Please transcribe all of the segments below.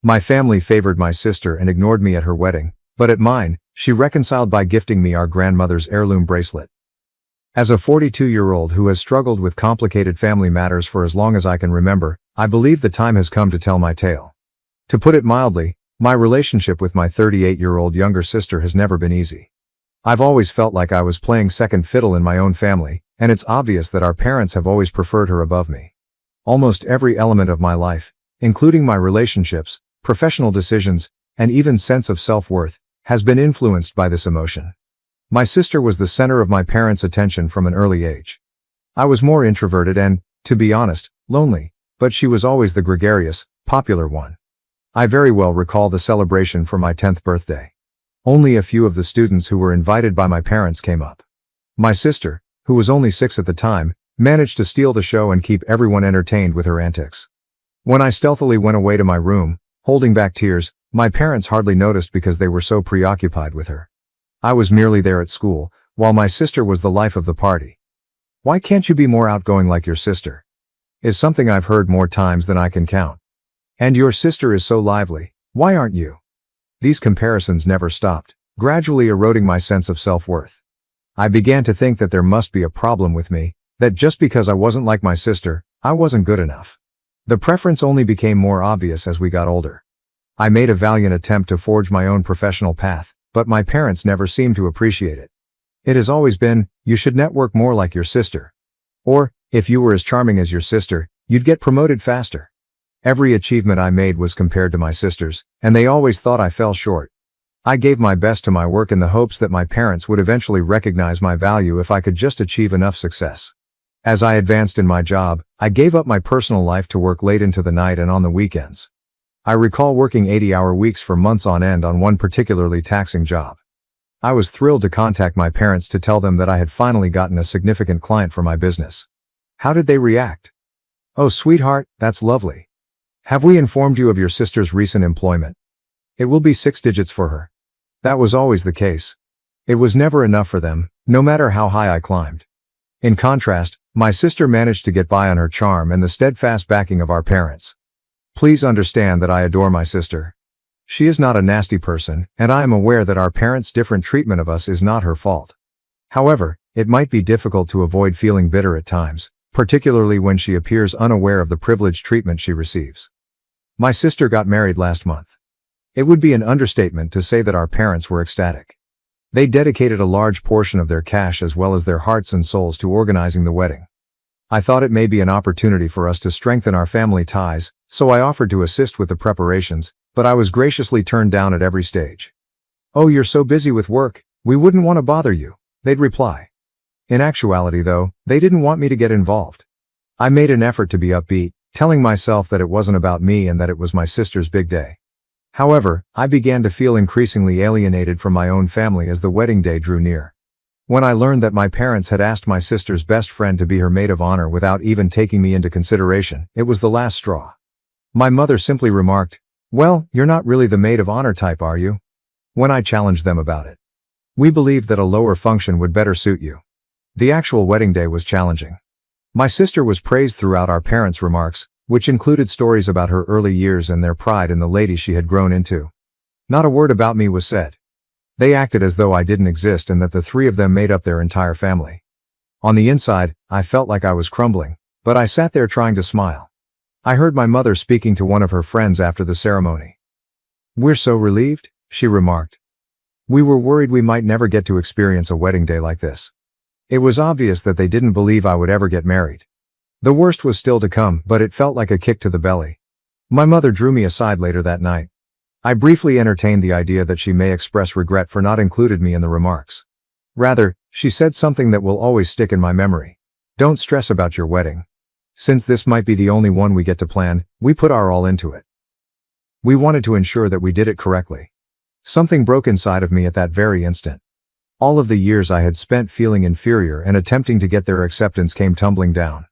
My family favored my sister and ignored me at her wedding, but at mine, she reconciled by gifting me our grandmother's heirloom bracelet. As a 42-year-old who has struggled with complicated family matters for as long as I can remember, I believe the time has come to tell my tale. To put it mildly, my relationship with my 38-year-old younger sister has never been easy. I've always felt like I was playing second fiddle in my own family, and it's obvious that our parents have always preferred her above me. Almost every element of my life, including my relationships, professional decisions, and even sense of self-worth, has been influenced by this emotion. My sister was the center of my parents' attention from an early age. I was more introverted and, to be honest, lonely, but she was always the gregarious, popular one. I very well recall the celebration for my 10th birthday. Only a few of the students who were invited by my parents came up. My sister, who was only 6 at the time, managed to steal the show and keep everyone entertained with her antics. When I stealthily went away to my room, holding back tears, my parents hardly noticed because they were so preoccupied with her. I was merely there at school, while my sister was the life of the party. "Why can't you be more outgoing like your sister?" is something I've heard more times than I can count. "And your sister is so lively, why aren't you?" These comparisons never stopped, gradually eroding my sense of self-worth. I began to think that there must be a problem with me, that just because I wasn't like my sister, I wasn't good enough. The preference only became more obvious as we got older. I made a valiant attempt to forge my own professional path, but my parents never seemed to appreciate it. It has always been, "You should network more like your sister." Or, "If you were as charming as your sister, you'd get promoted faster." Every achievement I made was compared to my sister's, and they always thought I fell short. I gave my best to my work in the hopes that my parents would eventually recognize my value if I could just achieve enough success. As I advanced in my job, I gave up my personal life to work late into the night and on the weekends. I recall working 80-hour weeks for months on end on one particularly taxing job. I was thrilled to contact my parents to tell them that I had finally gotten a significant client for my business. How did they react? "Oh, sweetheart, that's lovely. Have we informed you of your sister's recent employment? It will be 6 digits for her." That was always the case. It was never enough for them, no matter how high I climbed. In contrast, my sister managed to get by on her charm and the steadfast backing of our parents. Please understand that I adore my sister. She is not a nasty person, and I am aware that our parents' different treatment of us is not her fault. However, it might be difficult to avoid feeling bitter at times, particularly when she appears unaware of the privileged treatment she receives. My sister got married last month. It would be an understatement to say that our parents were ecstatic. They dedicated a large portion of their cash as well as their hearts and souls to organizing the wedding. I thought it may be an opportunity for us to strengthen our family ties, so I offered to assist with the preparations, but I was graciously turned down at every stage. "Oh, you're so busy with work, we wouldn't want to bother you," they'd reply. In actuality though, they didn't want me to get involved. I made an effort to be upbeat, telling myself that it wasn't about me and that it was my sister's big day. However, I began to feel increasingly alienated from my own family as the wedding day drew near. When I learned that my parents had asked my sister's best friend to be her maid of honor without even taking me into consideration, it was the last straw. My mother simply remarked, "Well, you're not really the maid of honor type, are you?" when I challenged them about it. "We believed that a lower function would better suit you." The actual wedding day was challenging. My sister was praised throughout our parents' remarks, which included stories about her early years and their pride in the lady she had grown into. Not a word about me was said. They acted as though I didn't exist and that the three of them made up their entire family. On the inside, I felt like I was crumbling, but I sat there trying to smile. I heard my mother speaking to one of her friends after the ceremony. "We're so relieved," she remarked. "We were worried we might never get to experience a wedding day like this." It was obvious that they didn't believe I would ever get married. The worst was still to come, but it felt like a kick to the belly. My mother drew me aside later that night. I briefly entertained the idea that she may express regret for not including me in the remarks. Rather, she said something that will always stick in my memory. "Don't stress about your wedding. Since this might be the only one we get to plan, we put our all into it." We wanted to ensure that we did it correctly. Something broke inside of me at that very instant. All of the years I had spent feeling inferior and attempting to get their acceptance came tumbling down.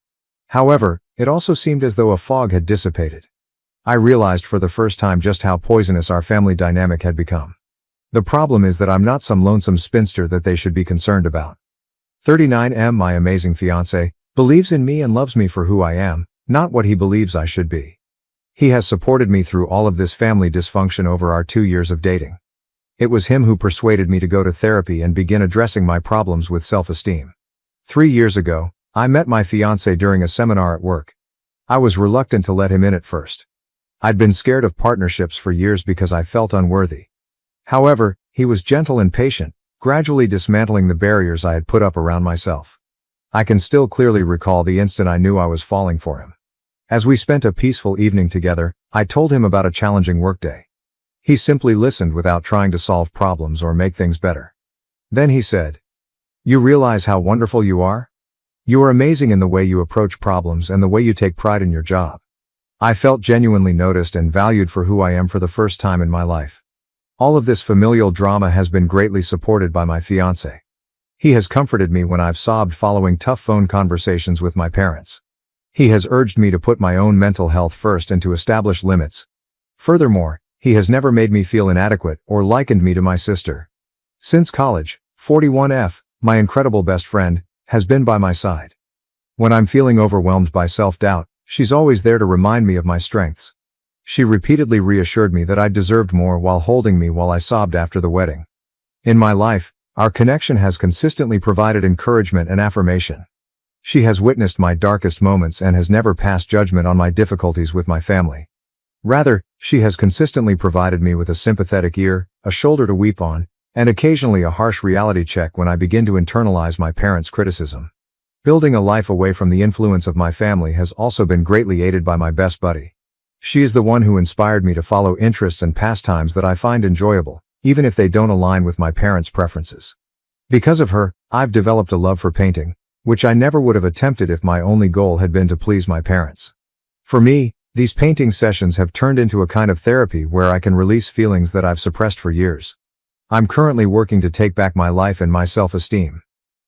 However, it also seemed as though a fog had dissipated. I realized for the first time just how poisonous our family dynamic had become. The problem is that I'm not some lonesome spinster that they should be concerned about. 39M, my amazing fiancé, believes in me and loves me for who I am, not what he believes I should be. He has supported me through all of this family dysfunction over our 2 years of dating. It was him who persuaded me to go to therapy and begin addressing my problems with self-esteem. 3 years ago, I met my fiancé during a seminar at work. I was reluctant to let him in at first. I'd been scared of partnerships for years because I felt unworthy. However, he was gentle and patient, gradually dismantling the barriers I had put up around myself. I can still clearly recall the instant I knew I was falling for him. As we spent a peaceful evening together, I told him about a challenging workday. He simply listened without trying to solve problems or make things better. Then he said, "You realize how wonderful you are? You are amazing in the way you approach problems and the way you take pride in your job." I felt genuinely noticed and valued for who I am for the first time in my life. All of this familial drama has been greatly supported by my fiancé. He has comforted me when I've sobbed following tough phone conversations with my parents. He has urged me to put my own mental health first and to establish limits. Furthermore, he has never made me feel inadequate or likened me to my sister. Since college, 41F, my incredible best friend, has been by my side. When I'm feeling overwhelmed by self-doubt, she's always there to remind me of my strengths. She repeatedly reassured me that I deserved more while holding me while I sobbed after the wedding. In my life, our connection has consistently provided encouragement and affirmation. She has witnessed my darkest moments and has never passed judgment on my difficulties with my family. Rather, she has consistently provided me with a sympathetic ear, a shoulder to weep on, and occasionally a harsh reality check when I begin to internalize my parents' criticism. Building a life away from the influence of my family has also been greatly aided by my best buddy. She is the one who inspired me to follow interests and pastimes that I find enjoyable, even if they don't align with my parents' preferences. Because of her, I've developed a love for painting, which I never would have attempted if my only goal had been to please my parents. For me, these painting sessions have turned into a kind of therapy where I can release feelings that I've suppressed for years. I'm currently working to take back my life and my self-esteem.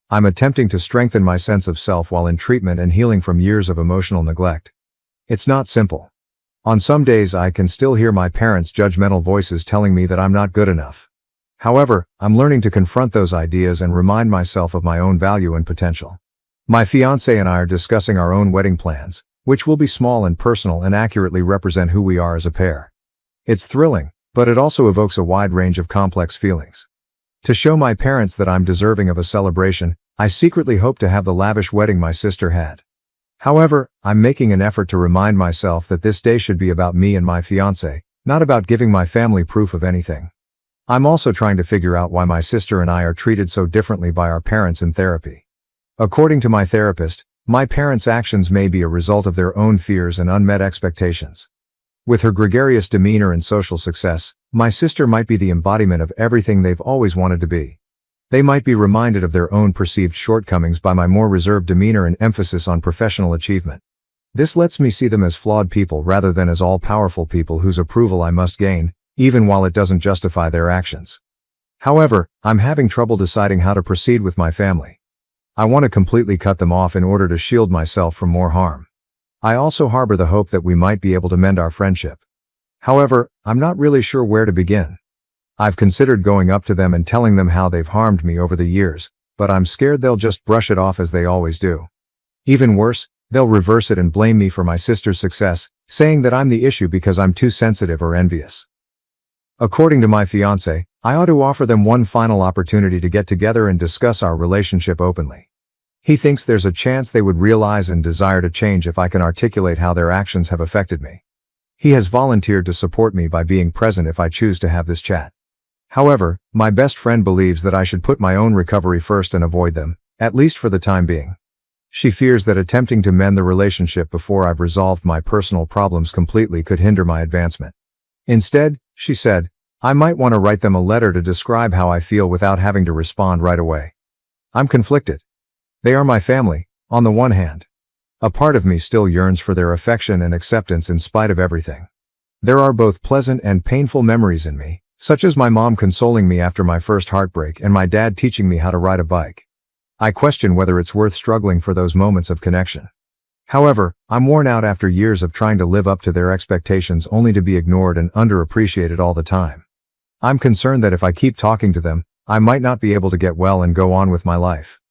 I'm attempting to strengthen my sense of self while in treatment and healing from years of emotional neglect. It's not simple. On some days I can still hear my parents' judgmental voices telling me that I'm not good enough. However, I'm learning to confront those ideas and remind myself of my own value and potential. My fiancé and I are discussing our own wedding plans, which will be small and personal and accurately represent who we are as a pair. It's thrilling, but it also evokes a wide range of complex feelings. To show my parents that I'm deserving of a celebration, I secretly hope to have the lavish wedding my sister had. However, I'm making an effort to remind myself that this day should be about me and my fiancé, not about giving my family proof of anything. I'm also trying to figure out why my sister and I are treated so differently by our parents in therapy. According to my therapist, my parents' actions may be a result of their own fears and unmet expectations. With her gregarious demeanor and social success, my sister might be the embodiment of everything they've always wanted to be. They might be reminded of their own perceived shortcomings by my more reserved demeanor and emphasis on professional achievement. This lets me see them as flawed people rather than as all-powerful people whose approval I must gain, even while it doesn't justify their actions. However, I'm having trouble deciding how to proceed with my family. I want to completely cut them off in order to shield myself from more harm. I also harbor the hope that we might be able to mend our friendship. However, I'm not really sure where to begin. I've considered going up to them and telling them how they've harmed me over the years, but I'm scared they'll just brush it off as they always do. Even worse, they'll reverse it and blame me for my sister's success, saying that I'm the issue because I'm too sensitive or envious. According to my fiancé, I ought to offer them one final opportunity to get together and discuss our relationship openly. He thinks there's a chance they would realize and desire to change if I can articulate how their actions have affected me. He has volunteered to support me by being present if I choose to have this chat. However, my best friend believes that I should put my own recovery first and avoid them, at least for the time being. She fears that attempting to mend the relationship before I've resolved my personal problems completely could hinder my advancement. Instead, she said, I might want to write them a letter to describe how I feel without having to respond right away. I'm conflicted. They are my family, on the one hand. A part of me still yearns for their affection and acceptance in spite of everything. There are both pleasant and painful memories in me, such as my mom consoling me after my first heartbreak and my dad teaching me how to ride a bike. I question whether it's worth struggling for those moments of connection. However, I'm worn out after years of trying to live up to their expectations only to be ignored and underappreciated all the time. I'm concerned that if I keep talking to them, I might not be able to get well and go on with my life.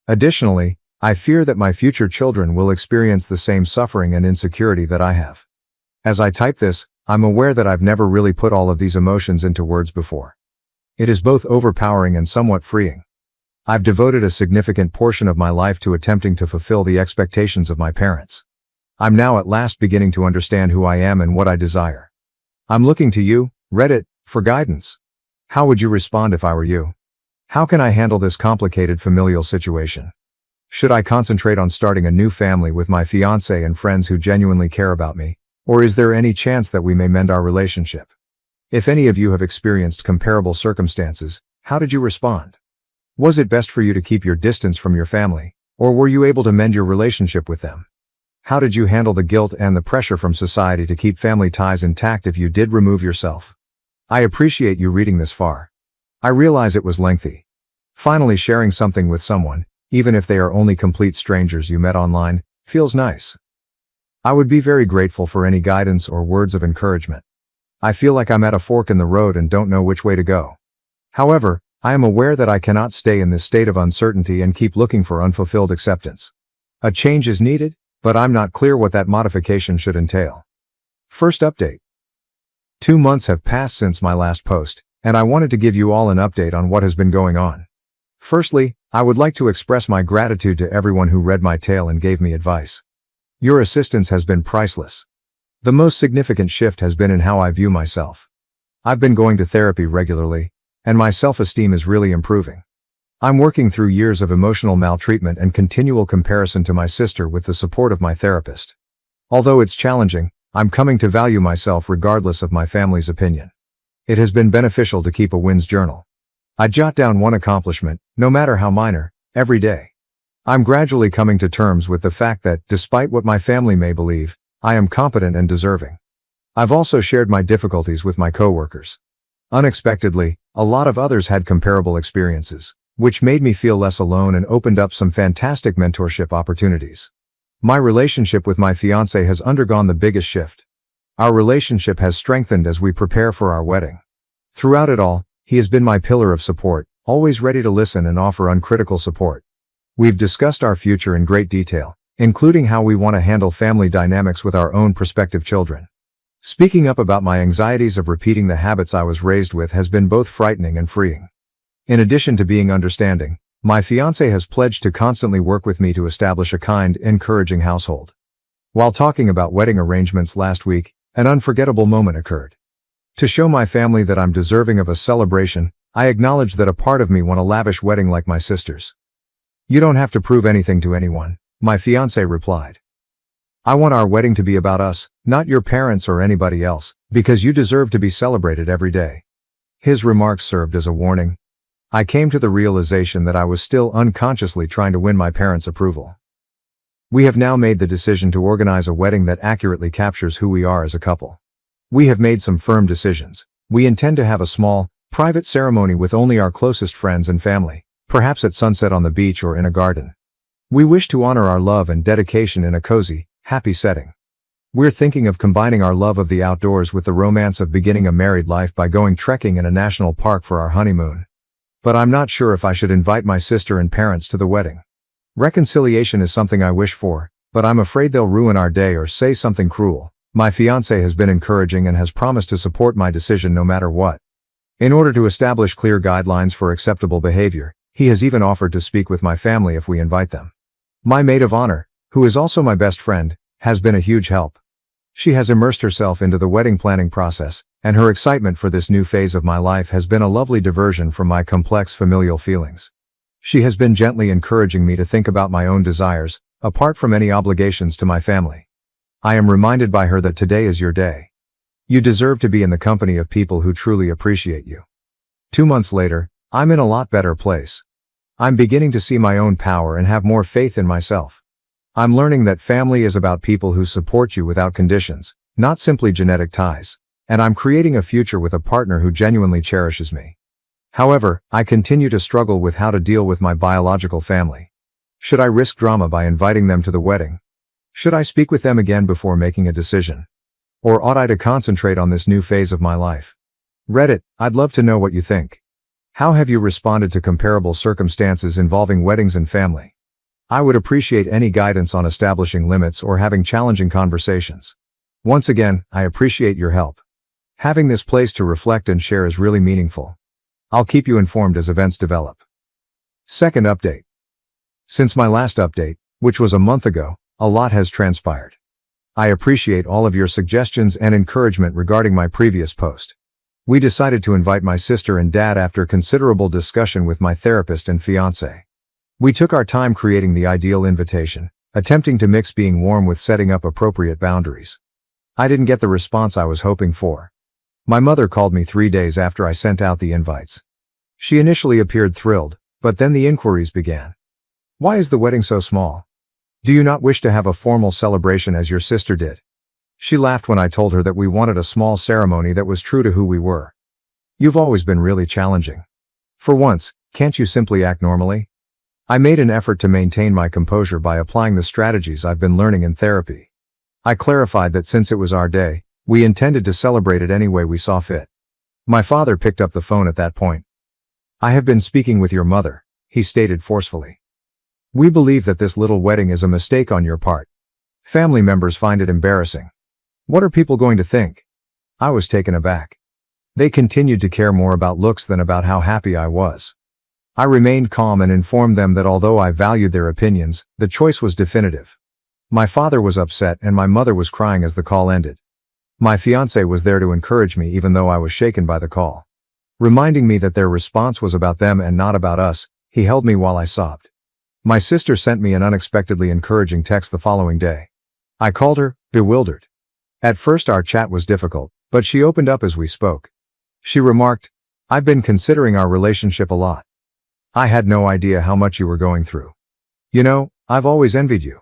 Additionally, I fear that my future children will experience the same suffering and insecurity that I have. As I type this, I'm aware that I've never really put all of these emotions into words before. It is both overpowering and somewhat freeing. I've devoted a significant portion of my life to attempting to fulfill the expectations of my parents. I'm now at last beginning to understand who I am and what I desire. I'm looking to you, Reddit, for guidance. How would you respond if I were you? How can I handle this complicated familial situation? Should I concentrate on starting a new family with my fiancé and friends who genuinely care about me? Or is there any chance that we may mend our relationship? If any of you have experienced comparable circumstances, how did you respond? Was it best for you to keep your distance from your family, or were you able to mend your relationship with them? How did you handle the guilt and the pressure from society to keep family ties intact if you did remove yourself? I appreciate you reading this far. I realize it was lengthy. Finally sharing something with someone, even if they are only complete strangers you met online, feels nice. I would be very grateful for any guidance or words of encouragement. I feel like I'm at a fork in the road and don't know which way to go. However, I am aware that I cannot stay in this state of uncertainty and keep looking for unfulfilled acceptance. A change is needed, but I'm not clear what that modification should entail. First update. 2 months have passed since my last post, and I wanted to give you all an update on what has been going on. Firstly, I would like to express my gratitude to everyone who read my tale and gave me advice. Your assistance has been priceless. The most significant shift has been in how I view myself. I've been going to therapy regularly, and my self-esteem is really improving. I'm working through years of emotional maltreatment and continual comparison to my sister with the support of my therapist. Although it's challenging, I'm coming to value myself regardless of my family's opinion. It has been beneficial to keep a wins journal. I jot down one accomplishment, no matter how minor, every day. I'm gradually coming to terms with the fact that, despite what my family may believe, I am competent and deserving. I've also shared my difficulties with my coworkers. Unexpectedly, a lot of others had comparable experiences, which made me feel less alone and opened up some fantastic mentorship opportunities. My relationship with my fiancé has undergone the biggest shift. Our relationship has strengthened as we prepare for our wedding. Throughout it all, he has been my pillar of support, always ready to listen and offer uncritical support. We've discussed our future in great detail, including how we want to handle family dynamics with our own prospective children. Speaking up about my anxieties of repeating the habits I was raised with has been both frightening and freeing. In addition to being understanding, my fiancé has pledged to constantly work with me to establish a kind, encouraging household. While talking about wedding arrangements last week, an unforgettable moment occurred. To show my family that I'm deserving of a celebration, I acknowledged that a part of me wants a lavish wedding like my sister's. You don't have to prove anything to anyone, my fiancé replied. I want our wedding to be about us, not your parents or anybody else, because you deserve to be celebrated every day. His remarks served as a warning. I came to the realization that I was still unconsciously trying to win my parents' approval. We have now made the decision to organize a wedding that accurately captures who we are as a couple. We have made some firm decisions. We intend to have a small, private ceremony with only our closest friends and family, perhaps at sunset on the beach or in a garden. We wish to honor our love and dedication in a cozy, happy setting. We're thinking of combining our love of the outdoors with the romance of beginning a married life by going trekking in a national park for our honeymoon. But I'm not sure if I should invite my sister and parents to the wedding. Reconciliation is something I wish for, but I'm afraid they'll ruin our day or say something cruel. My fiancé has been encouraging and has promised to support my decision no matter what. In order to establish clear guidelines for acceptable behavior, he has even offered to speak with my family if we invite them. My maid of honor, who is also my best friend, has been a huge help. She has immersed herself into the wedding planning process, and her excitement for this new phase of my life has been a lovely diversion from my complex familial feelings. She has been gently encouraging me to think about my own desires, apart from any obligations to my family. I am reminded by her that today is your day. You deserve to be in the company of people who truly appreciate you. 2 months later, I'm in a lot better place. I'm beginning to see my own power and have more faith in myself. I'm learning that family is about people who support you without conditions, not simply genetic ties. And I'm creating a future with a partner who genuinely cherishes me. However, I continue to struggle with how to deal with my biological family. Should I risk drama by inviting them to the wedding? Should I speak with them again before making a decision? Or ought I to concentrate on this new phase of my life? Reddit, I'd love to know what you think. How have you responded to comparable circumstances involving weddings and family? I would appreciate any guidance on establishing limits or having challenging conversations. Once again, I appreciate your help. Having this place to reflect and share is really meaningful. I'll keep you informed as events develop. Second update. Since my last update, which was a month ago, a lot has transpired. I appreciate all of your suggestions and encouragement regarding my previous post. We decided to invite my sister and dad after considerable discussion with my therapist and fiancé. We took our time creating the ideal invitation, attempting to mix being warm with setting up appropriate boundaries. I didn't get the response I was hoping for. My mother called me 3 days after I sent out the invites. She initially appeared thrilled, but then the inquiries began. Why is the wedding so small? Do you not wish to have a formal celebration as your sister did? She laughed when I told her that we wanted a small ceremony that was true to who we were. You've always been really challenging. For once, can't you simply act normally? I made an effort to maintain my composure by applying the strategies I've been learning in therapy. I clarified that since it was our day, we intended to celebrate it any way we saw fit. My father picked up the phone at that point. I have been speaking with your mother, he stated forcefully. We believe that this little wedding is a mistake on your part. Family members find it embarrassing. What are people going to think? I was taken aback. They continued to care more about looks than about how happy I was. I remained calm and informed them that although I valued their opinions, the choice was definitive. My father was upset and my mother was crying as the call ended. My fiancé was there to encourage me even though I was shaken by the call. Reminding me that their response was about them and not about us, he held me while I sobbed. My sister sent me an unexpectedly encouraging text the following day. I called her, bewildered. At first our chat was difficult, but she opened up as we spoke. She remarked, I've been considering our relationship a lot. I had no idea how much you were going through. You know, I've always envied you.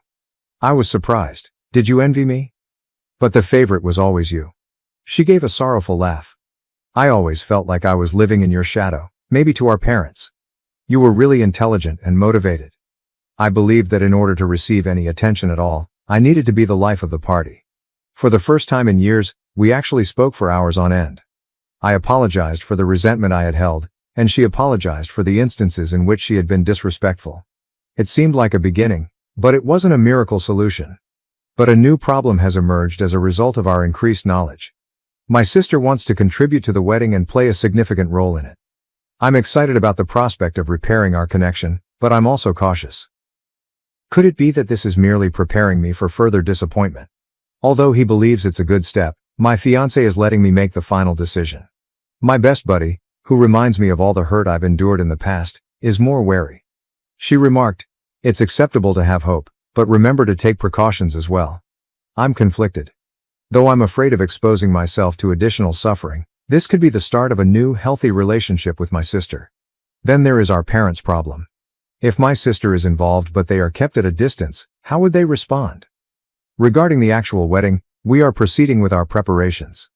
I was surprised. Did you envy me? But the favorite was always you. She gave a sorrowful laugh. I always felt like I was living in your shadow, maybe to our parents. You were really intelligent and motivated. I believed that in order to receive any attention at all, I needed to be the life of the party. For the first time in years, we actually spoke for hours on end. I apologized for the resentment I had held, and she apologized for the instances in which she had been disrespectful. It seemed like a beginning, but it wasn't a miracle solution. But a new problem has emerged as a result of our increased knowledge. My sister wants to contribute to the wedding and play a significant role in it. I'm excited about the prospect of repairing our connection, but I'm also cautious. Could it be that this is merely preparing me for further disappointment? Although he believes it's a good step, my fiancé is letting me make the final decision. My best buddy, who reminds me of all the hurt I've endured in the past, is more wary. She remarked, it's acceptable to have hope, but remember to take precautions as well. I'm conflicted. Though I'm afraid of exposing myself to additional suffering, this could be the start of a new, healthy relationship with my sister. Then there is our parents' problem. If my sister is involved but they are kept at a distance, how would they respond? Regarding the actual wedding, we are proceeding with our preparations.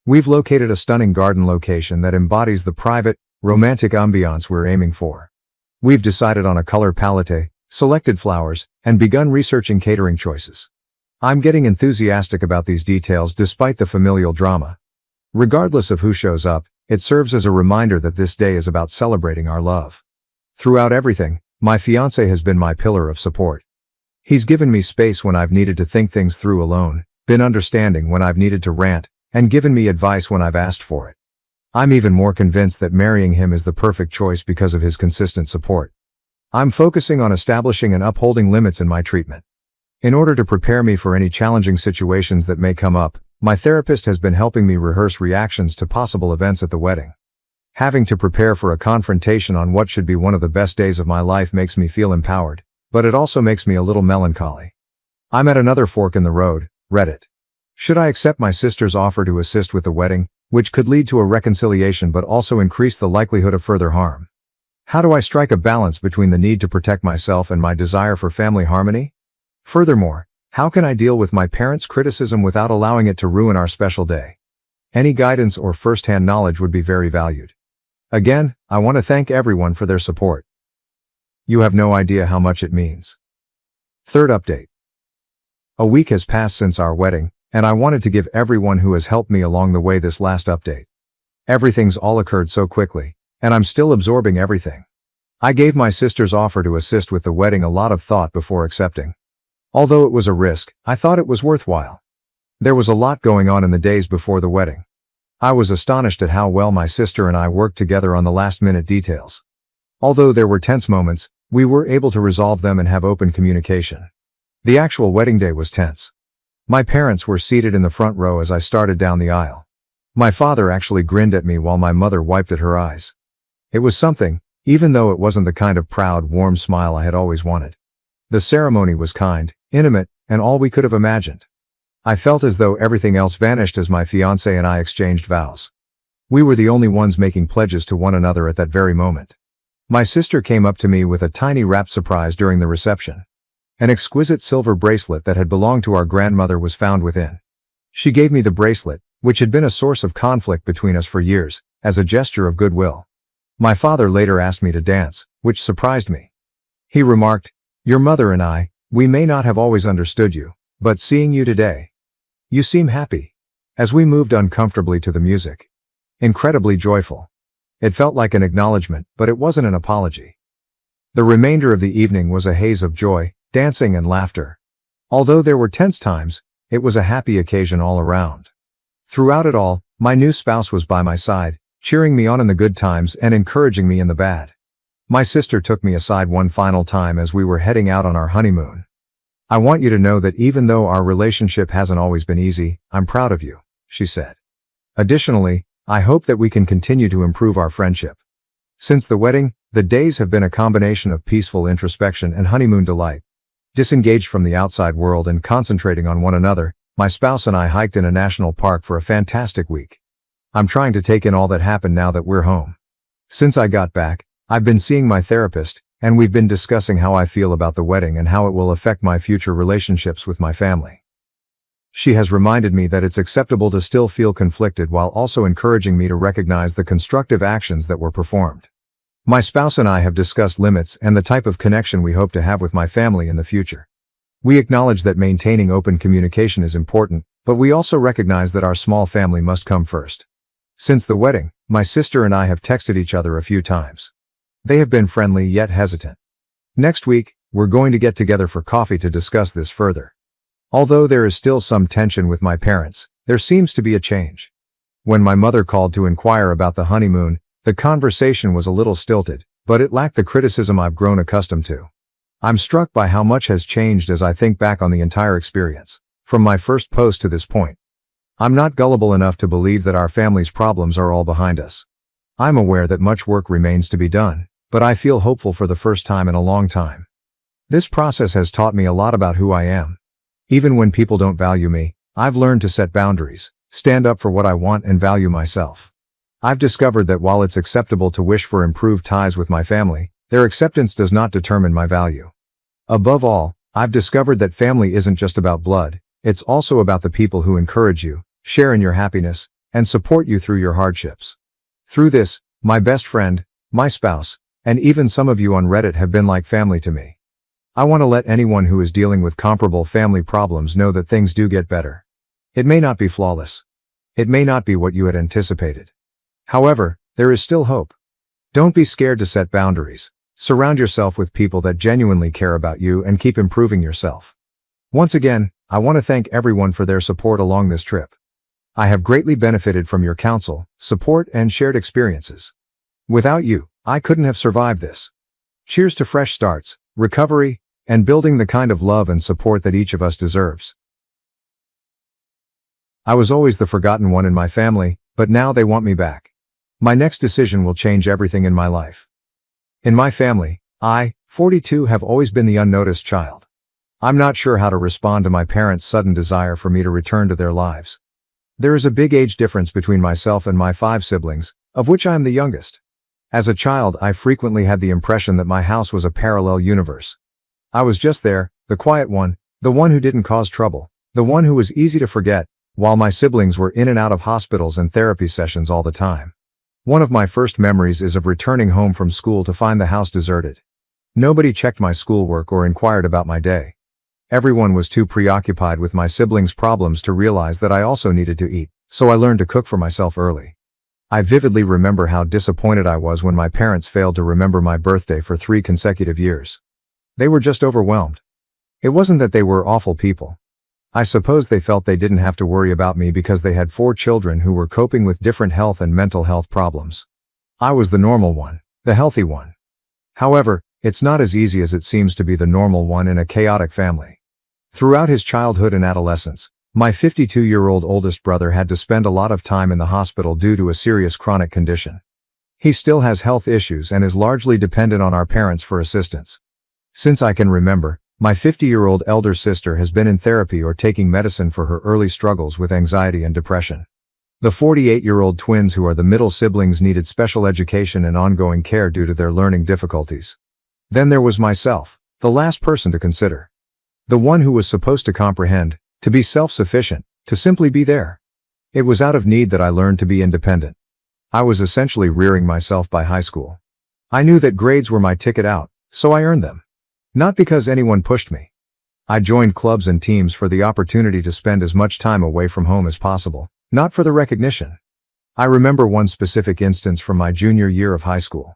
We've located a stunning garden location that embodies the private, romantic ambiance we're aiming for. We've decided on a color palette, selected flowers, and begun researching catering choices. I'm getting enthusiastic about these details despite the familial drama. Regardless of who shows up, it serves as a reminder that this day is about celebrating our love. Throughout everything, my fiancé has been my pillar of support. He's given me space when I've needed to think things through alone, been understanding when I've needed to rant, and given me advice when I've asked for it. I'm even more convinced that marrying him is the perfect choice because of his consistent support. I'm focusing on establishing and upholding limits in my treatment. In order to prepare me for any challenging situations that may come up, my therapist has been helping me rehearse reactions to possible events at the wedding. Having to prepare for a confrontation on what should be one of the best days of my life makes me feel empowered, but it also makes me a little melancholy. I'm at another fork in the road, Reddit. Should I accept my sister's offer to assist with the wedding, which could lead to a reconciliation but also increase the likelihood of further harm? How do I strike a balance between the need to protect myself and my desire for family harmony? Furthermore, how can I deal with my parents' criticism without allowing it to ruin our special day? Any guidance or first-hand knowledge would be very valued. Again, I want to thank everyone for their support. You have no idea how much it means. Third update. A week has passed since our wedding, and I wanted to give everyone who has helped me along the way this last update. Everything's all occurred so quickly, and I'm still absorbing everything. I gave my sister's offer to assist with the wedding a lot of thought before accepting. Although it was a risk, I thought it was worthwhile. There was a lot going on in the days before the wedding. I was astonished at how well my sister and I worked together on the last-minute details. Although there were tense moments, we were able to resolve them and have open communication. The actual wedding day was tense. My parents were seated in the front row as I started down the aisle. My father actually grinned at me while my mother wiped at her eyes. It was something, even though it wasn't the kind of proud, warm smile I had always wanted. The ceremony was kind, intimate, and all we could have imagined. I felt as though everything else vanished as my fiancé and I exchanged vows. We were the only ones making pledges to one another at that very moment. My sister came up to me with a tiny wrapped surprise during the reception. An exquisite silver bracelet that had belonged to our grandmother was found within. She gave me the bracelet, which had been a source of conflict between us for years, as a gesture of goodwill. My father later asked me to dance, which surprised me. He remarked, "Your mother and I, we may not have always understood you, but seeing you today, you seem happy." As we moved uncomfortably to the music. Incredibly joyful. It felt like an acknowledgement, but it wasn't an apology. The remainder of the evening was a haze of joy, dancing and laughter. Although there were tense times, it was a happy occasion all around. Throughout it all, my new spouse was by my side, cheering me on in the good times and encouraging me in the bad. My sister took me aside one final time as we were heading out on our honeymoon. "I want you to know that even though our relationship hasn't always been easy, I'm proud of you," she said. "Additionally, I hope that we can continue to improve our friendship." Since the wedding, the days have been a combination of peaceful introspection and honeymoon delight. Disengaged from the outside world and concentrating on one another, my spouse and I hiked in a national park for a fantastic week. I'm trying to take in all that happened now that we're home. Since I got back, I've been seeing my therapist, and we've been discussing how I feel about the wedding and how it will affect my future relationships with my family. She has reminded me that it's acceptable to still feel conflicted while also encouraging me to recognize the constructive actions that were performed. My spouse and I have discussed limits and the type of connection we hope to have with my family in the future. We acknowledge that maintaining open communication is important, but we also recognize that our small family must come first. Since the wedding, my sister and I have texted each other a few times. They have been friendly yet hesitant. Next week, we're going to get together for coffee to discuss this further. Although there is still some tension with my parents, there seems to be a change. When my mother called to inquire about the honeymoon, the conversation was a little stilted, but it lacked the criticism I've grown accustomed to. I'm struck by how much has changed as I think back on the entire experience, from my first post to this point. I'm not gullible enough to believe that our family's problems are all behind us. I'm aware that much work remains to be done, but I feel hopeful for the first time in a long time. This process has taught me a lot about who I am. Even when people don't value me, I've learned to set boundaries, stand up for what I want and value myself. I've discovered that while it's acceptable to wish for improved ties with my family, their acceptance does not determine my value. Above all, I've discovered that family isn't just about blood, it's also about the people who encourage you, share in your happiness, and support you through your hardships. Through this, my best friend, my spouse, and even some of you on Reddit have been like family to me. I want to let anyone who is dealing with comparable family problems know that things do get better. It may not be flawless. It may not be what you had anticipated. However, there is still hope. Don't be scared to set boundaries. Surround yourself with people that genuinely care about you and keep improving yourself. Once again, I want to thank everyone for their support along this trip. I have greatly benefited from your counsel, support, and shared experiences. Without you, I couldn't have survived this. Cheers to fresh starts, recovery, and building the kind of love and support that each of us deserves. I was always the forgotten one in my family, but now they want me back. My next decision will change everything in my life. In my family, I, 42, have always been the unnoticed child. I'm not sure how to respond to my parents' sudden desire for me to return to their lives. There is a big age difference between myself and my 5 siblings, of which I am the youngest. As a child, I frequently had the impression that my house was a parallel universe. I was just there, the quiet one, the one who didn't cause trouble, the one who was easy to forget, while my siblings were in and out of hospitals and therapy sessions all the time. One of my first memories is of returning home from school to find the house deserted. Nobody checked my schoolwork or inquired about my day. Everyone was too preoccupied with my siblings' problems to realize that I also needed to eat, so I learned to cook for myself early. I vividly remember how disappointed I was when my parents failed to remember my birthday for 3 consecutive years. They were just overwhelmed. It wasn't that they were awful people. I suppose they felt they didn't have to worry about me because they had 4 children who were coping with different health and mental health problems. I was the normal one, the healthy one. However, it's not as easy as it seems to be the normal one in a chaotic family. Throughout his childhood and adolescence, my 52-year-old oldest brother had to spend a lot of time in the hospital due to a serious chronic condition. He still has health issues and is largely dependent on our parents for assistance. Since I can remember, my 50-year-old elder sister has been in therapy or taking medicine for her early struggles with anxiety and depression. The 48-year-old twins who are the middle siblings needed special education and ongoing care due to their learning difficulties. Then there was myself, the last person to consider. The one who was supposed to comprehend, to be self-sufficient, to simply be there. It was out of need that I learned to be independent. I was essentially rearing myself by high school. I knew that grades were my ticket out, so I earned them. Not because anyone pushed me. I joined clubs and teams for the opportunity to spend as much time away from home as possible, not for the recognition. I remember one specific instance from my junior year of high school.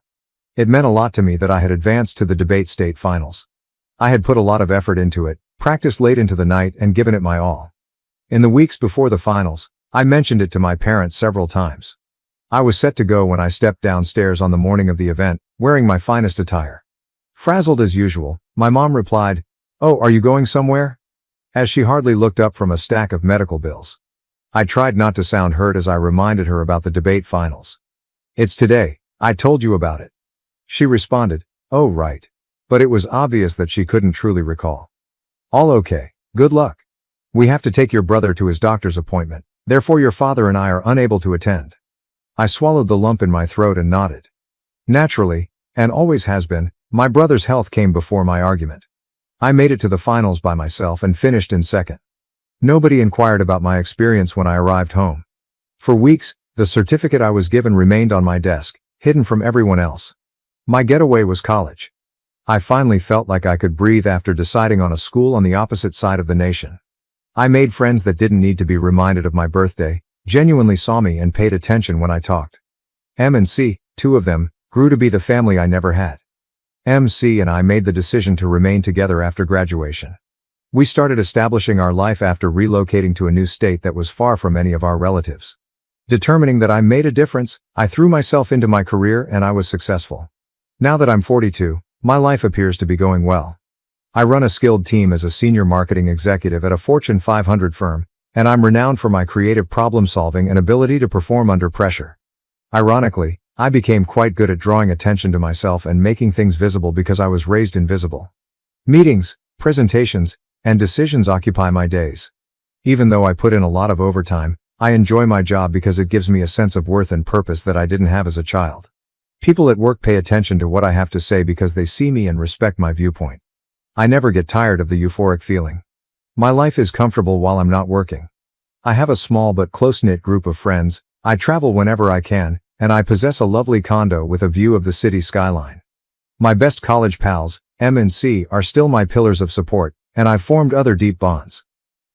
It meant a lot to me that I had advanced to the debate state finals. I had put a lot of effort into it, practiced late into the night and given it my all. In the weeks before the finals, I mentioned it to my parents several times. I was set to go when I stepped downstairs on the morning of the event, wearing my finest attire. Frazzled as usual, my mom replied, "Oh, are you going somewhere?" as she hardly looked up from a stack of medical bills. I tried not to sound hurt as I reminded her about the debate finals. "It's today, I told you about it." She responded, "Oh right." But it was obvious that she couldn't truly recall. "All okay, good luck. We have to take your brother to his doctor's appointment, therefore your father and I are unable to attend." I swallowed the lump in my throat and nodded. Naturally, and always has been, my brother's health came before my argument. I made it to the finals by myself and finished in second. Nobody inquired about my experience when I arrived home. For weeks, the certificate I was given remained on my desk, hidden from everyone else. My getaway was college. I finally felt like I could breathe after deciding on a school on the opposite side of the nation. I made friends that didn't need to be reminded of my birthday, genuinely saw me and paid attention when I talked. M and C, 2 of them, grew to be the family I never had. MC and I made the decision to remain together after graduation. We started establishing our life after relocating to a new state that was far from any of our relatives. Determining that I made a difference, I threw myself into my career and I was successful. Now that I'm 42, my life appears to be going well. I run a skilled team as a senior marketing executive at a Fortune 500 firm, and I'm renowned for my creative problem-solving and ability to perform under pressure. Ironically, I became quite good at drawing attention to myself and making things visible because I was raised invisible. Meetings, presentations, and decisions occupy my days. Even though I put in a lot of overtime, I enjoy my job because it gives me a sense of worth and purpose that I didn't have as a child. People at work pay attention to what I have to say because they see me and respect my viewpoint. I never get tired of the euphoric feeling. My life is comfortable while I'm not working. I have a small but close-knit group of friends, I travel whenever I can, and I possess a lovely condo with a view of the city skyline. My best college pals, M and C, are still my pillars of support, and I've formed other deep bonds.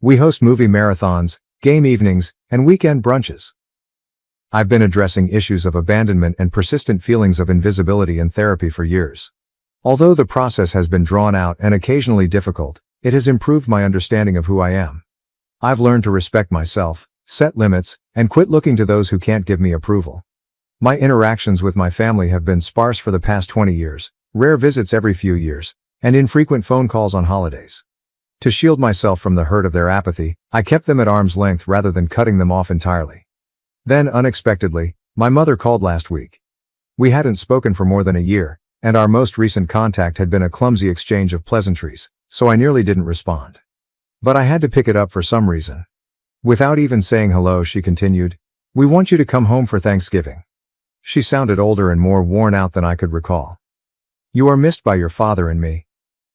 We host movie marathons, game evenings, and weekend brunches. I've been addressing issues of abandonment and persistent feelings of invisibility in therapy for years. Although the process has been drawn out and occasionally difficult, it has improved my understanding of who I am. I've learned to respect myself, set limits, and quit looking to those who can't give me approval. My interactions with my family have been sparse for the past 20 years, rare visits every few years, and infrequent phone calls on holidays. To shield myself from the hurt of their apathy, I kept them at arm's length rather than cutting them off entirely. Then, unexpectedly, my mother called last week. We hadn't spoken for more than a year, and our most recent contact had been a clumsy exchange of pleasantries, so I nearly didn't respond. But I had to pick it up for some reason. Without even saying hello, she continued, "We want you to come home for Thanksgiving." She sounded older and more worn out than I could recall. "You are missed by your father and me."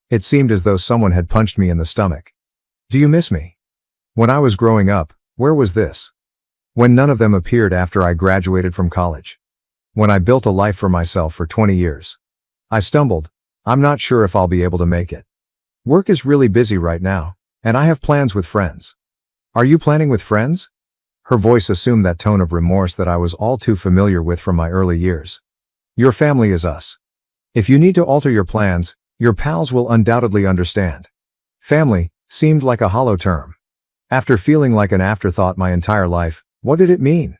It seemed as though someone had punched me in the stomach. "Do you miss me?" When I was growing up, where was this? When none of them appeared after I graduated from college. When I built a life for myself for 20 years. I stumbled. "I'm not sure if I'll be able to make it. Work is really busy right now, and I have plans with friends." "Are you planning with friends?" Her voice assumed that tone of remorse that I was all too familiar with from my early years. "Your family is us. If you need to alter your plans, your pals will undoubtedly understand." Family seemed like a hollow term. After feeling like an afterthought my entire life, what did it mean?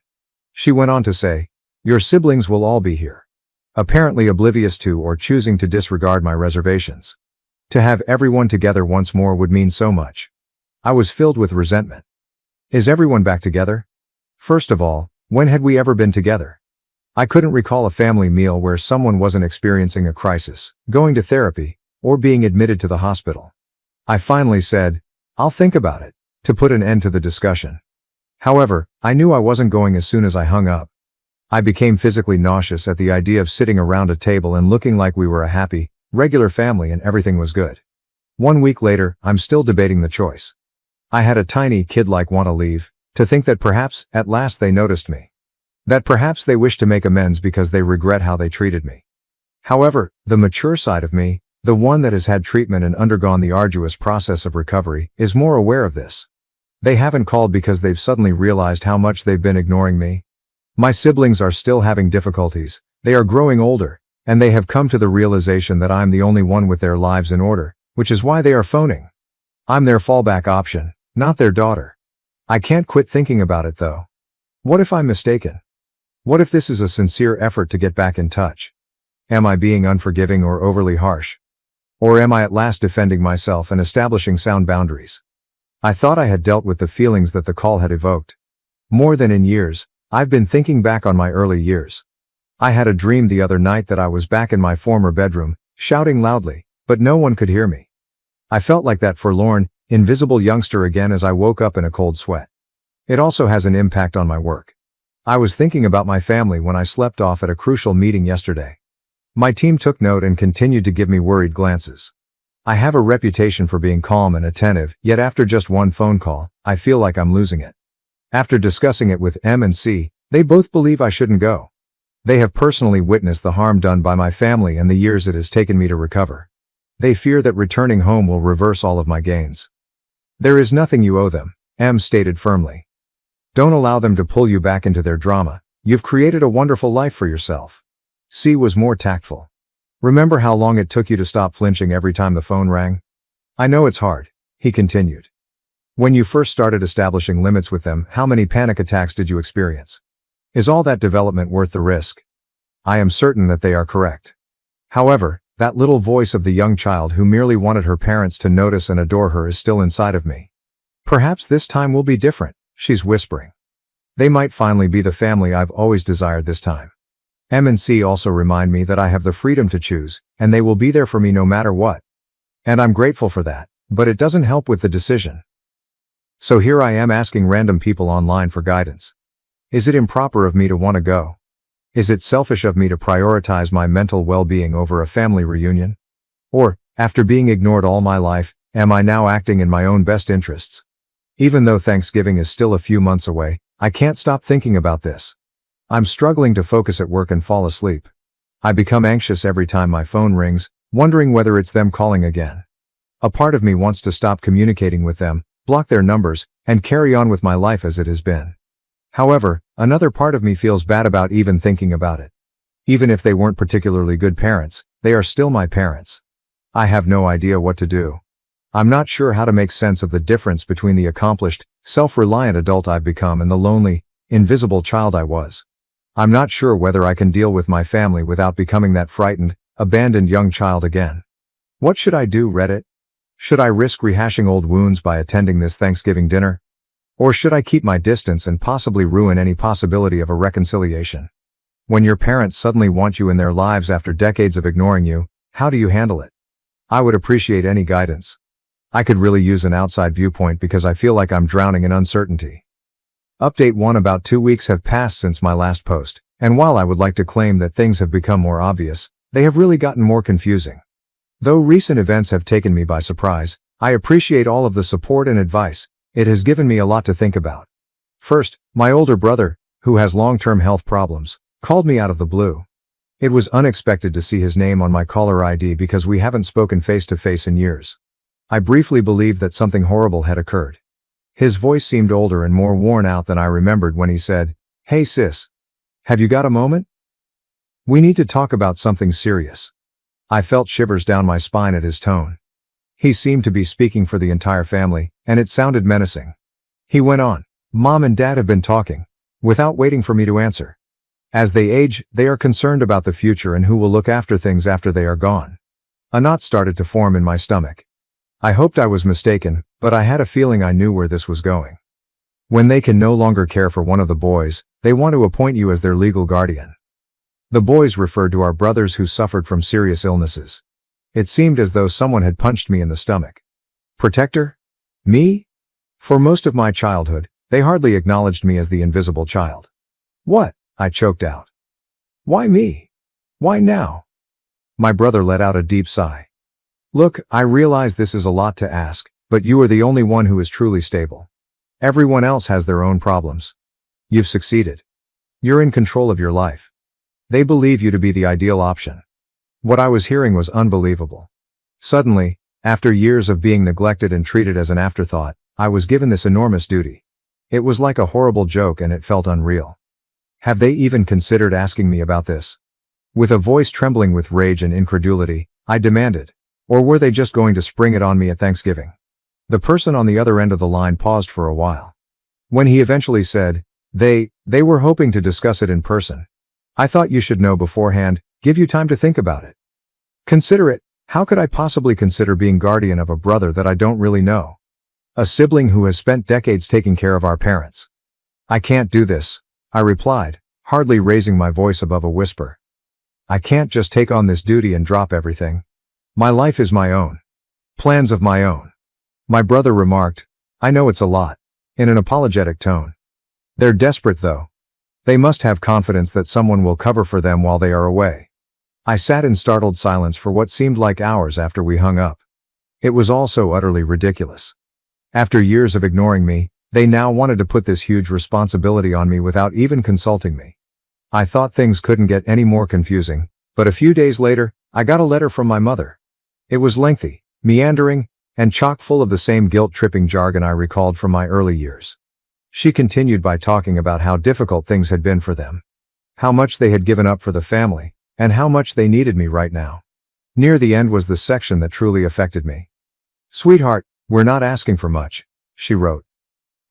She went on to say, "Your siblings will all be here." Apparently oblivious to or choosing to disregard my reservations. To have everyone together once more would mean so much. I was filled with resentment. Is everyone back together? First of all, when had we ever been together? I couldn't recall a family meal where someone wasn't experiencing a crisis, going to therapy, or being admitted to the hospital. I finally said, "I'll think about it," to put an end to the discussion. However, I knew I wasn't going as soon as I hung up. I became physically nauseous at the idea of sitting around a table and looking like we were a happy, regular family and everything was good. 1 week later, I'm still debating the choice. I had a tiny kid-like want to leave, to think that perhaps, at last they noticed me. That perhaps they wish to make amends because they regret how they treated me. However, the mature side of me, the one that has had treatment and undergone the arduous process of recovery, is more aware of this. They haven't called because they've suddenly realized how much they've been ignoring me. My siblings are still having difficulties, they are growing older, and they have come to the realization that I'm the only one with their lives in order, which is why they are phoning. I'm their fallback option, not their daughter. I can't quit thinking about it though. What if I'm mistaken? What if this is a sincere effort to get back in touch? Am I being unforgiving or overly harsh? Or am I at last defending myself and establishing sound boundaries? I thought I had dealt with the feelings that the call had evoked. More than in years, I've been thinking back on my early years. I had a dream the other night that I was back in my former bedroom, shouting loudly, but no one could hear me. I felt like that forlorn, invisible youngster again as I woke up in a cold sweat. It also has an impact on my work. I was thinking about my family when I slept off at a crucial meeting yesterday. My team took note and continued to give me worried glances. I have a reputation for being calm and attentive, yet after just one phone call, I feel like I'm losing it. After discussing it with M and C, they both believe I shouldn't go. They have personally witnessed the harm done by my family and the years it has taken me to recover. They fear that returning home will reverse all of my gains. There is nothing you owe them, M stated firmly. Don't allow them to pull you back into their drama. You've created a wonderful life for yourself. C was more tactful. Remember how long it took you to stop flinching every time the phone rang? I know it's hard, he continued. When you first started establishing limits with them, how many panic attacks did you experience? Is all that development worth the risk? I am certain that they are correct. However, that little voice of the young child who merely wanted her parents to notice and adore her is still inside of me. Perhaps this time will be different, she's whispering. They might finally be the family I've always desired this time. M and C also remind me that I have the freedom to choose, and they will be there for me no matter what. And I'm grateful for that, but it doesn't help with the decision. So here I am asking random people online for guidance. Is it improper of me to want to go? Is it selfish of me to prioritize my mental well-being over a family reunion? Or, after being ignored all my life, am I now acting in my own best interests? Even though Thanksgiving is still a few months away, I can't stop thinking about this. I'm struggling to focus at work and fall asleep. I become anxious every time my phone rings, wondering whether it's them calling again. A part of me wants to stop communicating with them, block their numbers, and carry on with my life as it has been. However, another part of me feels bad about even thinking about it. Even if they weren't particularly good parents, they are still my parents. I have no idea what to do. I'm not sure how to make sense of the difference between the accomplished, self-reliant adult I've become and the lonely, invisible child I was. I'm not sure whether I can deal with my family without becoming that frightened, abandoned young child again. What should I do, Reddit? Should I risk rehashing old wounds by attending this Thanksgiving dinner? Or should I keep my distance and possibly ruin any possibility of a reconciliation? When your parents suddenly want you in their lives after decades of ignoring you, how do you handle it? I would appreciate any guidance. I could really use an outside viewpoint because I feel like I'm drowning in uncertainty. Update 1: About 2 weeks have passed since my last post, and while I would like to claim that things have become more obvious, they have really gotten more confusing. Though recent events have taken me by surprise, I appreciate all of the support and advice. It has given me a lot to think about. First, my older brother, who has long-term health problems, called me out of the blue. It was unexpected to see his name on my caller ID because we haven't spoken face-to-face in years. I briefly believed that something horrible had occurred. His voice seemed older and more worn out than I remembered when he said, "Hey sis. Have you got a moment? We need to talk about something serious." I felt shivers down my spine at his tone. He seemed to be speaking for the entire family, and it sounded menacing. He went on. Mom and Dad have been talking, without waiting for me to answer. As they age, they are concerned about the future and who will look after things after they are gone. A knot started to form in my stomach. I hoped I was mistaken, but I had a feeling I knew where this was going. When they can no longer care for one of the boys, they want to appoint you as their legal guardian. The boys referred to our brothers who suffered from serious illnesses. It seemed as though someone had punched me in the stomach. Protector? Me? For most of my childhood, they hardly acknowledged me as the invisible child. What? I choked out. Why me? Why now? My brother let out a deep sigh. Look, I realize this is a lot to ask, but you are the only one who is truly stable. Everyone else has their own problems. You've succeeded. You're in control of your life. They believe you to be the ideal option. What I was hearing was unbelievable. Suddenly, after years of being neglected and treated as an afterthought, I was given this enormous duty. It was like a horrible joke and it felt unreal. Have they even considered asking me about this? With a voice trembling with rage and incredulity, I demanded. Or were they just going to spring it on me at Thanksgiving? The person on the other end of the line paused for a while. When he eventually said, they were hoping to discuss it in person. I thought you should know beforehand, give you time to think about it. Consider it. How could I possibly consider being guardian of a brother that I don't really know? A sibling who has spent decades taking care of our parents. I can't do this, I replied, hardly raising my voice above a whisper. I can't just take on this duty and drop everything. My life is my own. Plans of my own. My brother remarked, I know it's a lot, in an apologetic tone. They're desperate though. They must have confidence that someone will cover for them while they are away. I sat in startled silence for what seemed like hours after we hung up. It was all so utterly ridiculous. After years of ignoring me, they now wanted to put this huge responsibility on me without even consulting me. I thought things couldn't get any more confusing, but a few days later, I got a letter from my mother. It was lengthy, meandering, and chock full of the same guilt-tripping jargon I recalled from my early years. She continued by talking about how difficult things had been for them, how much they had given up for the family, and how much they needed me right now. Near the end was the section that truly affected me. Sweetheart, we're not asking for much, she wrote.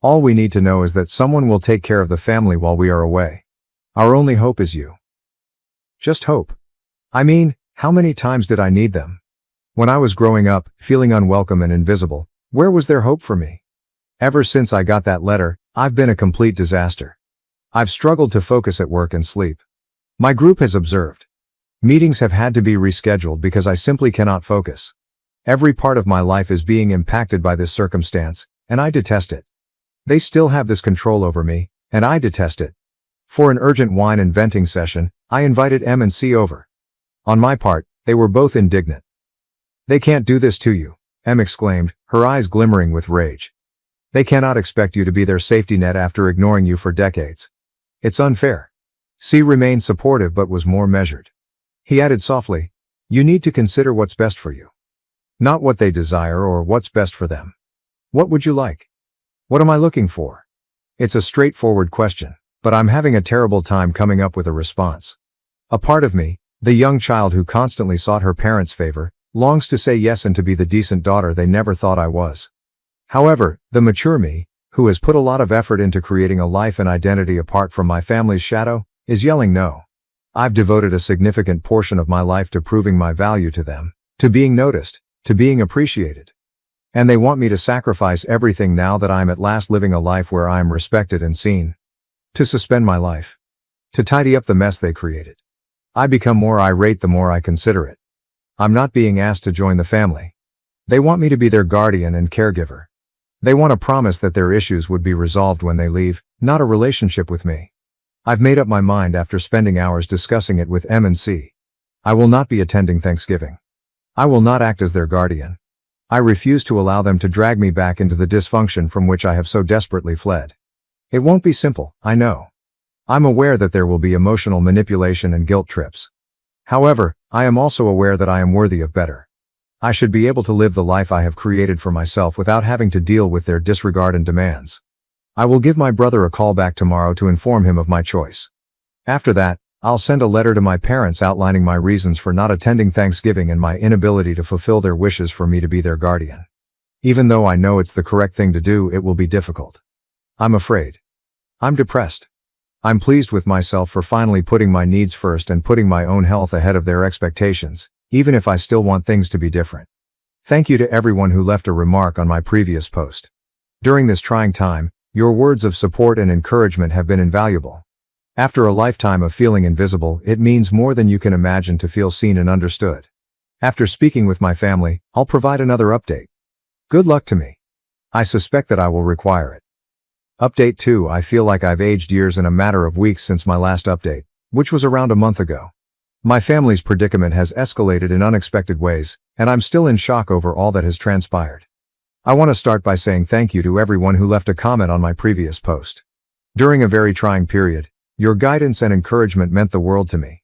All we need to know is that someone will take care of the family while we are away. Our only hope is you. Just hope. I mean, how many times did I need them? When I was growing up, feeling unwelcome and invisible, where was there hope for me? Ever since I got that letter, I've been a complete disaster. I've struggled to focus at work and sleep. My group has observed. Meetings have had to be rescheduled because I simply cannot focus. Every part of my life is being impacted by this circumstance, and I detest it. They still have this control over me, and I detest it. For an urgent wine and venting session, I invited M and C over. On my part, they were both indignant. They can't do this to you, M exclaimed, her eyes glimmering with rage. They cannot expect you to be their safety net after ignoring you for decades. It's unfair. C remained supportive but was more measured. He added softly, you need to consider what's best for you. Not what they desire or what's best for them. What would you like? What am I looking for? It's a straightforward question, but I'm having a terrible time coming up with a response. A part of me, the young child who constantly sought her parents' favor, longs to say yes and to be the decent daughter they never thought I was. However, the mature me, who has put a lot of effort into creating a life and identity apart from my family's shadow, is yelling no. I've devoted a significant portion of my life to proving my value to them, to being noticed, to being appreciated. And they want me to sacrifice everything now that I'm at last living a life where I am respected and seen. To suspend my life. To tidy up the mess they created. I become more irate the more I consider it. I'm not being asked to join the family. They want me to be their guardian and caregiver. They want a promise that their issues would be resolved when they leave, not a relationship with me. I've made up my mind after spending hours discussing it with M and C. I will not be attending Thanksgiving. I will not act as their guardian. I refuse to allow them to drag me back into the dysfunction from which I have so desperately fled. It won't be simple, I know. I'm aware that there will be emotional manipulation and guilt trips. However, I am also aware that I am worthy of better. I should be able to live the life I have created for myself without having to deal with their disregard and demands. I will give my brother a call back tomorrow to inform him of my choice. After that, I'll send a letter to my parents outlining my reasons for not attending Thanksgiving and my inability to fulfill their wishes for me to be their guardian. Even though I know it's the correct thing to do, it will be difficult. I'm afraid. I'm depressed. I'm pleased with myself for finally putting my needs first and putting my own health ahead of their expectations, even if I still want things to be different. Thank you to everyone who left a remark on my previous post. During this trying time, your words of support and encouragement have been invaluable. After a lifetime of feeling invisible, it means more than you can imagine to feel seen and understood. After speaking with my family, I'll provide another update. Good luck to me. I suspect that I will require it. Update 2. I feel like I've aged years in a matter of weeks since my last update, which was around a month ago. My family's predicament has escalated in unexpected ways, and I'm still in shock over all that has transpired. I want to start by saying thank you to everyone who left a comment on my previous post. During a very trying period, your guidance and encouragement meant the world to me.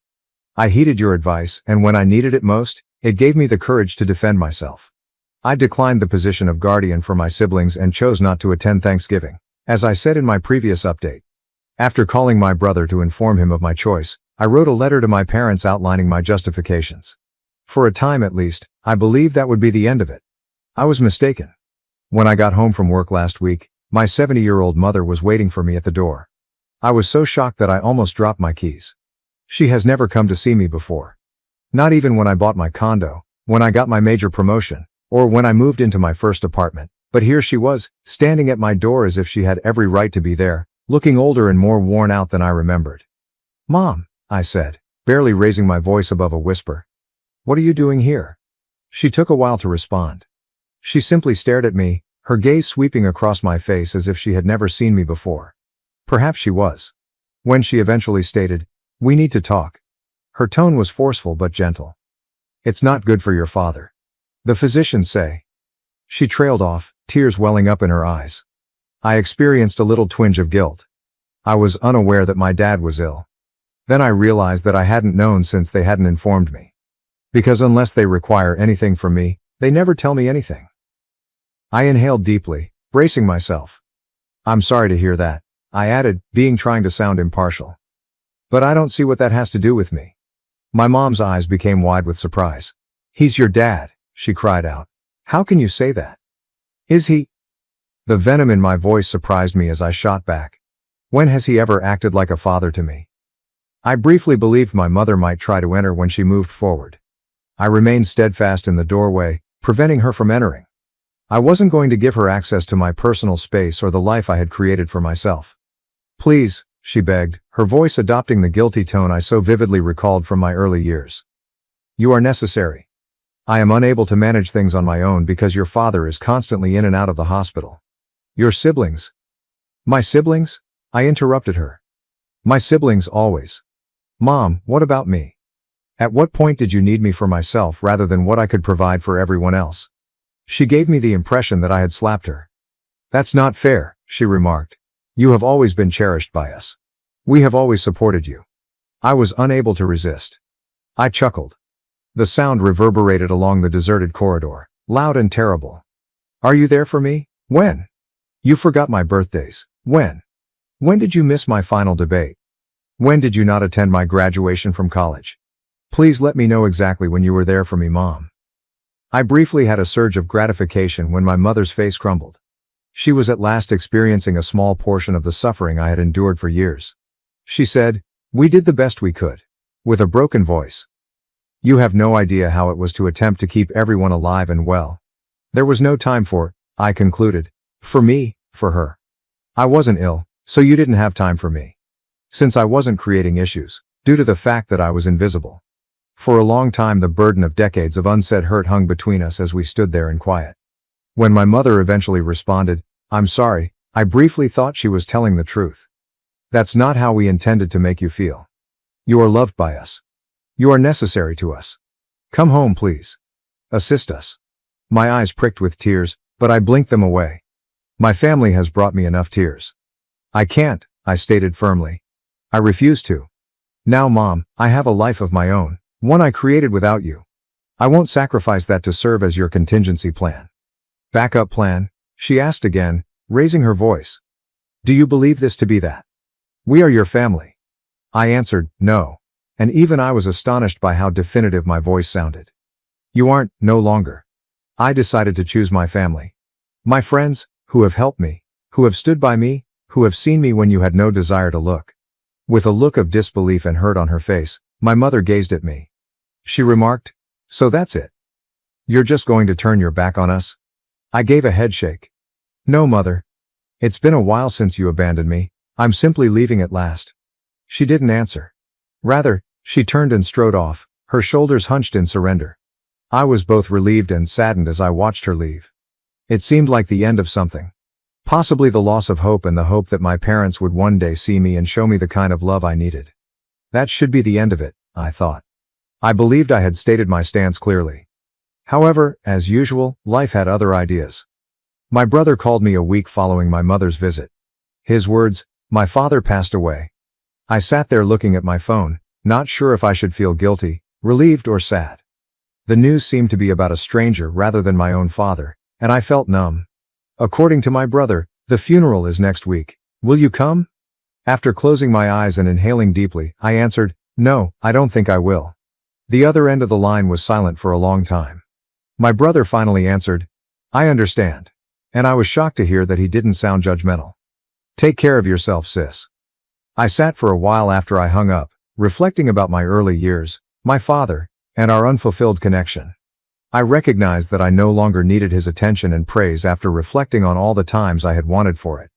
I heeded your advice, and when I needed it most, it gave me the courage to defend myself. I declined the position of guardian for my siblings and chose not to attend Thanksgiving, as I said in my previous update. After calling my brother to inform him of my choice, I wrote a letter to my parents outlining my justifications. For a time at least, I believed that would be the end of it. I was mistaken. When I got home from work last week, my 70-year-old mother was waiting for me at the door. I was so shocked that I almost dropped my keys. She has never come to see me before. Not even when I bought my condo, when I got my major promotion, or when I moved into my first apartment, but here she was, standing at my door as if she had every right to be there, looking older and more worn out than I remembered. "Mom," I said, barely raising my voice above a whisper. "What are you doing here?" She took a while to respond. She simply stared at me, her gaze sweeping across my face as if she had never seen me before. Perhaps she was. When she eventually stated, "We need to talk." Her tone was forceful but gentle. "It's not good for your father. The physicians say." She trailed off, tears welling up in her eyes. I experienced a little twinge of guilt. I was unaware that my dad was ill. Then I realized that I hadn't known since they hadn't informed me. Because unless they require anything from me, they never tell me anything. I inhaled deeply, bracing myself. "I'm sorry to hear that," I added, trying to sound impartial. "But I don't see what that has to do with me." My mom's eyes became wide with surprise. "He's your dad," she cried out. "How can you say that?" "Is he?" The venom in my voice surprised me as I shot back. When has he ever acted like a father to me? I briefly believed my mother might try to enter when she moved forward. I remained steadfast in the doorway, preventing her from entering. I wasn't going to give her access to my personal space or the life I had created for myself. "Please," she begged, her voice adopting the guilty tone I so vividly recalled from my early years. "You are necessary. I am unable to manage things on my own because your father is constantly in and out of the hospital. Your siblings." "My siblings?" I interrupted her. "My siblings always." "Mom, what about me? At what point did you need me for myself rather than what I could provide for everyone else?" She gave me the impression that I had slapped her. "That's not fair," she remarked. "You have always been cherished by us. We have always supported you." I was unable to resist. I chuckled. The sound reverberated along the deserted corridor, loud and terrible. "Are you there for me? When? You forgot my birthdays. When? When did you miss my final debate? When did you not attend my graduation from college? Please let me know exactly when you were there for me, Mom." I briefly had a surge of gratification when my mother's face crumbled. She was at last experiencing a small portion of the suffering I had endured for years. She said, "We did the best we could," with a broken voice. You have no idea how it was to attempt to keep everyone alive and well. There was no time for it, I concluded. For me, for her. I wasn't ill, so you didn't have time for me. Since I wasn't creating issues, due to the fact that I was invisible. For a long time the burden of decades of unsaid hurt hung between us as we stood there in quiet. When my mother eventually responded, "I'm sorry," I briefly thought she was telling the truth. "That's not how we intended to make you feel. You are loved by us. You are necessary to us. Come home, please. Assist us." My eyes pricked with tears, but I blinked them away. My family has brought me enough tears. "I can't," I stated firmly. "I refuse to. Now, Mom, I have a life of my own, one I created without you. I won't sacrifice that to serve as your contingency plan." "Backup plan?" she asked again, raising her voice. "Do you believe this to be that? We are your family." I answered, "No." And even I was astonished by how definitive my voice sounded. "You aren't, no longer. I decided to choose my family. My friends, who have helped me, who have stood by me, who have seen me when you had no desire to look." With a look of disbelief and hurt on her face, my mother gazed at me. She remarked, "So that's it? You're just going to turn your back on us?" I gave a headshake. "No, Mother. It's been a while since you abandoned me. I'm simply leaving at last." She didn't answer. Rather, she turned and strode off, her shoulders hunched in surrender. I was both relieved and saddened as I watched her leave. It seemed like the end of something. Possibly the loss of hope and the hope that my parents would one day see me and show me the kind of love I needed. That should be the end of it, I thought. I believed I had stated my stance clearly. However, as usual, life had other ideas. My brother called me a week following my mother's visit. His words, "My father passed away." I sat there looking at my phone, not sure if I should feel guilty, relieved or sad. The news seemed to be about a stranger rather than my own father, and I felt numb. According to my brother, the funeral is next week. Will you come? After closing my eyes and inhaling deeply, I answered, "No, I don't think I will." The other end of the line was silent for a long time. My brother finally answered, "I understand." And I was shocked to hear that he didn't sound judgmental. "Take care of yourself, sis." I sat for a while after I hung up, reflecting about my early years, my father, and our unfulfilled connection. I recognized that I no longer needed his attention and praise after reflecting on all the times I had wanted for it.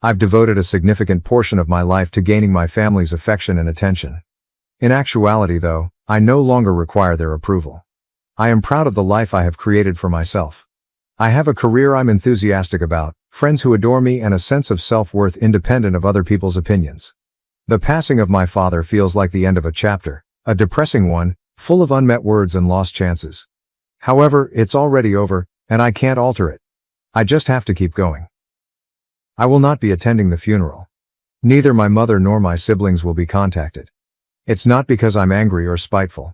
I've devoted a significant portion of my life to gaining my family's affection and attention. In actuality, though, I no longer require their approval. I am proud of the life I have created for myself. I have a career I'm enthusiastic about, friends who adore me, and a sense of self-worth independent of other people's opinions. The passing of my father feels like the end of a chapter, a depressing one, full of unmet words and lost chances. However, it's already over, and I can't alter it. I just have to keep going. I will not be attending the funeral. Neither my mother nor my siblings will be contacted. It's not because I'm angry or spiteful.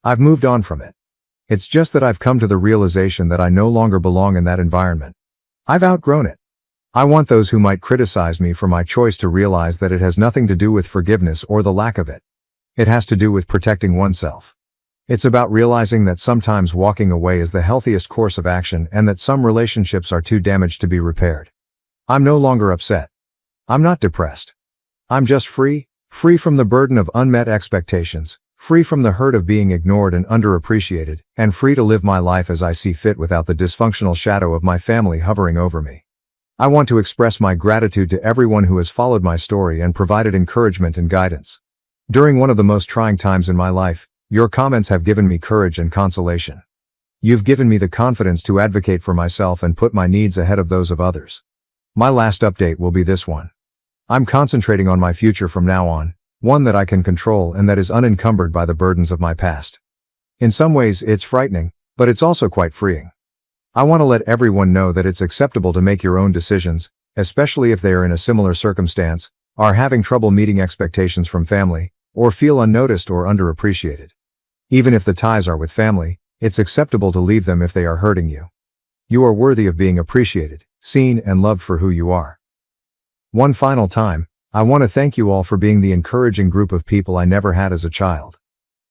I've moved on from it. It's just that I've come to the realization that I no longer belong in that environment. I've outgrown it. I want those who might criticize me for my choice to realize that it has nothing to do with forgiveness or the lack of it. It has to do with protecting oneself. It's about realizing that sometimes walking away is the healthiest course of action and that some relationships are too damaged to be repaired. I'm no longer upset. I'm not depressed. I'm just free from the burden of unmet expectations, free from the hurt of being ignored and underappreciated, and free to live my life as I see fit without the dysfunctional shadow of my family hovering over me. I want to express my gratitude to everyone who has followed my story and provided encouragement and guidance. During one of the most trying times in my life, your comments have given me courage and consolation. You've given me the confidence to advocate for myself and put my needs ahead of those of others. My last update will be this one. I'm concentrating on my future from now on, one that I can control and that is unencumbered by the burdens of my past. In some ways, it's frightening, but it's also quite freeing. I want to let everyone know that it's acceptable to make your own decisions, especially if they are in a similar circumstance, are having trouble meeting expectations from family, or feel unnoticed or underappreciated. Even if the ties are with family, it's acceptable to leave them if they are hurting you. You are worthy of being appreciated, seen, and loved for who you are. One final time, I want to thank you all for being the encouraging group of people I never had as a child.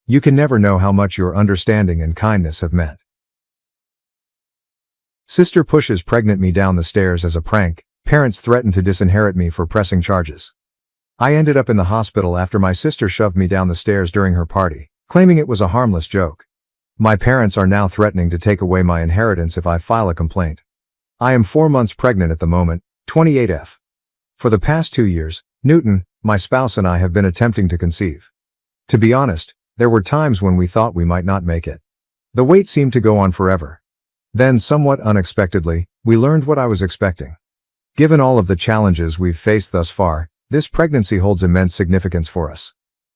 You can never know how much your understanding and kindness have meant. Sister pushes pregnant me down the stairs as a prank. Parents threaten to disinherit me for pressing charges. I ended up in the hospital after my sister shoved me down the stairs during her party, claiming it was a harmless joke. My parents are now threatening to take away my inheritance if I file a complaint. I am 4 months pregnant at the moment, 28F. For the past 2 years, Newton, my spouse, and I have been attempting to conceive. To be honest, there were times when we thought we might not make it. The wait seemed to go on forever. Then, somewhat unexpectedly, we learned what I was expecting. Given all of the challenges we've faced thus far, this pregnancy holds immense significance for us.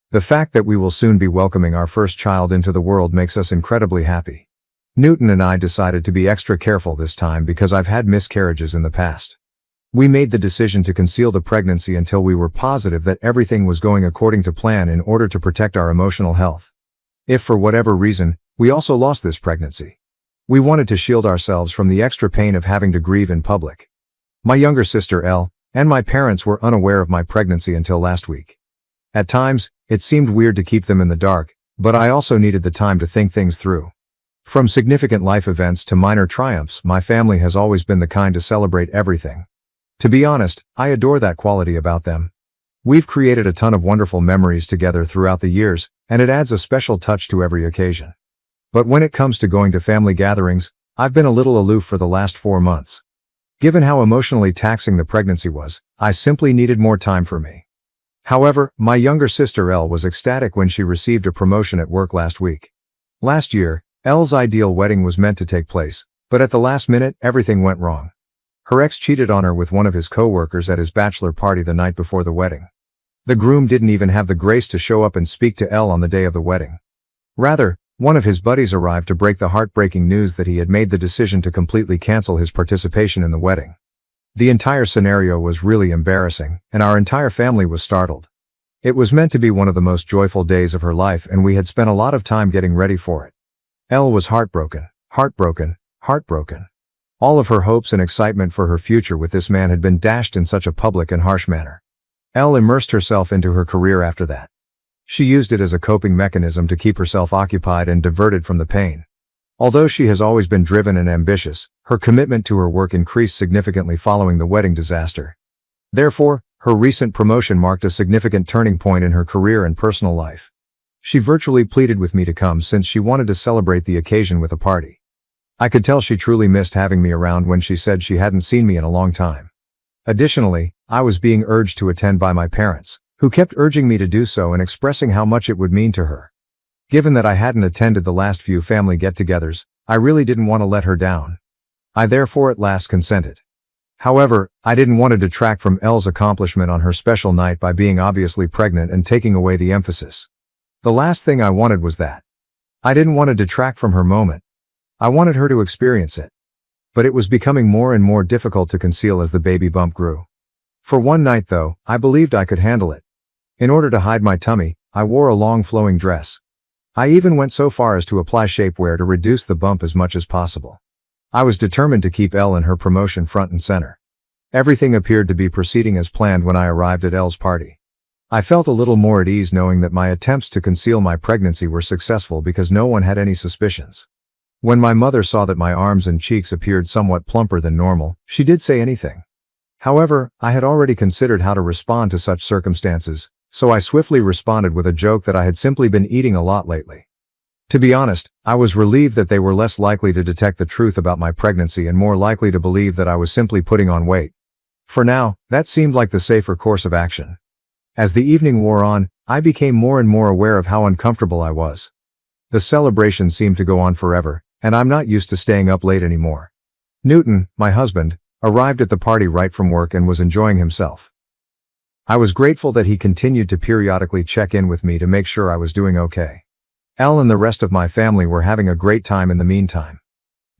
The fact that we will soon be welcoming our first child into the world makes us incredibly happy. Newton and I decided to be extra careful this time because I've had miscarriages in the past. We made the decision to conceal the pregnancy until we were positive that everything was going according to plan in order to protect our emotional health. If for whatever reason, we also lost this pregnancy, we wanted to shield ourselves from the extra pain of having to grieve in public. My younger sister Elle, and my parents were unaware of my pregnancy until last week. At times, it seemed weird to keep them in the dark, but I also needed the time to think things through. From significant life events to minor triumphs, my family has always been the kind to celebrate everything. To be honest, I adore that quality about them. We've created a ton of wonderful memories together throughout the years, and it adds a special touch to every occasion. But when it comes to going to family gatherings, I've been a little aloof for the last 4 months. Given how emotionally taxing the pregnancy was, I simply needed more time for me. However, my younger sister Elle was ecstatic when she received a promotion at work last week. Last year, Elle's ideal wedding was meant to take place, but at the last minute, everything went wrong. Her ex cheated on her with one of his co-workers at his bachelor party the night before the wedding. The groom didn't even have the grace to show up and speak to Elle on the day of the wedding. Rather, one of his buddies arrived to break the heartbreaking news that he had made the decision to completely cancel his participation in the wedding. The entire scenario was really embarrassing, and our entire family was startled. It was meant to be one of the most joyful days of her life, and we had spent a lot of time getting ready for it. Elle was heartbroken. All of her hopes and excitement for her future with this man had been dashed in such a public and harsh manner. Elle immersed herself into her career after that. She used it as a coping mechanism to keep herself occupied and diverted from the pain. Although she has always been driven and ambitious, her commitment to her work increased significantly following the wedding disaster. Therefore, her recent promotion marked a significant turning point in her career and personal life. She virtually pleaded with me to come since she wanted to celebrate the occasion with a party. I could tell she truly missed having me around when she said she hadn't seen me in a long time. Additionally, I was being urged to attend by my parents, who kept urging me to do so and expressing how much it would mean to her. Given that I hadn't attended the last few family get-togethers, I really didn't want to let her down. I therefore at last consented. However, I didn't want to detract from Elle's accomplishment on her special night by being obviously pregnant and taking away the emphasis. The last thing I wanted was that. I didn't want to detract from her moment. I wanted her to experience it. But it was becoming more and more difficult to conceal as the baby bump grew. For one night though, I believed I could handle it. In order to hide my tummy, I wore a long flowing dress. I even went so far as to apply shapewear to reduce the bump as much as possible. I was determined to keep Elle and her promotion front and center. Everything appeared to be proceeding as planned when I arrived at Elle's party. I felt a little more at ease knowing that my attempts to conceal my pregnancy were successful because no one had any suspicions. When my mother saw that my arms and cheeks appeared somewhat plumper than normal, she did say anything. However, I had already considered how to respond to such circumstances, so I swiftly responded with a joke that I had simply been eating a lot lately. To be honest, I was relieved that they were less likely to detect the truth about my pregnancy and more likely to believe that I was simply putting on weight. For now, that seemed like the safer course of action. As the evening wore on, I became more and more aware of how uncomfortable I was. The celebration seemed to go on forever, and I'm not used to staying up late anymore. Newton, my husband, arrived at the party right from work and was enjoying himself. I was grateful that he continued to periodically check in with me to make sure I was doing okay. Elle and the rest of my family were having a great time in the meantime.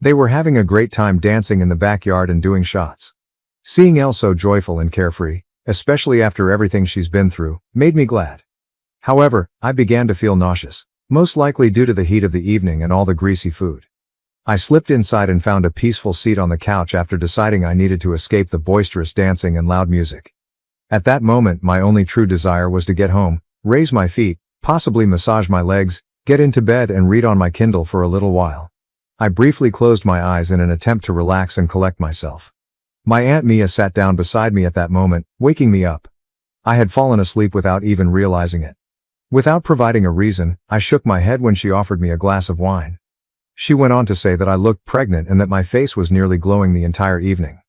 They were having a great time dancing in the backyard and doing shots. Seeing Elle so joyful and carefree, especially after everything she's been through, made me glad. However, I began to feel nauseous, most likely due to the heat of the evening and all the greasy food. I slipped inside and found a peaceful seat on the couch after deciding I needed to escape the boisterous dancing and loud music. At that moment, my only true desire was to get home, raise my feet, possibly massage my legs, get into bed and read on my Kindle for a little while. I briefly closed my eyes in an attempt to relax and collect myself. My Aunt Mia sat down beside me at that moment, waking me up. I had fallen asleep without even realizing it. Without providing a reason, I shook my head when she offered me a glass of wine. She went on to say that I looked pregnant and that my face was nearly glowing the entire evening.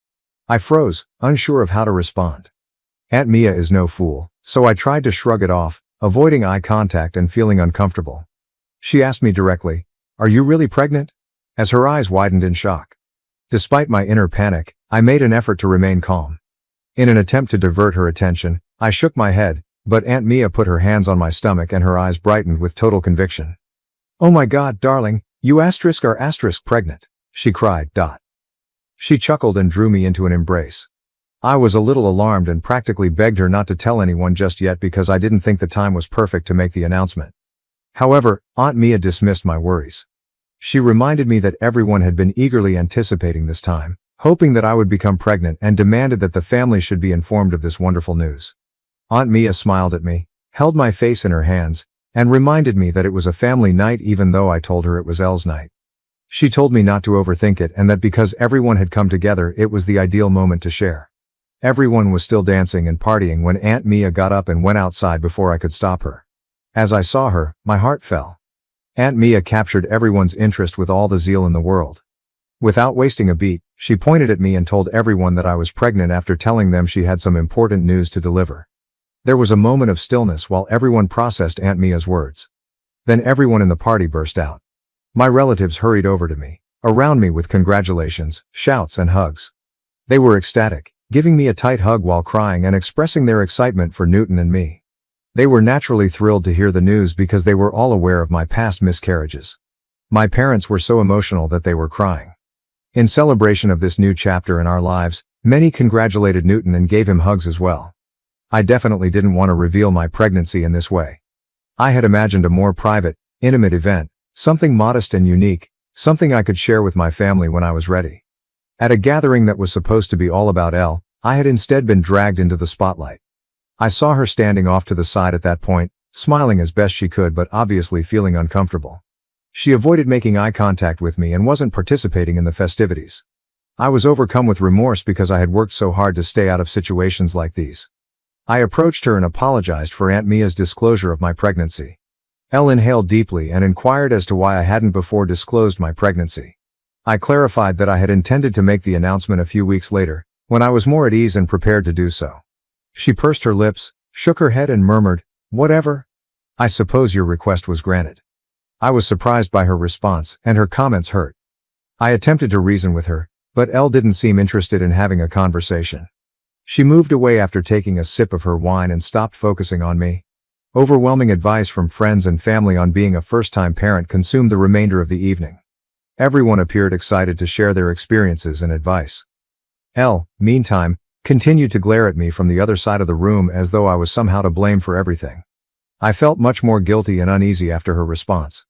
I froze, unsure of how to respond. Aunt Mia is no fool, so I tried to shrug it off, avoiding eye contact and feeling uncomfortable. She asked me directly, "Are you really pregnant?" as her eyes widened in shock. Despite my inner panic, I made an effort to remain calm. In an attempt to divert her attention, I shook my head, but Aunt Mia put her hands on my stomach and her eyes brightened with total conviction. "Oh my God, darling, you are pregnant," she cried. She chuckled and drew me into an embrace. I was a little alarmed and practically begged her not to tell anyone just yet because I didn't think the time was perfect to make the announcement. However, Aunt Mia dismissed my worries. She reminded me that everyone had been eagerly anticipating this time, hoping that I would become pregnant, and demanded that the family should be informed of this wonderful news. Aunt Mia smiled at me, held my face in her hands, and reminded me that it was a family night even though I told her it was Elle's night. She told me not to overthink it and that because everyone had come together it was the ideal moment to share. Everyone was still dancing and partying when Aunt Mia got up and went outside before I could stop her. As I saw her, my heart fell. Aunt Mia captured everyone's interest with all the zeal in the world. Without wasting a beat, she pointed at me and told everyone that I was pregnant after telling them she had some important news to deliver. There was a moment of stillness while everyone processed Aunt Mia's words. Then everyone in the party burst out. My relatives hurried over to me, around me with congratulations, shouts and hugs. They were ecstatic, giving me a tight hug while crying and expressing their excitement for Newton and me. They were naturally thrilled to hear the news because they were all aware of my past miscarriages. My parents were so emotional that they were crying. In celebration of this new chapter in our lives, many congratulated Newton and gave him hugs as well. I definitely didn't want to reveal my pregnancy in this way. I had imagined a more private, intimate event, something modest and unique, something I could share with my family when I was ready. At a gathering that was supposed to be all about Elle, I had instead been dragged into the spotlight. I saw her standing off to the side at that point, smiling as best she could but obviously feeling uncomfortable. She avoided making eye contact with me and wasn't participating in the festivities. I was overcome with remorse because I had worked so hard to stay out of situations like these. I approached her and apologized for Aunt Mia's disclosure of my pregnancy. Elle inhaled deeply and inquired as to why I hadn't before disclosed my pregnancy. I clarified that I had intended to make the announcement a few weeks later, when I was more at ease and prepared to do so. She pursed her lips, shook her head and murmured, "Whatever. I suppose your request was granted." I was surprised by her response, and her comments hurt. I attempted to reason with her, but Elle didn't seem interested in having a conversation. She moved away after taking a sip of her wine and stopped focusing on me. Overwhelming advice from friends and family on being a first-time parent consumed the remainder of the evening. Everyone appeared excited to share their experiences and advice. Elle, meantime, continued to glare at me from the other side of the room as though I was somehow to blame for everything. I felt much more guilty and uneasy after her response.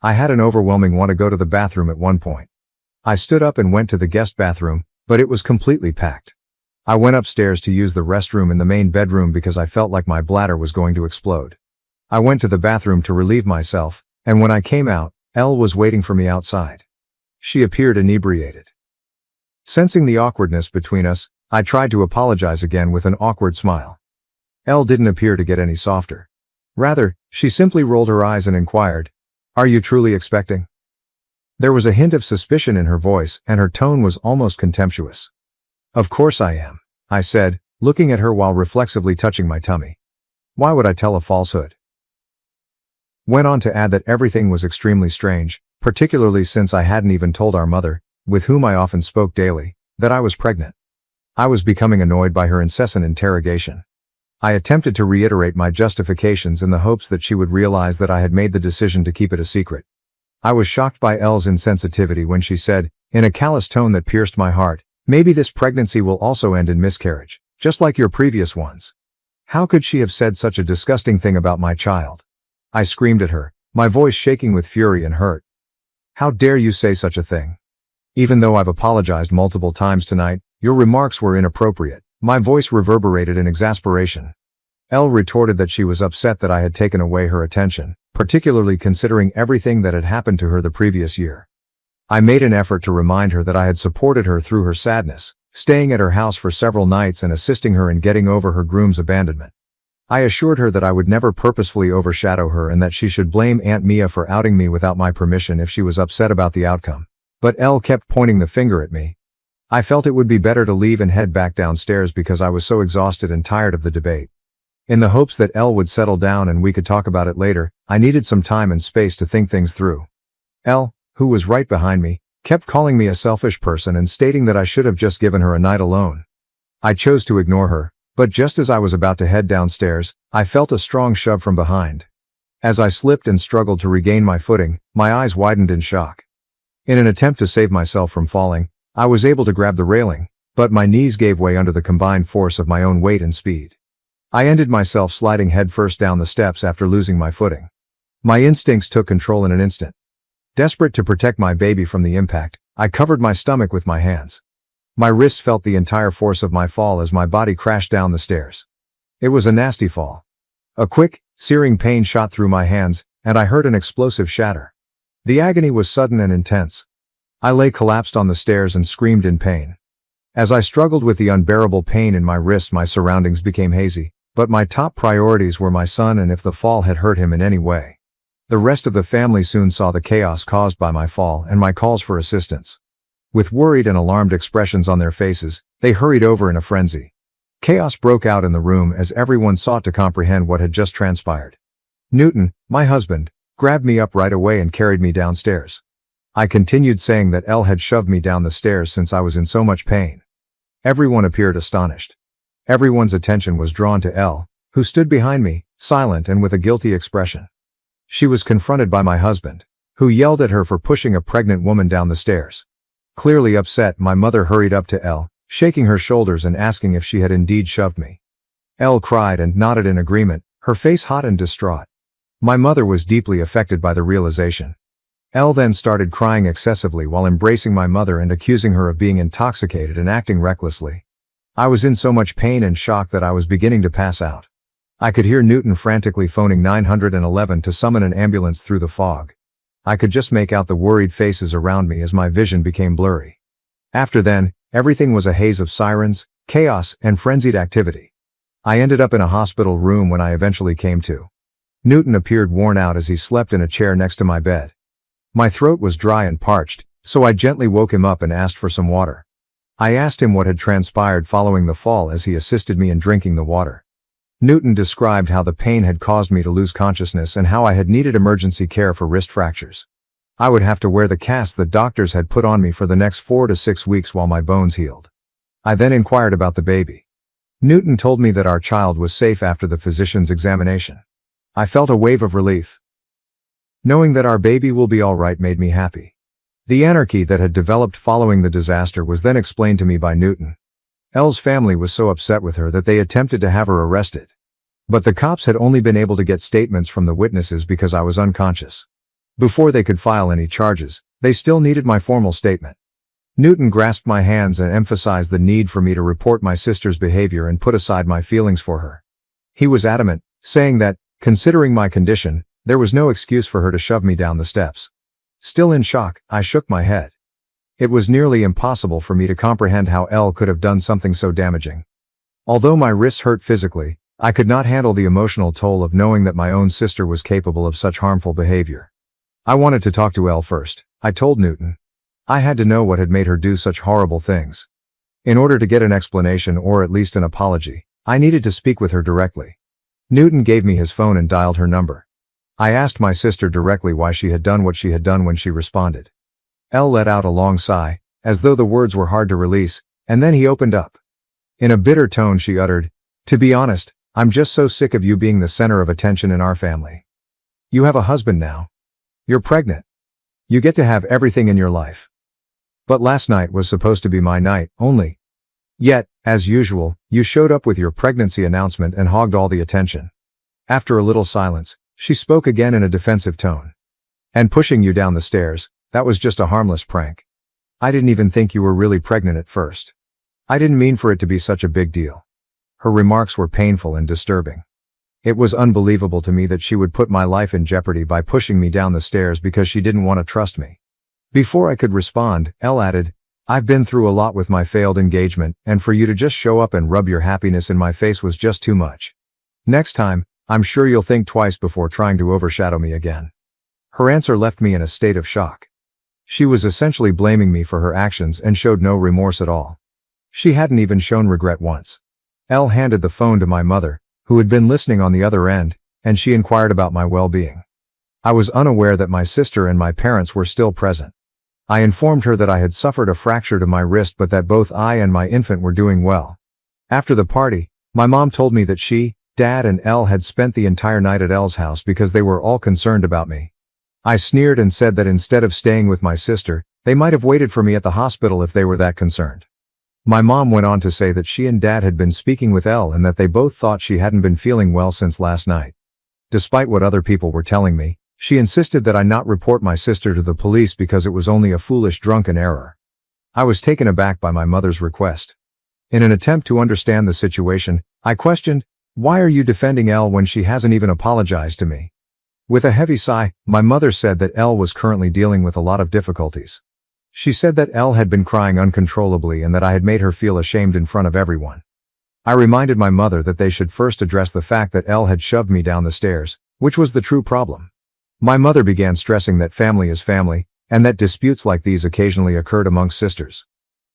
I had an overwhelming want to go to the bathroom at one point. I stood up and went to the guest bathroom, but it was completely packed. I went upstairs to use the restroom in the main bedroom because I felt like my bladder was going to explode. I went to the bathroom to relieve myself, and when I came out, Elle was waiting for me outside. She appeared inebriated. Sensing the awkwardness between us, I tried to apologize again with an awkward smile. Elle didn't appear to get any softer. Rather, she simply rolled her eyes and inquired, "Are you truly expecting?" There was a hint of suspicion in her voice, and her tone was almost contemptuous. "Of course I am," I said, looking at her while reflexively touching my tummy. Why would I tell a falsehood? Went on to add that everything was extremely strange, particularly since I hadn't even told our mother, with whom I often spoke daily, that I was pregnant. I was becoming annoyed by her incessant interrogation. I attempted to reiterate my justifications in the hopes that she would realize that I had made the decision to keep it a secret. I was shocked by Elle's insensitivity when she said, in a callous tone that pierced my heart, "Maybe this pregnancy will also end in miscarriage, just like your previous ones." How could she have said such a disgusting thing about my child? I screamed at her, my voice shaking with fury and hurt. "How dare you say such a thing? Even though I've apologized multiple times tonight, your remarks were inappropriate." My voice reverberated in exasperation. Elle retorted that she was upset that I had taken away her attention, particularly considering everything that had happened to her the previous year. I made an effort to remind her that I had supported her through her sadness, staying at her house for several nights and assisting her in getting over her groom's abandonment. I assured her that I would never purposefully overshadow her and that she should blame Aunt Mia for outing me without my permission if she was upset about the outcome. But Elle kept pointing the finger at me. I felt it would be better to leave and head back downstairs because I was so exhausted and tired of the debate. In the hopes that Elle would settle down and we could talk about it later, I needed some time and space to think things through. Elle, who was right behind me, kept calling me a selfish person and stating that I should have just given her a night alone. I chose to ignore her, but just as I was about to head downstairs, I felt a strong shove from behind. As I slipped and struggled to regain my footing, my eyes widened in shock. In an attempt to save myself from falling, I was able to grab the railing, but my knees gave way under the combined force of my own weight and speed. I ended myself sliding headfirst down the steps after losing my footing. My instincts took control in an instant. Desperate to protect my baby from the impact, I covered my stomach with my hands. My wrist felt the entire force of my fall as my body crashed down the stairs. It was a nasty fall. A quick, searing pain shot through my hands, and I heard an explosive shatter. The agony was sudden and intense. I lay collapsed on the stairs and screamed in pain. As I struggled with the unbearable pain in my wrist, my surroundings became hazy, but my top priorities were my son and if the fall had hurt him in any way. The rest of the family soon saw the chaos caused by my fall and my calls for assistance. With worried and alarmed expressions on their faces, they hurried over in a frenzy. Chaos broke out in the room as everyone sought to comprehend what had just transpired. Newton, my husband, grabbed me up right away and carried me downstairs. I continued saying that Elle had shoved me down the stairs since I was in so much pain. Everyone appeared astonished. Everyone's attention was drawn to Elle, who stood behind me, silent and with a guilty expression. She was confronted by my husband, who yelled at her for pushing a pregnant woman down the stairs. Clearly upset, my mother hurried up to Elle, shaking her shoulders and asking if she had indeed shoved me. Elle cried and nodded in agreement, her face hot and distraught. My mother was deeply affected by the realization. Elle then started crying excessively while embracing my mother and accusing her of being intoxicated and acting recklessly. I was in so much pain and shock that I was beginning to pass out. I could hear Newton frantically phoning 911 to summon an ambulance through the fog. I could just make out the worried faces around me as my vision became blurry. After then, everything was a haze of sirens, chaos, and frenzied activity. I ended up in a hospital room when I eventually came to. Newton appeared worn out as he slept in a chair next to my bed. My throat was dry and parched, so I gently woke him up and asked for some water. I asked him what had transpired following the fall as he assisted me in drinking the water. Newton described how the pain had caused me to lose consciousness and how I had needed emergency care for wrist fractures. I would have to wear the cast the doctors had put on me for the next 4 to 6 weeks while my bones healed. I then inquired about the baby. Newton told me that our child was safe after the physician's examination. I felt a wave of relief. Knowing that our baby will be all right made me happy. The anarchy that had developed following the disaster was then explained to me by Newton. Elle's family was so upset with her that they attempted to have her arrested. But the cops had only been able to get statements from the witnesses because I was unconscious. Before they could file any charges, they still needed my formal statement. Newton grasped my hands and emphasized the need for me to report my sister's behavior and put aside my feelings for her. He was adamant, saying that, considering my condition, there was no excuse for her to shove me down the steps. Still in shock, I shook my head. It was nearly impossible for me to comprehend how Elle could have done something so damaging. Although my wrists hurt physically, I could not handle the emotional toll of knowing that my own sister was capable of such harmful behavior. I wanted to talk to Elle first, I told Newton. I had to know what had made her do such horrible things. In order to get an explanation or at least an apology, I needed to speak with her directly. Newton gave me his phone and dialed her number. I asked my sister directly why she had done what she had done when she responded. Elle let out a long sigh, as though the words were hard to release, and then he opened up. In a bitter tone she uttered, "To be honest, I'm just so sick of you being the center of attention in our family. You have a husband now. You're pregnant. You get to have everything in your life. But last night was supposed to be my night, only. Yet, as usual, you showed up with your pregnancy announcement and hogged all the attention." After a little silence, she spoke again in a defensive tone. "And pushing you down the stairs, that was just a harmless prank. I didn't even think you were really pregnant at first. I didn't mean for it to be such a big deal." Her remarks were painful and disturbing. It was unbelievable to me that she would put my life in jeopardy by pushing me down the stairs because she didn't want to trust me. Before I could respond, Elle added, "I've been through a lot with my failed engagement, and for you to just show up and rub your happiness in my face was just too much. Next time, I'm sure you'll think twice before trying to overshadow me again." Her answer left me in a state of shock. She was essentially blaming me for her actions and showed no remorse at all. She hadn't even shown regret once. Elle handed the phone to my mother, who had been listening on the other end, and she inquired about my well-being. I was unaware that my sister and my parents were still present. I informed her that I had suffered a fracture to my wrist but that both I and my infant were doing well. After the party, my mom told me that she, Dad and Elle had spent the entire night at Elle's house because they were all concerned about me. I sneered and said that instead of staying with my sister, they might have waited for me at the hospital if they were that concerned. My mom went on to say that she and Dad had been speaking with Elle and that they both thought she hadn't been feeling well since last night. Despite what other people were telling me, she insisted that I not report my sister to the police because it was only a foolish drunken error. I was taken aback by my mother's request. In an attempt to understand the situation, I questioned, "Why are you defending Elle when she hasn't even apologized to me?" With a heavy sigh, my mother said that Elle was currently dealing with a lot of difficulties. She said that Elle had been crying uncontrollably and that I had made her feel ashamed in front of everyone. I reminded my mother that they should first address the fact that Elle had shoved me down the stairs, which was the true problem. My mother began stressing that family is family, and that disputes like these occasionally occurred amongst sisters.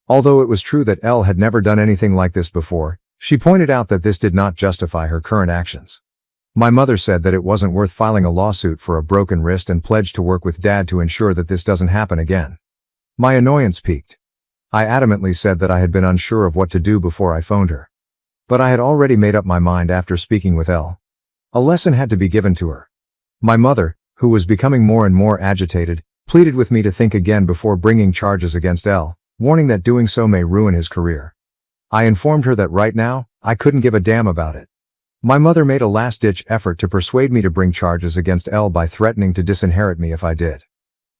Although it was true that Elle had never done anything like this before, she pointed out that this did not justify her current actions. My mother said that it wasn't worth filing a lawsuit for a broken wrist and pledged to work with Dad to ensure that this doesn't happen again. My annoyance peaked. I adamantly said that I had been unsure of what to do before I phoned her. But I had already made up my mind after speaking with Elle. A lesson had to be given to her. My mother, who was becoming more and more agitated, pleaded with me to think again before bringing charges against Elle, warning that doing so may ruin his career. I informed her that right now, I couldn't give a damn about it. My mother made a last-ditch effort to persuade me to bring charges against Elle by threatening to disinherit me if I did.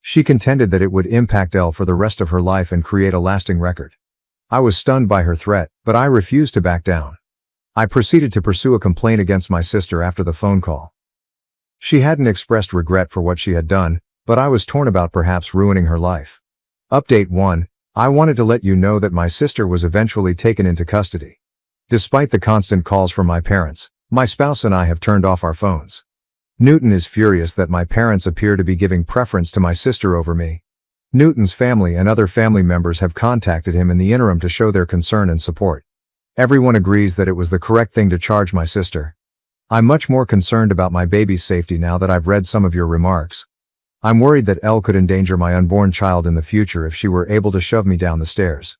She contended that it would impact Elle for the rest of her life and create a lasting record. I was stunned by her threat, but I refused to back down. I proceeded to pursue a complaint against my sister after the phone call. She hadn't expressed regret for what she had done, but I was torn about perhaps ruining her life. Update 1. I wanted to let you know that my sister was eventually taken into custody. Despite the constant calls from my parents, my spouse and I have turned off our phones. Newton is furious that my parents appear to be giving preference to my sister over me. Newton's family and other family members have contacted him in the interim to show their concern and support. Everyone agrees that it was the correct thing to charge my sister. I'm much more concerned about my baby's safety now that I've read some of your remarks. I'm worried that Elle could endanger my unborn child in the future if she were able to shove me down the stairs.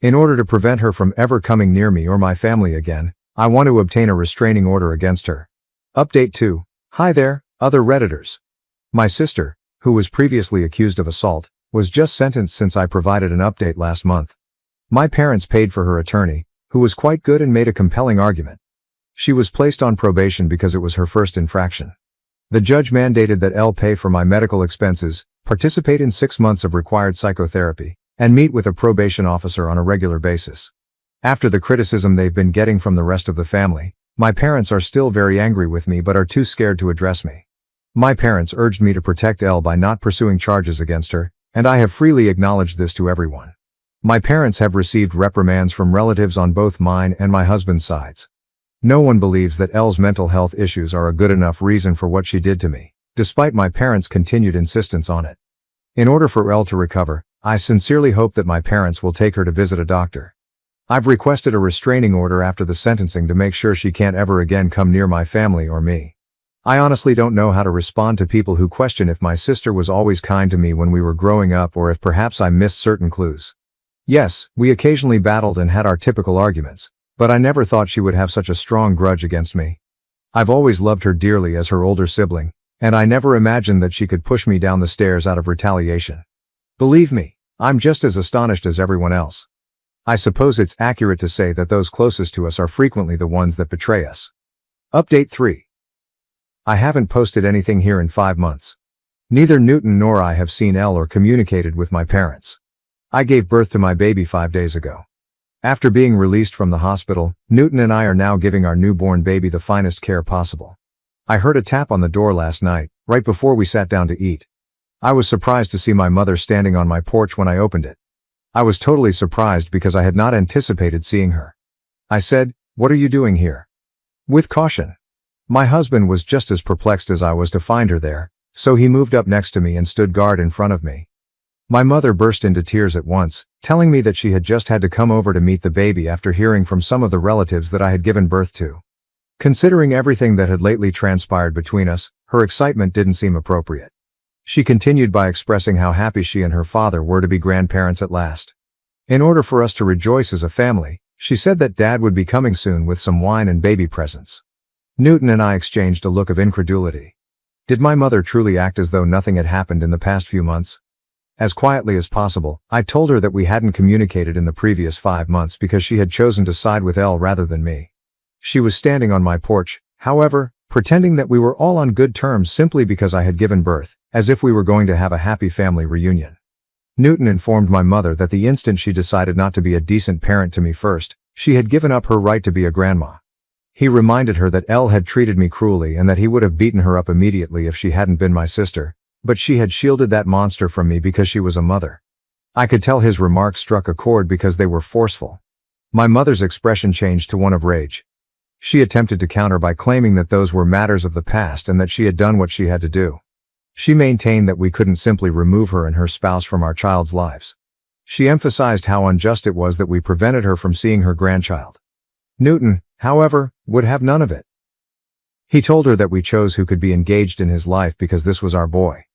In order to prevent her from ever coming near me or my family again, I want to obtain a restraining order against her. Update 2. Hi there, other Redditors. My sister, who was previously accused of assault, was just sentenced since I provided an update last month. My parents paid for her attorney, who was quite good and made a compelling argument. She was placed on probation because it was her first infraction. The judge mandated that Elle pay for my medical expenses, participate in 6 months of required psychotherapy, and meet with a probation officer on a regular basis. After the criticism they've been getting from the rest of the family, my parents are still very angry with me but are too scared to address me. My parents urged me to protect Elle by not pursuing charges against her, and I have freely acknowledged this to everyone. My parents have received reprimands from relatives on both mine and my husband's sides. No one believes that Elle's mental health issues are a good enough reason for what she did to me, despite my parents' continued insistence on it. In order for Elle to recover, I sincerely hope that my parents will take her to visit a doctor. I've requested a restraining order after the sentencing to make sure she can't ever again come near my family or me. I honestly don't know how to respond to people who question if my sister was always kind to me when we were growing up or if perhaps I missed certain clues. Yes, we occasionally battled and had our typical arguments, but I never thought she would have such a strong grudge against me. I've always loved her dearly as her older sibling, and I never imagined that she could push me down the stairs out of retaliation. Believe me, I'm just as astonished as everyone else. I suppose it's accurate to say that those closest to us are frequently the ones that betray us. Update 3. I haven't posted anything here in 5 months. Neither Newton nor I have seen Elle or communicated with my parents. I gave birth to my baby 5 days ago. After being released from the hospital, Newton and I are now giving our newborn baby the finest care possible. I heard a tap on the door last night, right before we sat down to eat. I was surprised to see my mother standing on my porch when I opened it. I was totally surprised because I had not anticipated seeing her. I said, "What are you doing here?" With caution. My husband was just as perplexed as I was to find her there, so he moved up next to me and stood guard in front of me. My mother burst into tears at once, telling me that she had just had to come over to meet the baby after hearing from some of the relatives that I had given birth to. Considering everything that had lately transpired between us, her excitement didn't seem appropriate. She continued by expressing how happy she and her father were to be grandparents at last. In order for us to rejoice as a family, she said that Dad would be coming soon with some wine and baby presents. Newton and I exchanged a look of incredulity. Did my mother truly act as though nothing had happened in the past few months? As quietly as possible, I told her that we hadn't communicated in the previous 5 months because she had chosen to side with Elle rather than me. She was standing on my porch, however, pretending that we were all on good terms simply because I had given birth, as if we were going to have a happy family reunion. Newton informed my mother that the instant she decided not to be a decent parent to me first, she had given up her right to be a grandma. He reminded her that Elle had treated me cruelly and that he would have beaten her up immediately if she hadn't been my sister, but she had shielded that monster from me because she was a mother. I could tell his remarks struck a chord because they were forceful. My mother's expression changed to one of rage. She attempted to counter by claiming that those were matters of the past and that she had done what she had to do. She maintained that we couldn't simply remove her and her spouse from our child's lives. She emphasized how unjust it was that we prevented her from seeing her grandchild. Newton, however, would have none of it. He told her that we chose who could be engaged in his life because this was our boy.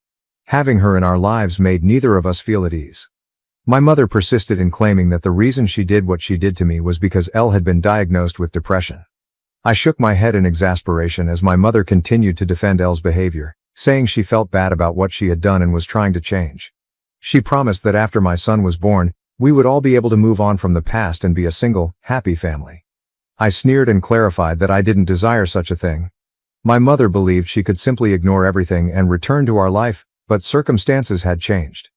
Having her in our lives made neither of us feel at ease. My mother persisted in claiming that the reason she did what she did to me was because Elle had been diagnosed with depression. I shook my head in exasperation as my mother continued to defend Elle's behavior, saying she felt bad about what she had done and was trying to change. She promised that after my son was born, we would all be able to move on from the past and be a single, happy family. I sneered and clarified that I didn't desire such a thing. My mother believed she could simply ignore everything and return to our life, but circumstances had changed.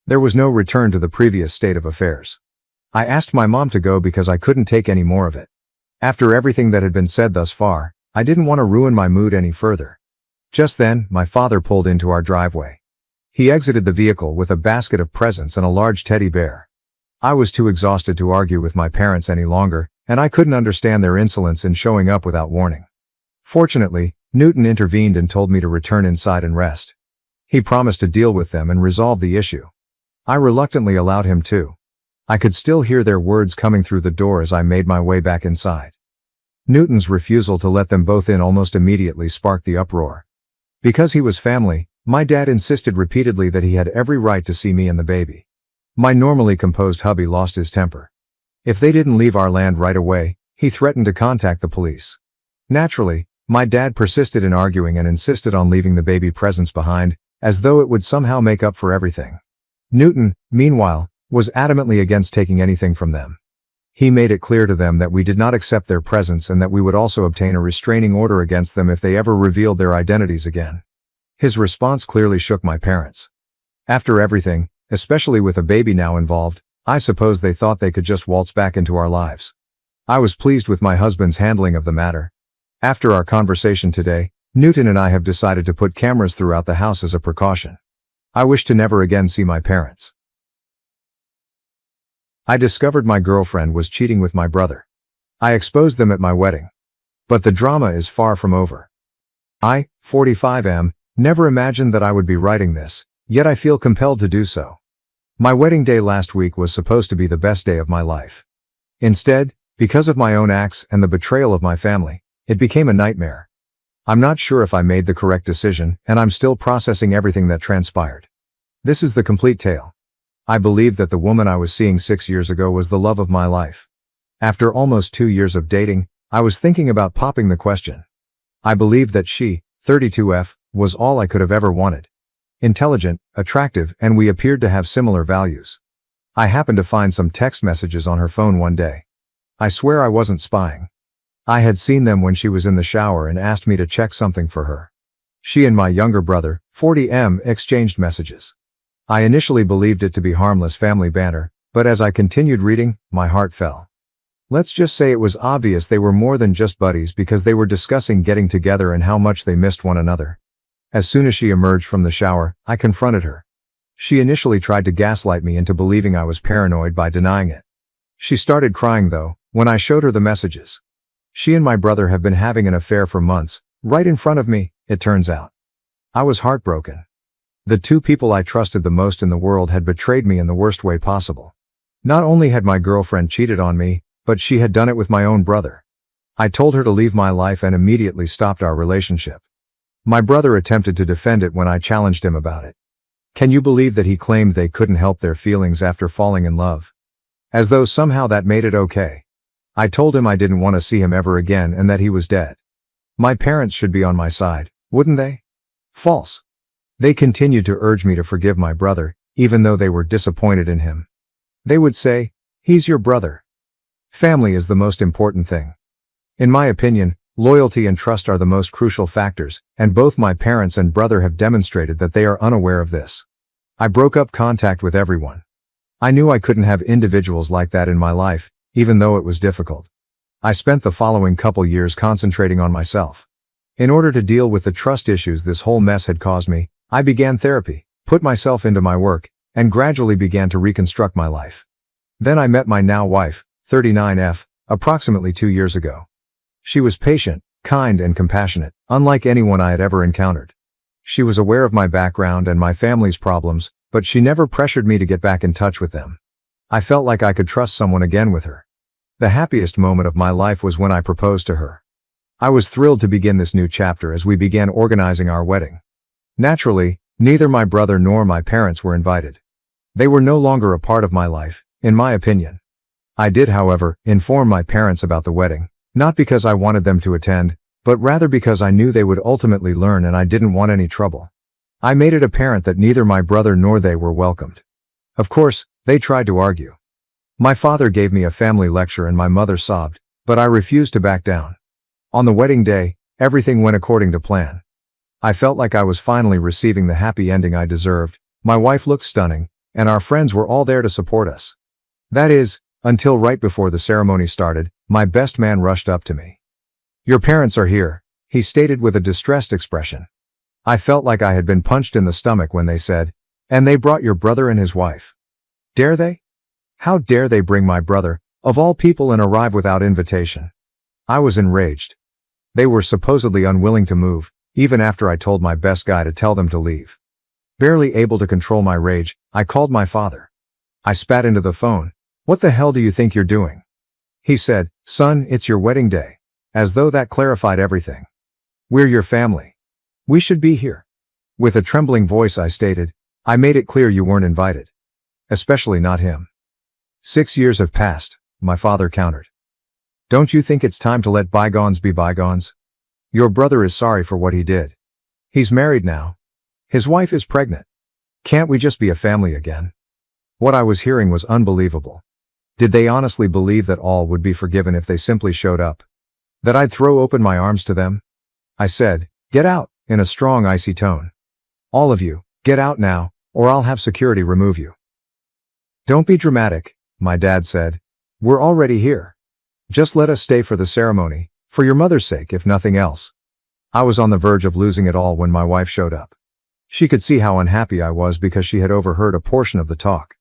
There was no return to the previous state of affairs. I asked my mom to go because I couldn't take any more of it. After everything that had been said thus far, I didn't want to ruin my mood any further. Just then, my father pulled into our driveway. He exited the vehicle with a basket of presents and a large teddy bear. I was too exhausted to argue with my parents any longer, and I couldn't understand their insolence in showing up without warning. Fortunately, Newton intervened and told me to return inside and rest. He promised to deal with them and resolve the issue. I reluctantly allowed him to. I could still hear their words coming through the door as I made my way back inside. Newton's refusal to let them both in almost immediately sparked the uproar. Because he was family, my dad insisted repeatedly that he had every right to see me and the baby. My normally composed hubby lost his temper. If they didn't leave our land right away, he threatened to contact the police. Naturally, my dad persisted in arguing and insisted on leaving the baby presents behind, as though it would somehow make up for everything. Newton, meanwhile, was adamantly against taking anything from them. He made it clear to them that we did not accept their presents and that we would also obtain a restraining order against them if they ever revealed their identities again. His response clearly shook my parents. After everything, especially with a baby now involved, I suppose they thought they could just waltz back into our lives. I was pleased with my husband's handling of the matter. After our conversation today, Newton and I have decided to put cameras throughout the house as a precaution. I wish to never again see my parents. I discovered my girlfriend was cheating with my brother. I exposed them at my wedding. But the drama is far from over. I, 45 am, never imagined that I would be writing this, yet I feel compelled to do so. My wedding day last week was supposed to be the best day of my life. Instead, because of my own acts and the betrayal of my family, it became a nightmare. I'm not sure if I made the correct decision, and I'm still processing everything that transpired. This is the complete tale. I believed that the woman I was seeing 6 years ago was the love of my life. After almost 2 years of dating, I was thinking about popping the question. I believed that she, 32F, was all I could have ever wanted. Intelligent, attractive, and we appeared to have similar values. I happened to find some text messages on her phone one day. I swear I wasn't spying. I had seen them when she was in the shower and asked me to check something for her. She and my younger brother, 40M, exchanged messages. I initially believed it to be harmless family banter, but as I continued reading, my heart fell. Let's just say it was obvious they were more than just buddies because they were discussing getting together and how much they missed one another. As soon as she emerged from the shower, I confronted her. She initially tried to gaslight me into believing I was paranoid by denying it. She started crying though, when I showed her the messages. She and my brother have been having an affair for months, right in front of me, it turns out. I was heartbroken. The two people I trusted the most in the world had betrayed me in the worst way possible. Not only had my girlfriend cheated on me, but she had done it with my own brother. I told her to leave my life and immediately stopped our relationship. My brother attempted to defend it when I challenged him about it. Can you believe that he claimed they couldn't help their feelings after falling in love? As though somehow that made it okay. I told him I didn't want to see him ever again and that he was dead. My parents should be on my side, wouldn't they? False. They continued to urge me to forgive my brother, even though they were disappointed in him. They would say, "He's your brother." Family is the most important thing. In my opinion, loyalty and trust are the most crucial factors, and both my parents and brother have demonstrated that they are unaware of this. I broke up contact with everyone. I knew I couldn't have individuals like that in my life, even though it was difficult. I spent the following couple years concentrating on myself. In order to deal with the trust issues this whole mess had caused me, I began therapy, put myself into my work, and gradually began to reconstruct my life. Then I met my now wife, 39F, approximately 2 years ago. She was patient, kind, and compassionate, unlike anyone I had ever encountered. She was aware of my background and my family's problems, but she never pressured me to get back in touch with them. I felt like I could trust someone again with her. The happiest moment of my life was when I proposed to her. I was thrilled to begin this new chapter as we began organizing our wedding. Naturally, neither my brother nor my parents were invited. They were no longer a part of my life, in my opinion. I did, however, inform my parents about the wedding, not because I wanted them to attend, but rather because I knew they would ultimately learn and I didn't want any trouble. I made it apparent that neither my brother nor they were welcomed. Of course, they tried to argue. My father gave me a family lecture and my mother sobbed, but I refused to back down. On the wedding day, everything went according to plan. I felt like I was finally receiving the happy ending I deserved. My wife looked stunning, and our friends were all there to support us. That is, until right before the ceremony started, my best man rushed up to me. "Your parents are here," he stated with a distressed expression. I felt like I had been punched in the stomach when they said, "And they brought your brother and his wife." Dare they? How dare they bring my brother, of all people, and arrive without invitation? I was enraged. They were supposedly unwilling to move, even after I told my best guy to tell them to leave. Barely able to control my rage, I called my father. I spat into the phone. "What the hell do you think you're doing?" He said, "Son, it's your wedding day." As though that clarified everything. "We're your family. We should be here." With a trembling voice I stated, "I made it clear you weren't invited. Especially not him." 6 years have passed, my father countered. "Don't you think it's time to let bygones be bygones? Your brother is sorry for what he did. He's married now. His wife is pregnant. Can't we just be a family again?" What I was hearing was unbelievable. Did they honestly believe that all would be forgiven if they simply showed up? That I'd throw open my arms to them? I said, "Get out," in a strong, icy tone. "All of you, get out now, or I'll have security remove you." "Don't be dramatic," my dad said. "We're already here. Just let us stay for the ceremony, for your mother's sake if nothing else." I was on the verge of losing it all when my wife showed up. She could see how unhappy I was because she had overheard a portion of the talk.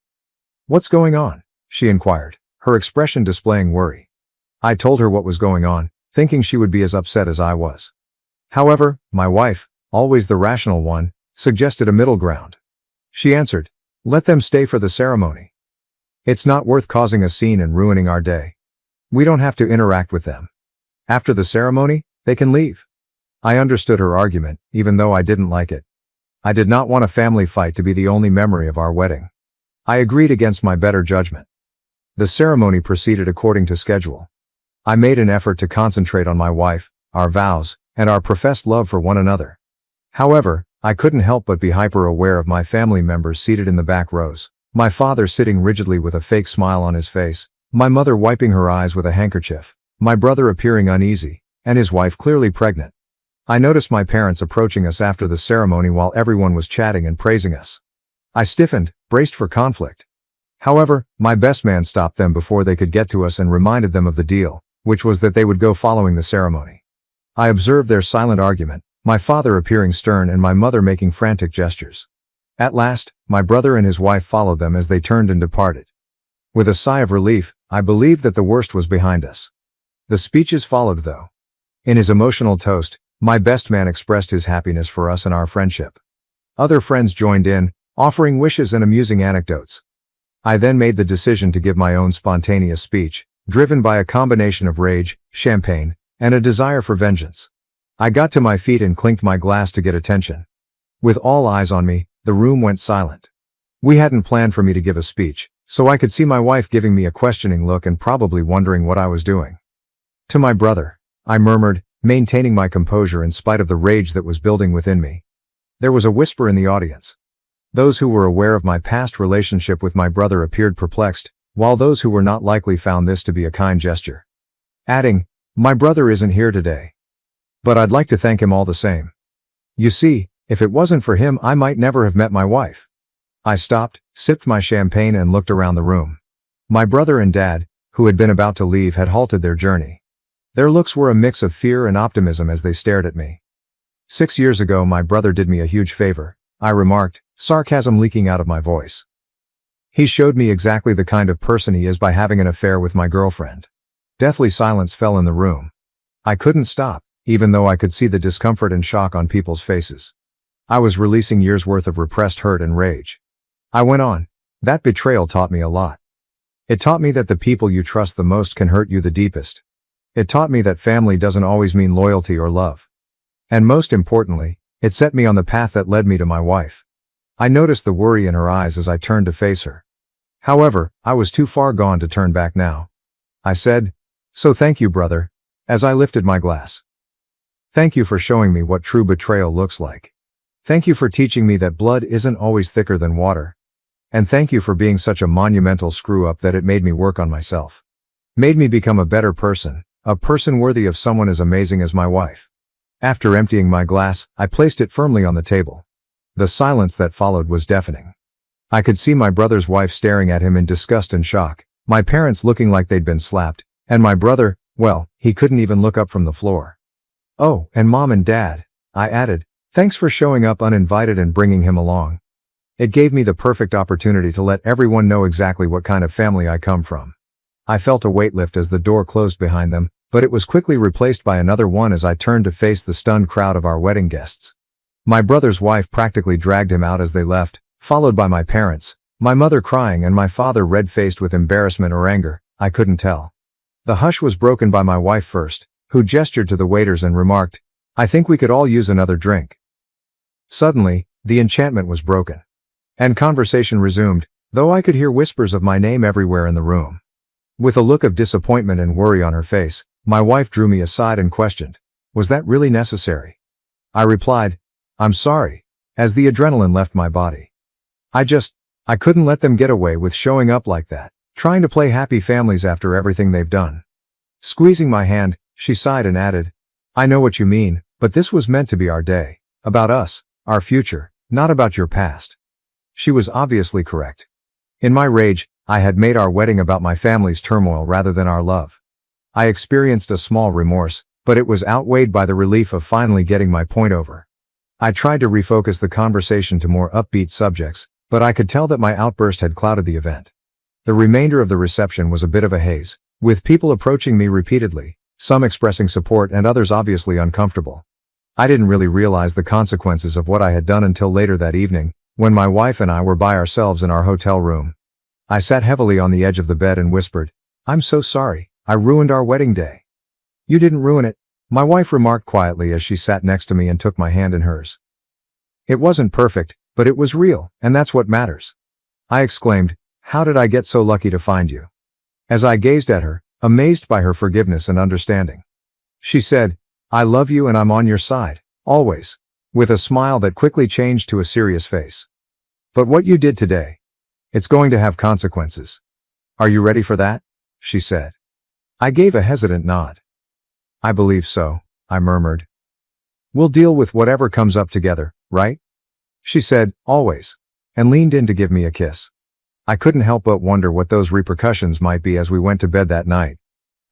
"What's going on?" she inquired, her expression displaying worry. I told her what was going on, thinking she would be as upset as I was. However, my wife, always the rational one, suggested a middle ground. She answered, "Let them stay for the ceremony. It's not worth causing a scene and ruining our day. We don't have to interact with them. After the ceremony, they can leave." I understood her argument, even though I didn't like it. I did not want a family fight to be the only memory of our wedding. I agreed against my better judgment. The ceremony proceeded according to schedule. I made an effort to concentrate on my wife, our vows, and our professed love for one another. However, I couldn't help but be hyper-aware of my family members seated in the back rows, my father sitting rigidly with a fake smile on his face, my mother wiping her eyes with a handkerchief, my brother appearing uneasy, and his wife clearly pregnant. I noticed my parents approaching us after the ceremony while everyone was chatting and praising us. I stiffened, braced for conflict. However, my best man stopped them before they could get to us and reminded them of the deal, which was that they would go following the ceremony. I observed their silent argument, my father appearing stern and my mother making frantic gestures. At last, my brother and his wife followed them as they turned and departed. With a sigh of relief, I believed that the worst was behind us. The speeches followed though. In his emotional toast, my best man expressed his happiness for us and our friendship. Other friends joined in, offering wishes and amusing anecdotes. I then made the decision to give my own spontaneous speech, driven by a combination of rage, champagne, and a desire for vengeance. I got to my feet and clinked my glass to get attention. With all eyes on me, the room went silent. We hadn't planned for me to give a speech, so I could see my wife giving me a questioning look and probably wondering what I was doing. "To my brother," I murmured, maintaining my composure in spite of the rage that was building within me. There was a whisper in the audience. Those who were aware of my past relationship with my brother appeared perplexed, while those who were not likely found this to be a kind gesture. Adding, "My brother isn't here today. But I'd like to thank him all the same. You see, if it wasn't for him I might never have met my wife." I stopped, sipped my champagne and looked around the room. My brother and dad, who had been about to leave, had halted their journey. Their looks were a mix of fear and optimism as they stared at me. 6 years ago my brother did me a huge favor, I remarked, sarcasm leaking out of my voice. He showed me exactly the kind of person he is by having an affair with my girlfriend. Deathly silence fell in the room. I couldn't stop, even though I could see the discomfort and shock on people's faces. I was releasing years' worth of repressed hurt and rage. I went on. That betrayal taught me a lot. It taught me that the people you trust the most can hurt you the deepest. It taught me that family doesn't always mean loyalty or love. And most importantly, it set me on the path that led me to my wife. I noticed the worry in her eyes as I turned to face her. However, I was too far gone to turn back now. I said, "So thank you, brother," as I lifted my glass. Thank you for showing me what true betrayal looks like. Thank you for teaching me that blood isn't always thicker than water. And thank you for being such a monumental screw-up that it made me work on myself. Made me become a better person, a person worthy of someone as amazing as my wife. After emptying my glass, I placed it firmly on the table. The silence that followed was deafening. I could see my brother's wife staring at him in disgust and shock, my parents looking like they'd been slapped, and my brother, well, he couldn't even look up from the floor. Oh, and Mom and Dad, I added, thanks for showing up uninvited and bringing him along. It gave me the perfect opportunity to let everyone know exactly what kind of family I come from. I felt a weight lift as the door closed behind them, but it was quickly replaced by another one as I turned to face the stunned crowd of our wedding guests. My brother's wife practically dragged him out as they left, followed by my parents, my mother crying and my father red-faced with embarrassment or anger, I couldn't tell. The hush was broken by my wife first, who gestured to the waiters and remarked, "I think we could all use another drink." Suddenly, the enchantment was broken. And conversation resumed, though I could hear whispers of my name everywhere in the room. With a look of disappointment and worry on her face, my wife drew me aside and questioned, "Was that really necessary?" I replied, "I'm sorry," as the adrenaline left my body. I couldn't let them get away with showing up like that, trying to play happy families after everything they've done. Squeezing my hand, she sighed and added, "I know what you mean, but this was meant to be our day. About us, our future, not about your past." She was obviously correct. In my rage, I had made our wedding about my family's turmoil rather than our love. I experienced a small remorse, but it was outweighed by the relief of finally getting my point over. I tried to refocus the conversation to more upbeat subjects, but I could tell that my outburst had clouded the event. The remainder of the reception was a bit of a haze, with people approaching me repeatedly, some expressing support and others obviously uncomfortable. I didn't really realize the consequences of what I had done until later that evening, when my wife and I were by ourselves in our hotel room. I sat heavily on the edge of the bed and whispered, "I'm so sorry, I ruined our wedding day." "You didn't ruin it," my wife remarked quietly as she sat next to me and took my hand in hers. "It wasn't perfect, but it was real, and that's what matters." I exclaimed, "How did I get so lucky to find you?" As I gazed at her, amazed by her forgiveness and understanding. She said, "I love you and I'm on your side, always," with a smile that quickly changed to a serious face. "But what you did today, it's going to have consequences. Are you ready for that?" she said. I gave a hesitant nod. "I believe so," I murmured. "We'll deal with whatever comes up together, right?" she said, "Always," and leaned in to give me a kiss. I couldn't help but wonder what those repercussions might be as we went to bed that night.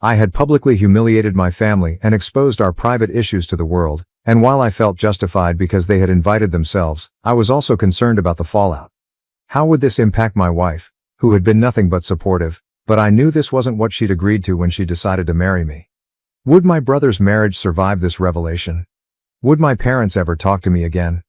I had publicly humiliated my family and exposed our private issues to the world, and while I felt justified because they had invited themselves, I was also concerned about the fallout. How would this impact my wife, who had been nothing but supportive, but I knew this wasn't what she'd agreed to when she decided to marry me. Would my brother's marriage survive this revelation? Would my parents ever talk to me again?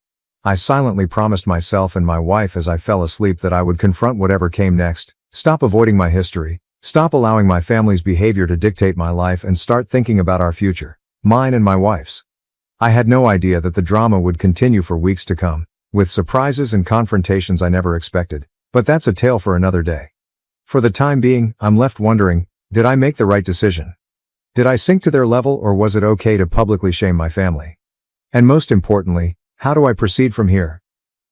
I silently promised myself and my wife as I fell asleep that I would confront whatever came next, stop avoiding my history, stop allowing my family's behavior to dictate my life and start thinking about our future, mine and my wife's. I had no idea that the drama would continue for weeks to come, with surprises and confrontations I never expected, but that's a tale for another day. For the time being, I'm left wondering, did I make the right decision? Did I sink to their level, or was it okay to publicly shame my family? And most importantly, how do I proceed from here?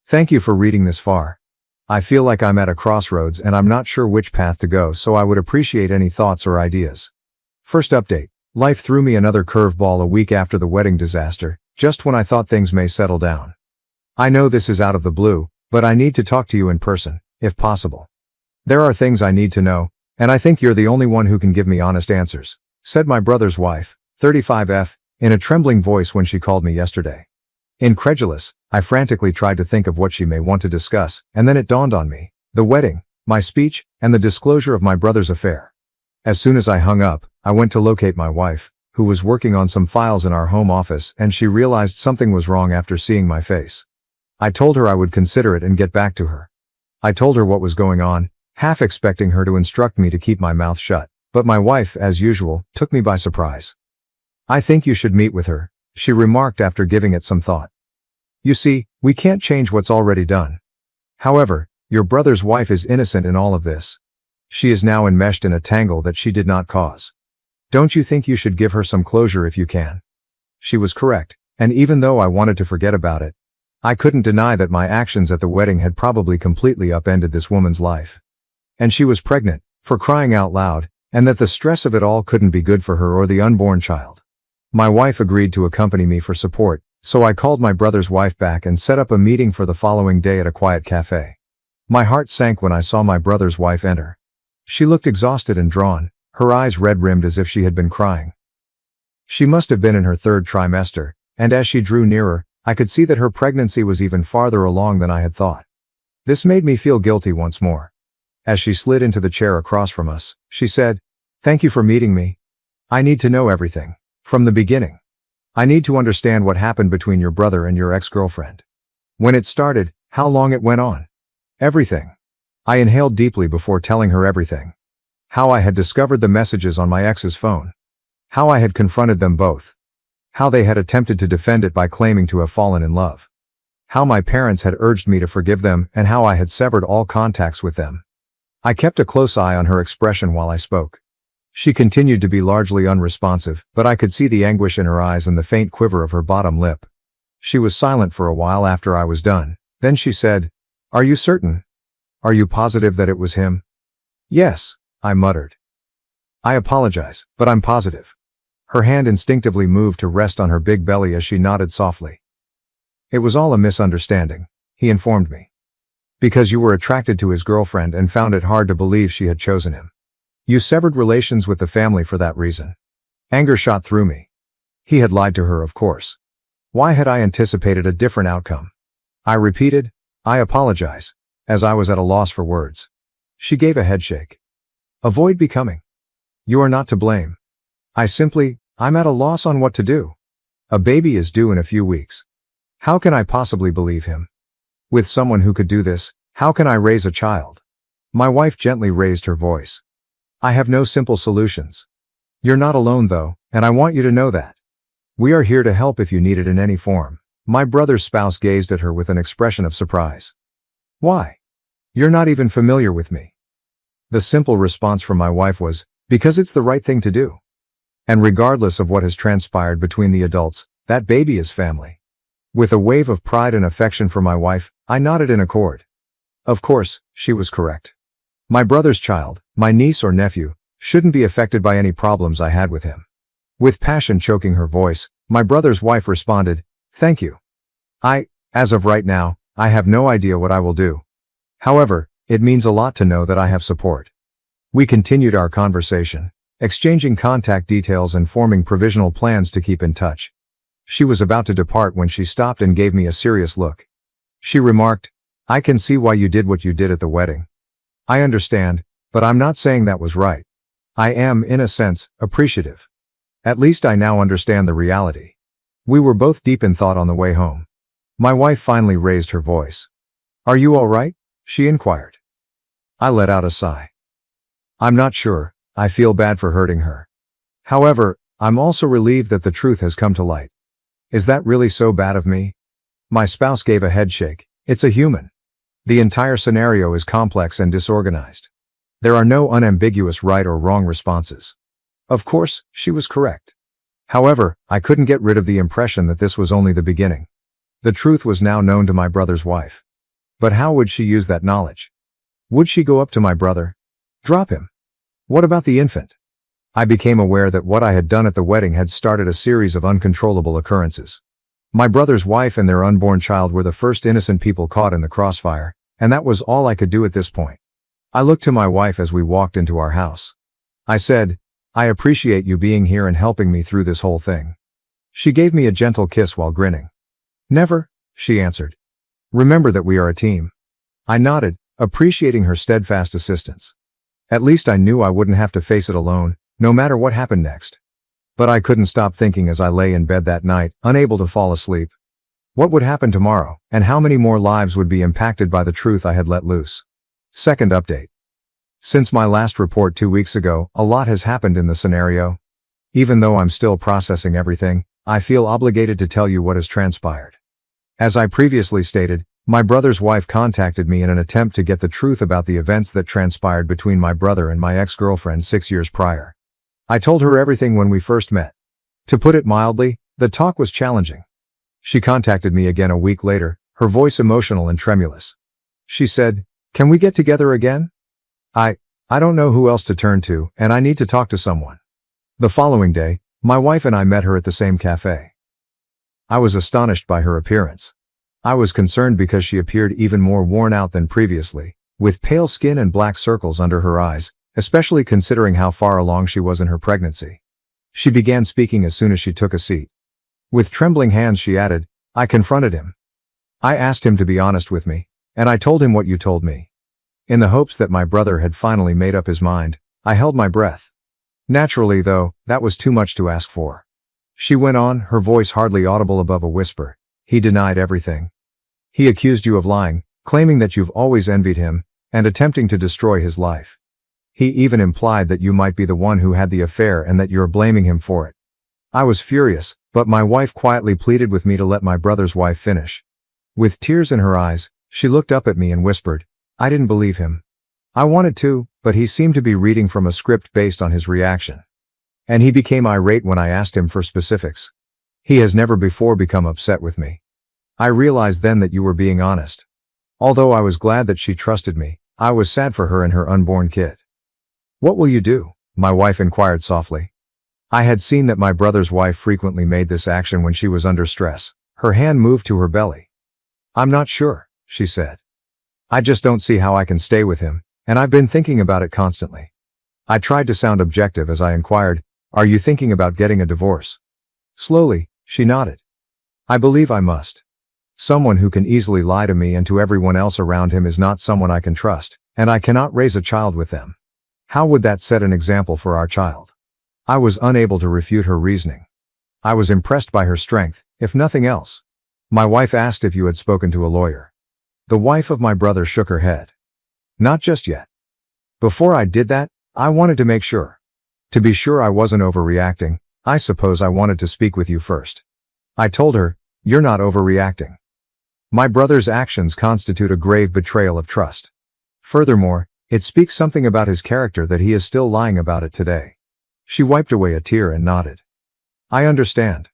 Thank you for reading this far. I feel like I'm at a crossroads and I'm not sure which path to go, so I would appreciate any thoughts or ideas. First update. Life threw me another curveball a week after the wedding disaster, just when I thought things may settle down. I know this is out of the blue, but I need to talk to you in person, if possible. There are things I need to know, and I think you're the only one who can give me honest answers, said my brother's wife, 35F, in a trembling voice when she called me yesterday. Incredulous, I frantically tried to think of what she may want to discuss, and then it dawned on me. The wedding. my speech, and the disclosure of my brother's affair. As soon as I hung up, I went to locate my wife, who was working on some files in our home office, and she realized something was wrong after seeing my face. I told her I would consider it and get back to her. I told her what was going on, half expecting her to instruct me to keep my mouth shut, but my wife, as usual, took me by surprise. "I think you should meet with her," she remarked after giving it some thought. "You see, we can't change what's already done. However, your brother's wife is innocent in all of this. She is now enmeshed in a tangle that she did not cause. Don't you think you should give her some closure if you can?" She was correct, and even though I wanted to forget about it, I couldn't deny that my actions at the wedding had probably completely upended this woman's life. And she was pregnant, for crying out loud, and that the stress of it all couldn't be good for her or the unborn child. My wife agreed to accompany me for support, so I called my brother's wife back and set up a meeting for the following day at a quiet cafe. My heart sank when I saw my brother's wife enter. She looked exhausted and drawn, her eyes red-rimmed as if she had been crying. She must have been in her third trimester, and as she drew nearer, I could see that her pregnancy was even farther along than I had thought. This made me feel guilty once more. As she slid into the chair across from us, she said, "Thank you for meeting me. I need to know everything, from the beginning. I need to understand what happened between your brother and your ex-girlfriend. When it started, how long it went on. Everything." I inhaled deeply before telling her everything. How I had discovered the messages on my ex's phone. How I had confronted them both. How they had attempted to defend it by claiming to have fallen in love. How my parents had urged me to forgive them and how I had severed all contacts with them. I kept a close eye on her expression while I spoke. She continued to be largely unresponsive, but I could see the anguish in her eyes and the faint quiver of her bottom lip. She was silent for a while after I was done. Then she said, "Are you certain? Are you positive that it was him?" "Yes," I muttered. "I apologize, but I'm positive." Her hand instinctively moved to rest on her big belly as she nodded softly. "It was all a misunderstanding," he informed me. "Because you were attracted to his girlfriend and found it hard to believe she had chosen him. You severed relations with the family for that reason." Anger shot through me. He had lied to her, of course. Why had I anticipated a different outcome? I repeated, "I apologize," as I was at a loss for words. She gave a headshake. "Avoid becoming. You are not to blame. I'm at a loss on what to do. A baby is due in a few weeks. How can I possibly believe him? With someone who could do this, how can I raise a child?" My wife gently raised her voice. "I have no simple solutions. You're not alone though, and I want you to know that. We are here to help if you need it in any form." My brother's spouse gazed at her with an expression of surprise. "Why? You're not even familiar with me." The simple response from my wife was, "Because it's the right thing to do. And regardless of what has transpired between the adults, that baby is family." With a wave of pride and affection for my wife, I nodded in accord. Of course, she was correct. My brother's child, my niece or nephew, shouldn't be affected by any problems I had with him. With passion choking her voice, my brother's wife responded, "Thank you. As of right now, I have no idea what I will do. However, it means a lot to know that I have support." We continued our conversation, exchanging contact details and forming provisional plans to keep in touch. She was about to depart when she stopped and gave me a serious look. She remarked, "I can see why you did what you did at the wedding. I understand, but I'm not saying that was right. I am, in a sense, appreciative. At least I now understand the reality." We were both deep in thought on the way home. My wife finally raised her voice. "Are you all right?" she inquired. I let out a sigh. "I'm not sure. I feel bad for hurting her. However, I'm also relieved that the truth has come to light." "Is that really so bad of me?" My spouse gave a head shake. "It's a human. The entire scenario is complex and disorganized. There are no unambiguous right or wrong responses." Of course, she was correct. However, I couldn't get rid of the impression that this was only the beginning. The truth was now known to my brother's wife. But how would she use that knowledge? Would she go up to my brother? Drop him? What about the infant? I became aware that what I had done at the wedding had started a series of uncontrollable occurrences. My brother's wife and their unborn child were the first innocent people caught in the crossfire, and that was all I could do at this point. I looked to my wife as we walked into our house. I said, "I appreciate you being here and helping me through this whole thing." She gave me a gentle kiss while grinning. "Never," she answered. "Remember that we are a team." I nodded, appreciating her steadfast assistance. At least I knew I wouldn't have to face it alone, no matter what happened next. But I couldn't stop thinking as I lay in bed that night, unable to fall asleep. What would happen tomorrow, and how many more lives would be impacted by the truth I had let loose? Second update. Since my last report 2 weeks ago, a lot has happened in the scenario. Even though I'm still processing everything, I feel obligated to tell you what has transpired. As I previously stated, my brother's wife contacted me in an attempt to get the truth about the events that transpired between my brother and my ex-girlfriend 6 years prior. I told her everything when we first met. To put it mildly, the talk was challenging. She contacted me again a week later, her voice emotional and tremulous. She said, "Can we get together again? I don't know who else to turn to, and I need to talk to someone." The following day, my wife and I met her at the same cafe. I was astonished by her appearance. I was concerned because she appeared even more worn out than previously, with pale skin and black circles under her eyes, especially considering how far along she was in her pregnancy. She began speaking as soon as she took a seat. With trembling hands she added, "I confronted him. I asked him to be honest with me, and I told him what you told me." In the hopes that my brother had finally made up his mind, I held my breath. Naturally, though, that was too much to ask for. She went on, her voice hardly audible above a whisper. "He denied everything. He accused you of lying, claiming that you've always envied him, and attempting to destroy his life. He even implied that you might be the one who had the affair and that you're blaming him for it." I was furious, but my wife quietly pleaded with me to let my brother's wife finish. With tears in her eyes, she looked up at me and whispered, "I didn't believe him. I wanted to, but he seemed to be reading from a script based on his reaction. And he became irate when I asked him for specifics. He has never before become upset with me. I realized then that you were being honest." Although I was glad that she trusted me, I was sad for her and her unborn kid. "What will you do?" my wife inquired softly. I had seen that my brother's wife frequently made this action when she was under stress. Her hand moved to her belly. "I'm not sure," she said. "I just don't see how I can stay with him, and I've been thinking about it constantly." I tried to sound objective as I inquired, "Are you thinking about getting a divorce?" Slowly, she nodded. "I believe I must. Someone who can easily lie to me and to everyone else around him is not someone I can trust, and I cannot raise a child with them. How would that set an example for our child?" I was unable to refute her reasoning. I was impressed by her strength, if nothing else. My wife asked if you had spoken to a lawyer. The wife of my brother shook her head. "Not just yet. Before I did that, I wanted to make sure. To be sure I wasn't overreacting, I suppose I wanted to speak with you first." I told her, "You're not overreacting. My brother's actions constitute a grave betrayal of trust. Furthermore, it speaks something about his character that he is still lying about it today." She wiped away a tear and nodded. "I understand.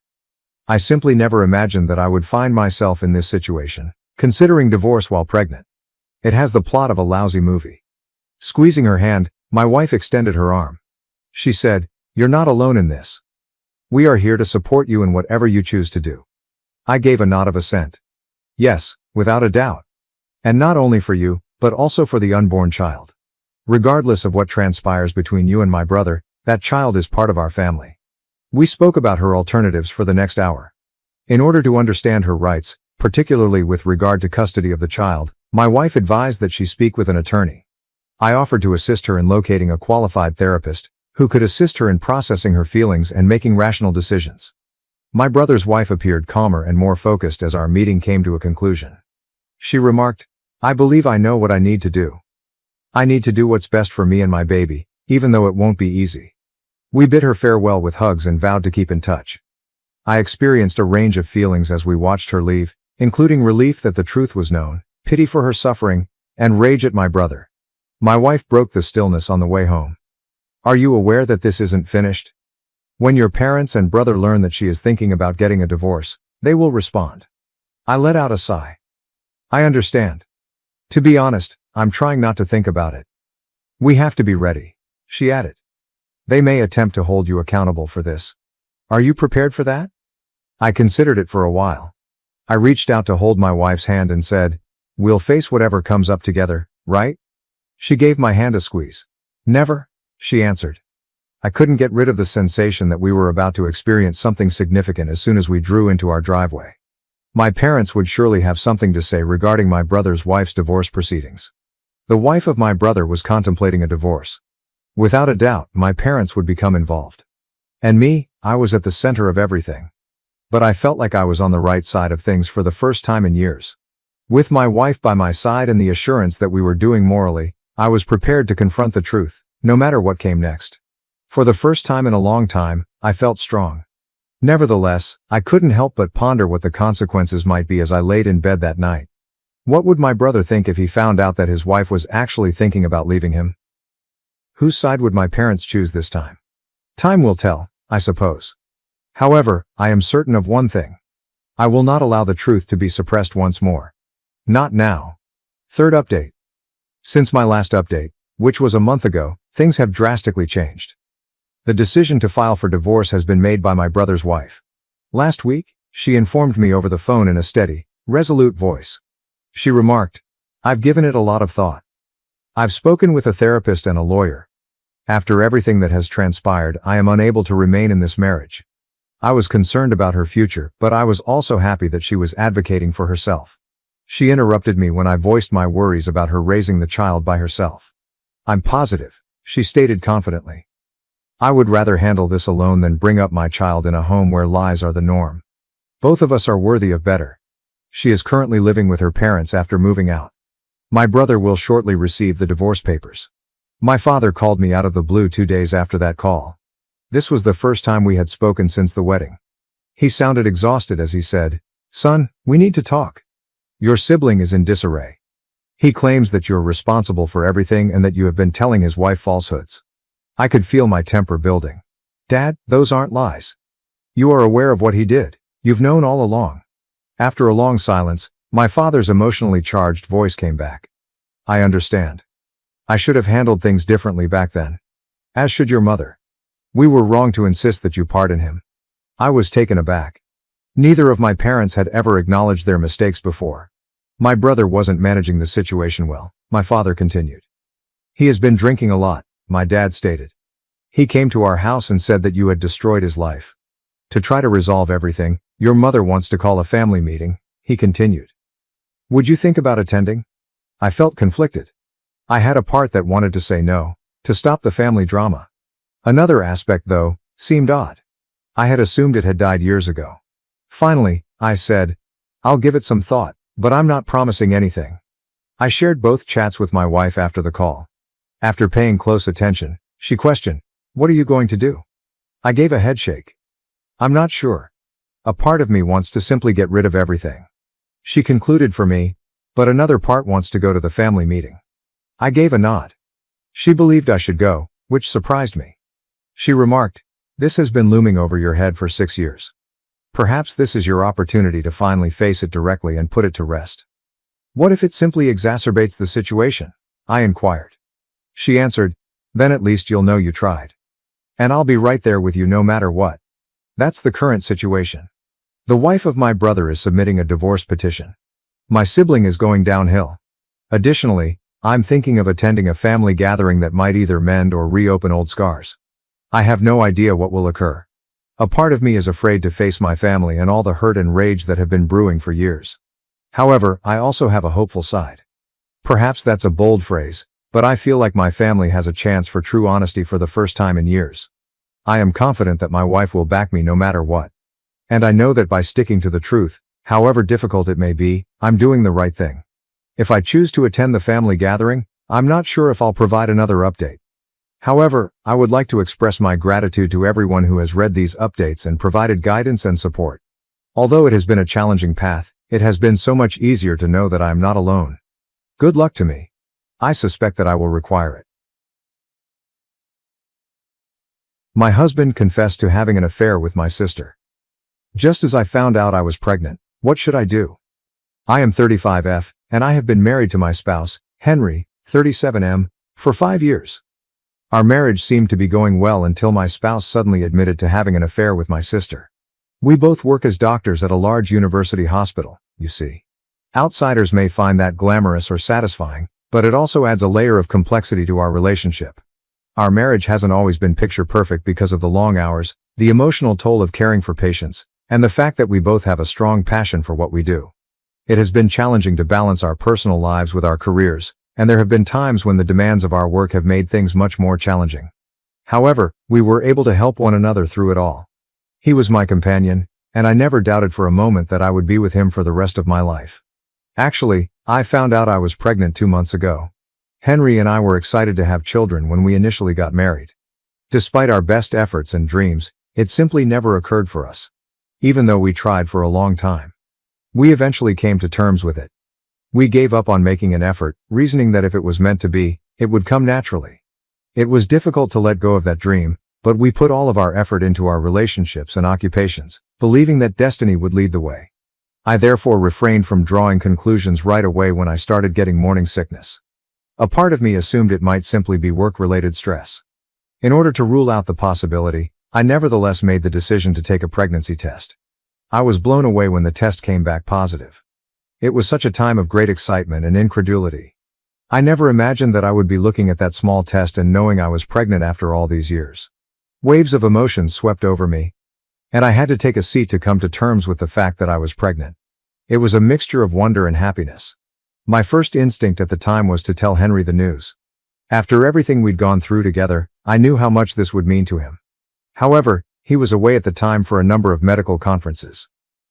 I simply never imagined that I would find myself in this situation, considering divorce while pregnant. It has the plot of a lousy movie." Squeezing her hand, my wife extended her arm. She said, "You're not alone in this. We are here to support you in whatever you choose to do." I gave a nod of assent. "Yes, without a doubt. And not only for you, but also for the unborn child. Regardless of what transpires between you and my brother, that child is part of our family." We spoke about her alternatives for the next hour. In order to understand her rights, particularly with regard to custody of the child, my wife advised that she speak with an attorney. I offered to assist her in locating a qualified therapist, who could assist her in processing her feelings and making rational decisions. My brother's wife appeared calmer and more focused as our meeting came to a conclusion. She remarked, "I believe I know what I need to do. I need to do what's best for me and my baby, even though it won't be easy." We bid her farewell with hugs and vowed to keep in touch. I experienced a range of feelings as we watched her leave, including relief that the truth was known, pity for her suffering, and rage at my brother. My wife broke the stillness on the way home. "Are you aware that this isn't finished? When your parents and brother learn that she is thinking about getting a divorce, they will respond." I let out a sigh. "I understand. To be honest, I'm trying not to think about it. We have to be ready," she added. "They may attempt to hold you accountable for this. Are you prepared for that?" I considered it for a while. I reached out to hold my wife's hand and said, "We'll face whatever comes up together, right?" She gave my hand a squeeze. "Never," she answered. I couldn't get rid of the sensation that we were about to experience something significant as soon as we drew into our driveway. My parents would surely have something to say regarding my brother's wife's divorce proceedings. The wife of my brother was contemplating a divorce. Without a doubt, my parents would become involved. And me, I was at the center of everything. But I felt like I was on the right side of things for the first time in years. With my wife by my side and the assurance that we were doing morally, I was prepared to confront the truth, no matter what came next. For the first time in a long time, I felt strong. Nevertheless, I couldn't help but ponder what the consequences might be as I laid in bed that night. What would my brother think if he found out that his wife was actually thinking about leaving him? Whose side would my parents choose this time? Time will tell, I suppose. However, I am certain of one thing. I will not allow the truth to be suppressed once more. Not now. Third update. Since my last update, which was a month ago, things have drastically changed. The decision to file for divorce has been made by my brother's wife. Last week, she informed me over the phone in a steady, resolute voice. She remarked, "I've given it a lot of thought. I've spoken with a therapist and a lawyer. After everything that has transpired, I am unable to remain in this marriage." I was concerned about her future, but I was also happy that she was advocating for herself. She interrupted me when I voiced my worries about her raising the child by herself. "I'm positive," she stated confidently. "I would rather handle this alone than bring up my child in a home where lies are the norm. Both of us are worthy of better." She is currently living with her parents after moving out. My brother will shortly receive the divorce papers. My father called me out of the blue 2 days after that call. This was the first time we had spoken since the wedding. He sounded exhausted as he said, "Son, we need to talk. Your sibling is in disarray. He claims that you're responsible for everything and that you have been telling his wife falsehoods." I could feel my temper building. "Dad, those aren't lies. You are aware of what he did. You've known all along." After a long silence, my father's emotionally charged voice came back. "I understand. I should have handled things differently back then. As should your mother. We were wrong to insist that you pardon him." I was taken aback. Neither of my parents had ever acknowledged their mistakes before. "My brother wasn't managing the situation well," my father continued. "He has been drinking a lot," my dad stated. "He came to our house and said that you had destroyed his life. To try to resolve everything, your mother wants to call a family meeting," he continued. "Would you think about attending?" I felt conflicted. I had a part that wanted to say no, to stop the family drama. Another aspect, though, seemed odd. I had assumed it had died years ago. Finally, I said, "I'll give it some thought, but I'm not promising anything." I shared both chats with my wife after the call. After paying close attention, she questioned, "What are you going to do?" I gave a headshake. "I'm not sure. A part of me wants to simply get rid of everything." She concluded for me, "But another part wants to go to the family meeting." I gave a nod. She believed I should go, which surprised me. She remarked, "This has been looming over your head for 6 years. Perhaps this is your opportunity to finally face it directly and put it to rest." "What if it simply exacerbates the situation?" I inquired. She answered, "Then at least you'll know you tried. And I'll be right there with you no matter what." That's the current situation. The wife of my brother is submitting a divorce petition. My sibling is going downhill. Additionally, I'm thinking of attending a family gathering that might either mend or reopen old scars. I have no idea what will occur. A part of me is afraid to face my family and all the hurt and rage that have been brewing for years. However, I also have a hopeful side. Perhaps that's a bold phrase, but I feel like my family has a chance for true honesty for the first time in years. I am confident that my wife will back me no matter what. And I know that by sticking to the truth, however difficult it may be, I'm doing the right thing. If I choose to attend the family gathering, I'm not sure if I'll provide another update. However, I would like to express my gratitude to everyone who has read these updates and provided guidance and support. Although it has been a challenging path, it has been so much easier to know that I am not alone. Good luck to me. I suspect that I will require it. My husband confessed to having an affair with my sister. Just as I found out I was pregnant, what should I do? I am 35F, and I have been married to my spouse, Henry, 37M, for 5 years. Our marriage seemed to be going well until my spouse suddenly admitted to having an affair with my sister. We both work as doctors at a large university hospital, you see. Outsiders may find that glamorous or satisfying, but it also adds a layer of complexity to our relationship. Our marriage hasn't always been picture perfect because of the long hours, the emotional toll of caring for patients, and the fact that we both have a strong passion for what we do. It has been challenging to balance our personal lives with our careers, and there have been times when the demands of our work have made things much more challenging. However, we were able to help one another through it all. He was my companion, and I never doubted for a moment that I would be with him for the rest of my life. Actually, I found out I was pregnant 2 months ago. Henry and I were excited to have children when we initially got married. Despite our best efforts and dreams, it simply never occurred for us. Even though we tried for a long time. We eventually came to terms with it. We gave up on making an effort, reasoning that if it was meant to be, it would come naturally. It was difficult to let go of that dream, but we put all of our effort into our relationships and occupations, believing that destiny would lead the way. I therefore refrained from drawing conclusions right away when I started getting morning sickness. A part of me assumed it might simply be work-related stress. In order to rule out the possibility, I nevertheless made the decision to take a pregnancy test. I was blown away when the test came back positive. It was such a time of great excitement and incredulity. I never imagined that I would be looking at that small test and knowing I was pregnant after all these years. Waves of emotions swept over me, and I had to take a seat to come to terms with the fact that I was pregnant. It was a mixture of wonder and happiness. My first instinct at the time was to tell Henry the news. After everything we'd gone through together, I knew how much this would mean to him. However, he was away at the time for a number of medical conferences.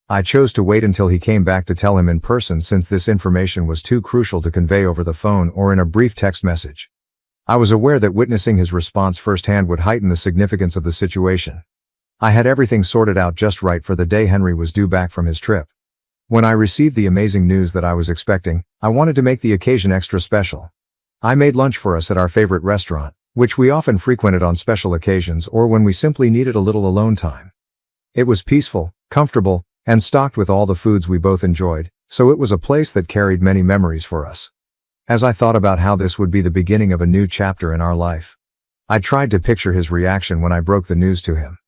I chose to wait until he came back to tell him in person since this information was too crucial to convey over the phone or in a brief text message. I was aware that witnessing his response firsthand would heighten the significance of the situation. I had everything sorted out just right for the day Henry was due back from his trip. When I received the amazing news that I was expecting, I wanted to make the occasion extra special. I made lunch for us at our favorite restaurant, which we often frequented on special occasions or when we simply needed a little alone time. It was peaceful, comfortable, and stocked with all the foods we both enjoyed, so it was a place that carried many memories for us. As I thought about how this would be the beginning of a new chapter in our life, I tried to picture his reaction when I broke the news to him.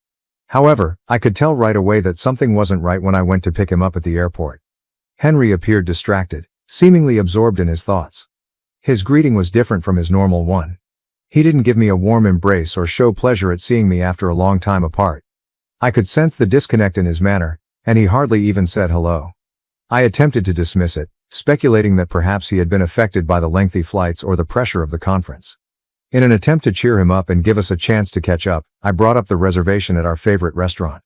However, I could tell right away that something wasn't right when I went to pick him up at the airport. Henry appeared distracted, seemingly absorbed in his thoughts. His greeting was different from his normal one. He didn't give me a warm embrace or show pleasure at seeing me after a long time apart. I could sense the disconnect in his manner, and he hardly even said hello. I attempted to dismiss it, speculating that perhaps he had been affected by the lengthy flights or the pressure of the conference. In an attempt to cheer him up and give us a chance to catch up, I brought up the reservation at our favorite restaurant.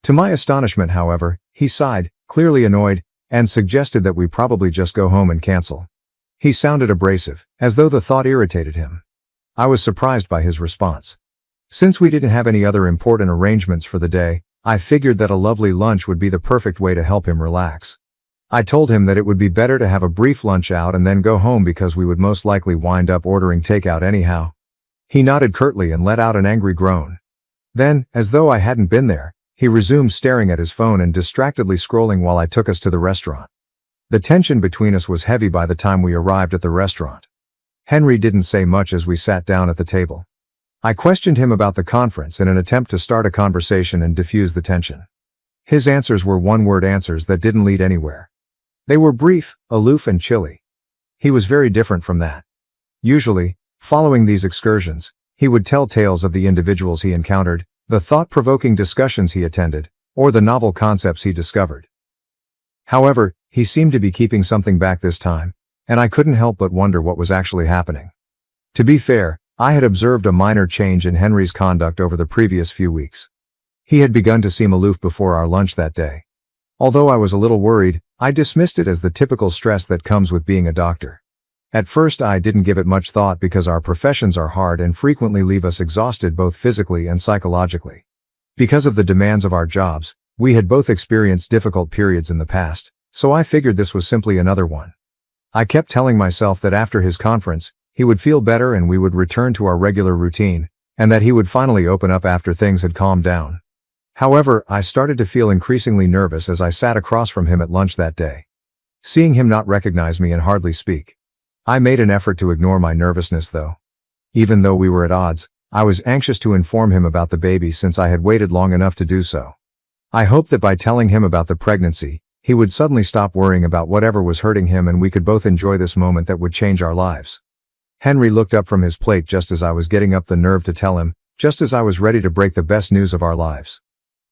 To my astonishment, however, he sighed, clearly annoyed, and suggested that we probably just go home and cancel. He sounded abrasive, as though the thought irritated him. I was surprised by his response. Since we didn't have any other important arrangements for the day, I figured that a lovely lunch would be the perfect way to help him relax. I told him that it would be better to have a brief lunch out and then go home because we would most likely wind up ordering takeout anyhow. He nodded curtly and let out an angry groan. Then, as though I hadn't been there, he resumed staring at his phone and distractedly scrolling while I took us to the restaurant. The tension between us was heavy by the time we arrived at the restaurant. Henry didn't say much as we sat down at the table. I questioned him about the conference in an attempt to start a conversation and diffuse the tension. His answers were one-word answers that didn't lead anywhere. They were brief, aloof and chilly. He was very different from that. Usually, following these excursions, he would tell tales of the individuals he encountered, the thought-provoking discussions he attended, or the novel concepts he discovered. However, he seemed to be keeping something back this time, and I couldn't help but wonder what was actually happening. To be fair, I had observed a minor change in Henry's conduct over the previous few weeks. He had begun to seem aloof before our lunch that day. Although I was a little worried, I dismissed it as the typical stress that comes with being a doctor. At first I didn't give it much thought because our professions are hard and frequently leave us exhausted both physically and psychologically. Because of the demands of our jobs, we had both experienced difficult periods in the past, so I figured this was simply another one. I kept telling myself that after his conference, he would feel better and we would return to our regular routine, and that he would finally open up after things had calmed down. However, I started to feel increasingly nervous as I sat across from him at lunch that day. Seeing him not recognize me and hardly speak. I made an effort to ignore my nervousness though. Even though we were at odds, I was anxious to inform him about the baby since I had waited long enough to do so. I hoped that by telling him about the pregnancy, he would suddenly stop worrying about whatever was hurting him and we could both enjoy this moment that would change our lives. Henry looked up from his plate just as I was getting up the nerve to tell him, just as I was ready to break the best news of our lives.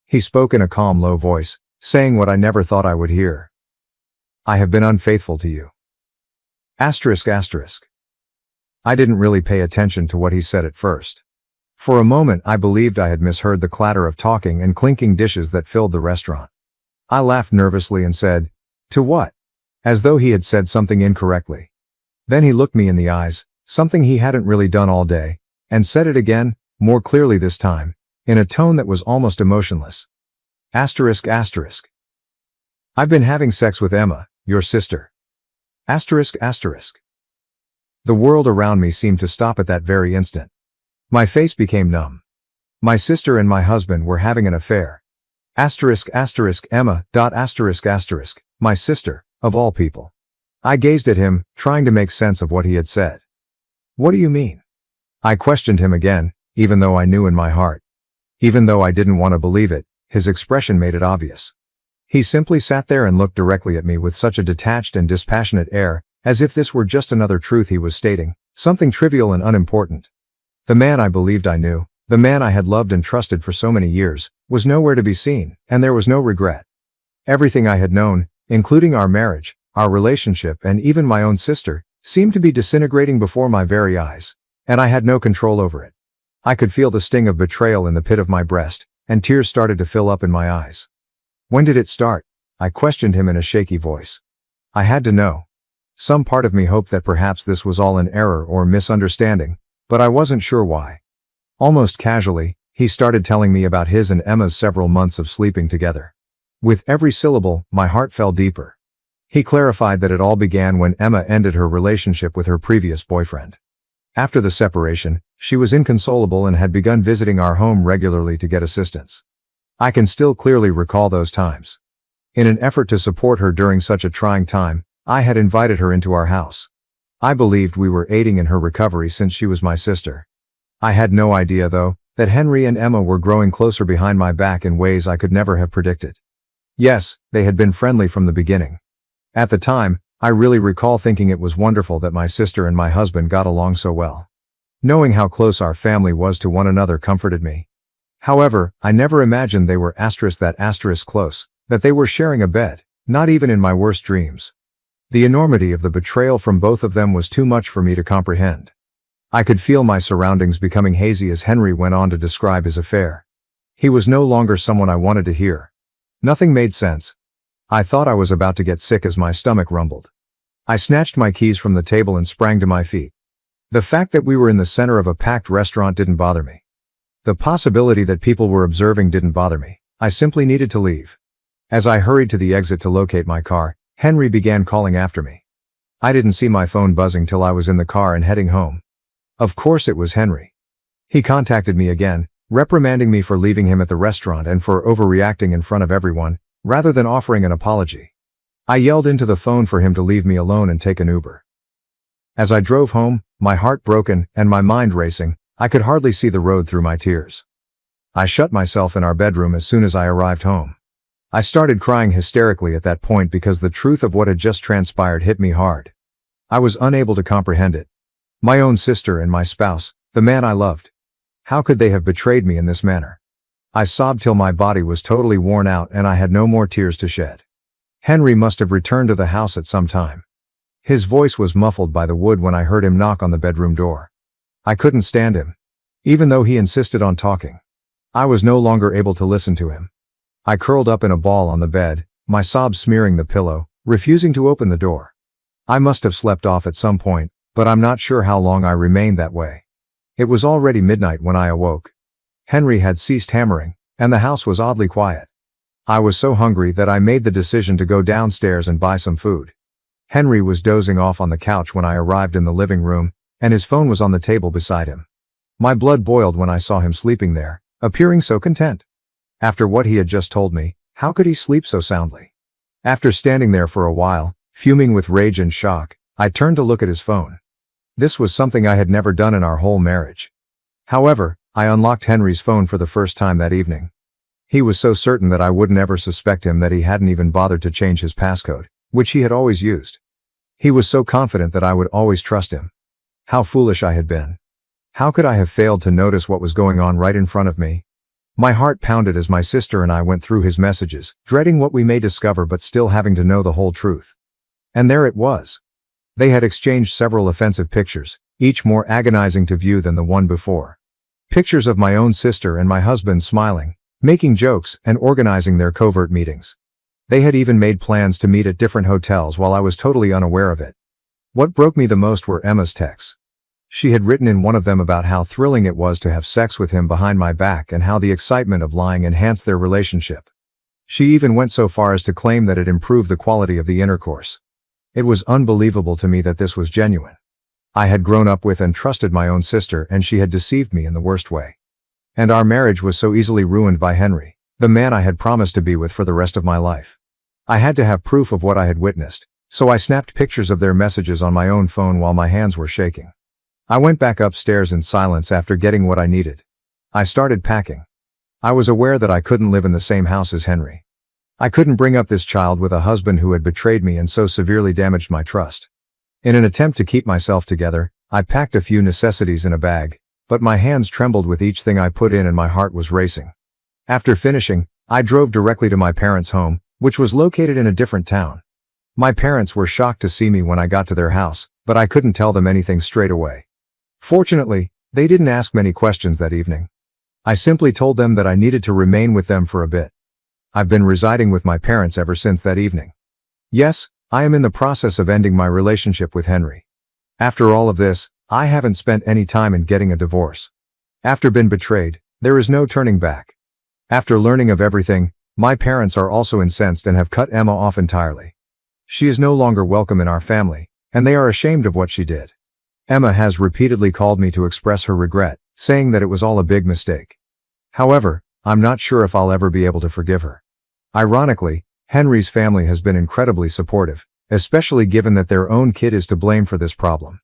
He spoke in a calm, low voice, saying what I never thought I would hear. I have been unfaithful to you. ***. I didn't really pay attention to what he said at first. For a moment I believed I had misheard the clatter of talking and clinking dishes that filled the restaurant. I laughed nervously and said, "To what?" As though he had said something incorrectly. Then he looked me in the eyes, something he hadn't really done all day, and said it again, more clearly this time, in a tone that was almost emotionless. Asterisk asterisk. I've been having sex with Emma, your sister. Asterisk asterisk. The world around me seemed to stop at that very instant. My face became numb. My sister and my husband were having an affair. Asterisk asterisk Emma, asterisk asterisk, my sister, of all people. I gazed at him, trying to make sense of what he had said. What do you mean? I questioned him again, even though I knew in my heart. Even though I didn't want to believe it, his expression made it obvious. He simply sat there and looked directly at me with such a detached and dispassionate air, as if this were just another truth he was stating, something trivial and unimportant. The man I believed I knew, the man I had loved and trusted for so many years, was nowhere to be seen, and there was no regret. Everything I had known, including our marriage, our relationship, and even my own sister, seemed to be disintegrating before my very eyes, and I had no control over it. I could feel the sting of betrayal in the pit of my breast, and tears started to fill up in my eyes. When did it start? I questioned him in a shaky voice. I had to know. Some part of me hoped that perhaps this was all an error or misunderstanding, but I wasn't sure why. Almost casually, he started telling me about his and Emma's several months of sleeping together. With every syllable, my heart fell deeper. He clarified that it all began when Emma ended her relationship with her previous boyfriend. After the separation, she was inconsolable and had begun visiting our home regularly to get assistance. I can still clearly recall those times. In an effort to support her during such a trying time, I had invited her into our house. I believed we were aiding in her recovery since she was my sister. I had no idea, though, that Henry and Emma were growing closer behind my back in ways I could never have predicted. Yes, they had been friendly from the beginning. At the time, I really recall thinking it was wonderful that my sister and my husband got along so well. Knowing how close our family was to one another comforted me. However, I never imagined they were *that close, that they were sharing a bed, not even in my worst dreams. The enormity of the betrayal from both of them was too much for me to comprehend. I could feel my surroundings becoming hazy as Henry went on to describe his affair. He was no longer someone I wanted to hear. Nothing made sense. I thought I was about to get sick as my stomach rumbled. I snatched my keys from the table and sprang to my feet. The fact that we were in the center of a packed restaurant didn't bother me. The possibility that people were observing didn't bother me. I simply needed to leave. As I hurried to the exit to locate my car, Henry began calling after me. I didn't see my phone buzzing till I was in the car and heading home. Of course it was Henry. He contacted me again, reprimanding me for leaving him at the restaurant and for overreacting in front of everyone, rather than offering an apology. I yelled into the phone for him to leave me alone and take an Uber. As I drove home, my heart broken and my mind racing, I could hardly see the road through my tears. I shut myself in our bedroom as soon as I arrived home. I started crying hysterically at that point because the truth of what had just transpired hit me hard. I was unable to comprehend it. My own sister and my spouse, the man I loved. How could they have betrayed me in this manner? I sobbed till my body was totally worn out and I had no more tears to shed. Henry must have returned to the house at some time. His voice was muffled by the wood when I heard him knock on the bedroom door. I couldn't stand him. Even though he insisted on talking. I was no longer able to listen to him. I curled up in a ball on the bed, my sobs smearing the pillow, refusing to open the door. I must have slept off at some point, but I'm not sure how long I remained that way. It was already midnight when I awoke. Henry had ceased hammering, and the house was oddly quiet. I was so hungry that I made the decision to go downstairs and buy some food. Henry was dozing off on the couch when I arrived in the living room, and his phone was on the table beside him. My blood boiled when I saw him sleeping there, appearing so content. After what he had just told me, how could he sleep so soundly? After standing there for a while, fuming with rage and shock, I turned to look at his phone. This was something I had never done in our whole marriage. However, I unlocked Henry's phone for the first time that evening. He was so certain that I wouldn't ever suspect him that he hadn't even bothered to change his passcode, which he had always used. He was so confident that I would always trust him. How foolish I had been. How could I have failed to notice what was going on right in front of me? My heart pounded as my sister and I went through his messages, dreading what we may discover but still having to know the whole truth. And there it was. They had exchanged several offensive pictures, each more agonizing to view than the one before. Pictures of my own sister and my husband smiling, making jokes, and organizing their covert meetings. They had even made plans to meet at different hotels while I was totally unaware of it. What broke me the most were Emma's texts. She had written in one of them about how thrilling it was to have sex with him behind my back and how the excitement of lying enhanced their relationship. She even went so far as to claim that it improved the quality of the intercourse. It was unbelievable to me that this was genuine. I had grown up with and trusted my own sister, and she had deceived me in the worst way. And our marriage was so easily ruined by Henry, the man I had promised to be with for the rest of my life. I had to have proof of what I had witnessed, so I snapped pictures of their messages on my own phone while my hands were shaking. I went back upstairs in silence after getting what I needed. I started packing. I was aware that I couldn't live in the same house as Henry. I couldn't bring up this child with a husband who had betrayed me and so severely damaged my trust. In an attempt to keep myself together, I packed a few necessities in a bag, but my hands trembled with each thing I put in and my heart was racing. After finishing, I drove directly to my parents' home, which was located in a different town. My parents were shocked to see me when I got to their house, but I couldn't tell them anything straight away. Fortunately, they didn't ask many questions that evening. I simply told them that I needed to remain with them for a bit. I've been residing with my parents ever since that evening. Yes, I am in the process of ending my relationship with Henry. After all of this, I haven't spent any time in getting a divorce. After being betrayed, there is no turning back. After learning of everything, my parents are also incensed and have cut Emma off entirely. She is no longer welcome in our family, and they are ashamed of what she did. Emma has repeatedly called me to express her regret, saying that it was all a big mistake. However, I'm not sure if I'll ever be able to forgive her. Ironically, Henry's family has been incredibly supportive, especially given that their own kid is to blame for this problem.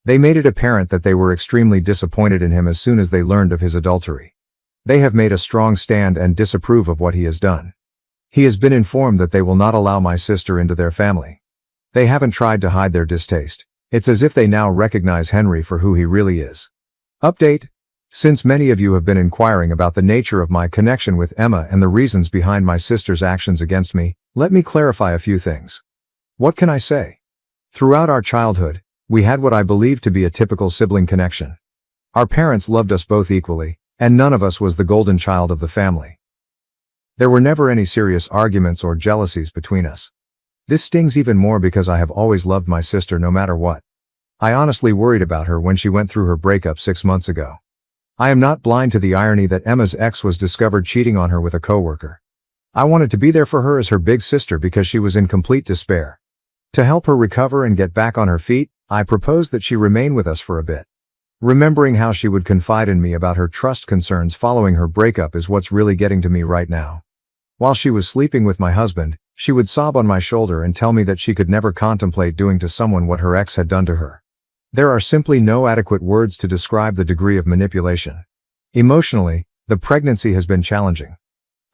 They made it apparent that they were extremely disappointed in him as soon as they learned of his adultery. They have made a strong stand and disapprove of what he has done. He has been informed that they will not allow my sister into their family. They haven't tried to hide their distaste. It's as if they now recognize Henry for who he really is. Update. Since many of you have been inquiring about the nature of my connection with Emma and the reasons behind my sister's actions against me, let me clarify a few things. What can I say? Throughout our childhood, we had what I believe to be a typical sibling connection. Our parents loved us both equally, and none of us was the golden child of the family. There were never any serious arguments or jealousies between us. This stings even more because I have always loved my sister no matter what. I honestly worried about her when she went through her breakup 6 months ago. I am not blind to the irony that Emma's ex was discovered cheating on her with a coworker. I wanted to be there for her as her big sister because she was in complete despair. To help her recover and get back on her feet, I proposed that she remain with us for a bit. Remembering how she would confide in me about her trust concerns following her breakup is what's really getting to me right now. While she was sleeping with my husband, she would sob on my shoulder and tell me that she could never contemplate doing to someone what her ex had done to her. There are simply no adequate words to describe the degree of manipulation. Emotionally, the pregnancy has been challenging.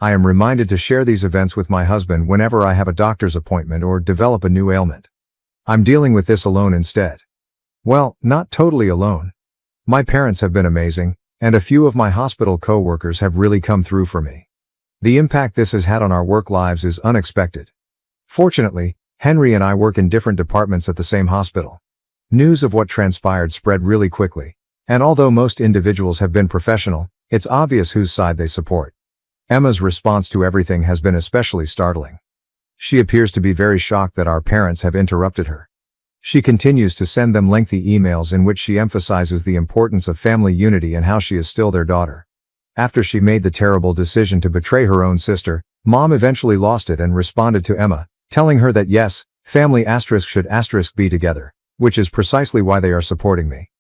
I am reminded to share these events with my husband whenever I have a doctor's appointment or develop a new ailment. I'm dealing with this alone instead. Well, not totally alone. My parents have been amazing, and a few of my hospital co-workers have really come through for me. The impact this has had on our work lives is unexpected. Fortunately, Henry and I work in different departments at the same hospital. News of what transpired spread really quickly, and although most individuals have been professional, it's obvious whose side they support. Emma's response to everything has been especially startling. She appears to be very shocked that our parents have interrupted her. She continues to send them lengthy emails in which she emphasizes the importance of family unity and how she is still their daughter. After she made the terrible decision to betray her own sister, Mom eventually lost it and responded to Emma, telling her that yes, family should be together, which is precisely why they are supporting me.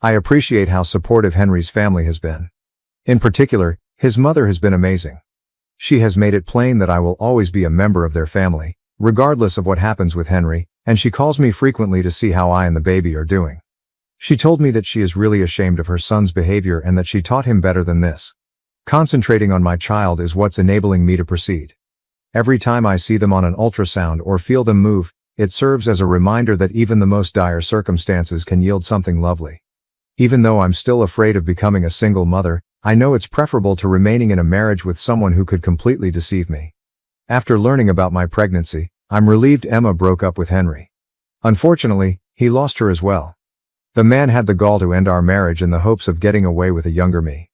I appreciate how supportive Henry's family has been. In particular, his mother has been amazing. She has made it plain that I will always be a member of their family, regardless of what happens with Henry, and she calls me frequently to see how I and the baby are doing. She told me that she is really ashamed of her son's behavior and that she taught him better than this. Concentrating on my child is what's enabling me to proceed. Every time I see them on an ultrasound or feel them move, it serves as a reminder that even the most dire circumstances can yield something lovely. Even though I'm still afraid of becoming a single mother, I know it's preferable to remaining in a marriage with someone who could completely deceive me. After learning about my pregnancy, I'm relieved Emma broke up with Henry. Unfortunately, he lost her as well. The man had the gall to end our marriage in the hopes of getting away with a younger me.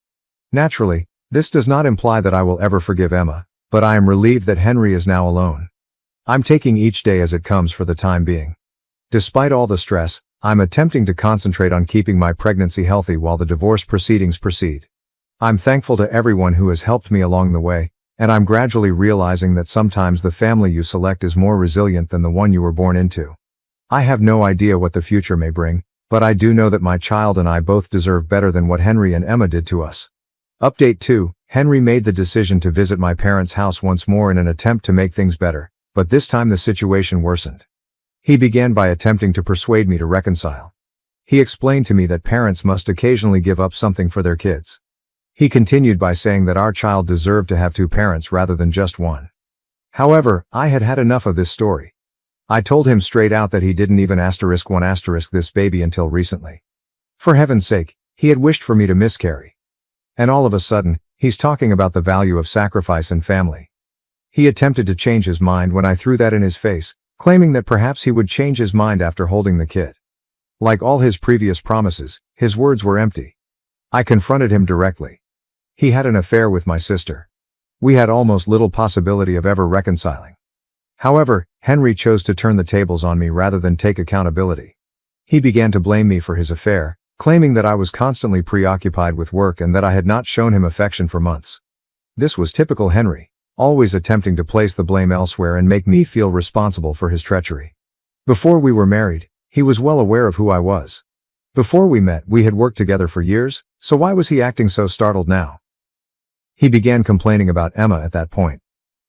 Naturally, this does not imply that I will ever forgive Emma, but I am relieved that Henry is now alone. I'm taking each day as it comes for the time being. Despite all the stress, I'm attempting to concentrate on keeping my pregnancy healthy while the divorce proceedings proceed. I'm thankful to everyone who has helped me along the way, and I'm gradually realizing that sometimes the family you select is more resilient than the one you were born into. I have no idea what the future may bring, but I do know that my child and I both deserve better than what Henry and Emma did to us. Update 2. Henry made the decision to visit my parents' house once more in an attempt to make things better, but this time the situation worsened. He began by attempting to persuade me to reconcile. He explained to me that parents must occasionally give up something for their kids. He continued by saying that our child deserved to have two parents rather than just one. However, I had had enough of this story. I told him straight out that he didn't even *1* this baby until recently. For heaven's sake, he had wished for me to miscarry. And all of a sudden, he's talking about the value of sacrifice and family. He attempted to change his mind when I threw that in his face, claiming that perhaps he would change his mind after holding the kid. Like all his previous promises, his words were empty. I confronted him directly. He had an affair with my sister. We had almost little possibility of ever reconciling. However, Henry chose to turn the tables on me rather than take accountability. He began to blame me for his affair, claiming that I was constantly preoccupied with work and that I had not shown him affection for months. This was typical Henry, always attempting to place the blame elsewhere and make me feel responsible for his treachery. Before we were married, he was well aware of who I was. Before we met, we had worked together for years, so why was he acting so startled now? He began complaining about Emma at that point.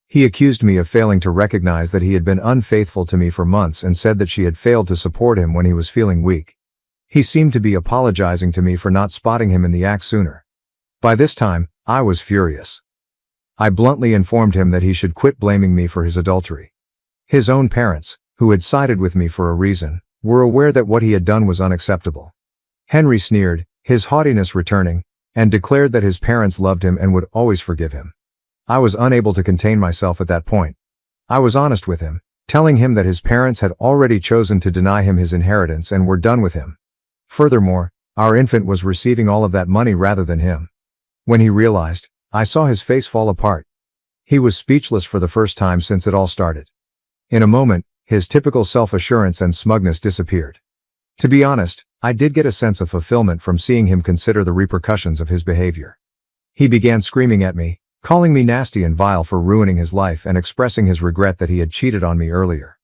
He accused me of failing to recognize that he had been unfaithful to me for months and said that she had failed to support him when he was feeling weak. He seemed to be apologizing to me for not spotting him in the act sooner. By this time, I was furious. I bluntly informed him that he should quit blaming me for his adultery. His own parents, who had sided with me for a reason, were aware that what he had done was unacceptable. Henry sneered, his haughtiness returning, and declared that his parents loved him and would always forgive him. I was unable to contain myself at that point. I was honest with him, telling him that his parents had already chosen to deny him his inheritance and were done with him. Furthermore, our infant was receiving all of that money rather than him. When he realized, I saw his face fall apart. He was speechless for the first time since it all started. In a moment, his typical self-assurance and smugness disappeared. To be honest, I did get a sense of fulfillment from seeing him consider the repercussions of his behavior. He began screaming at me, calling me nasty and vile for ruining his life and expressing his regret that he had cheated on me earlier.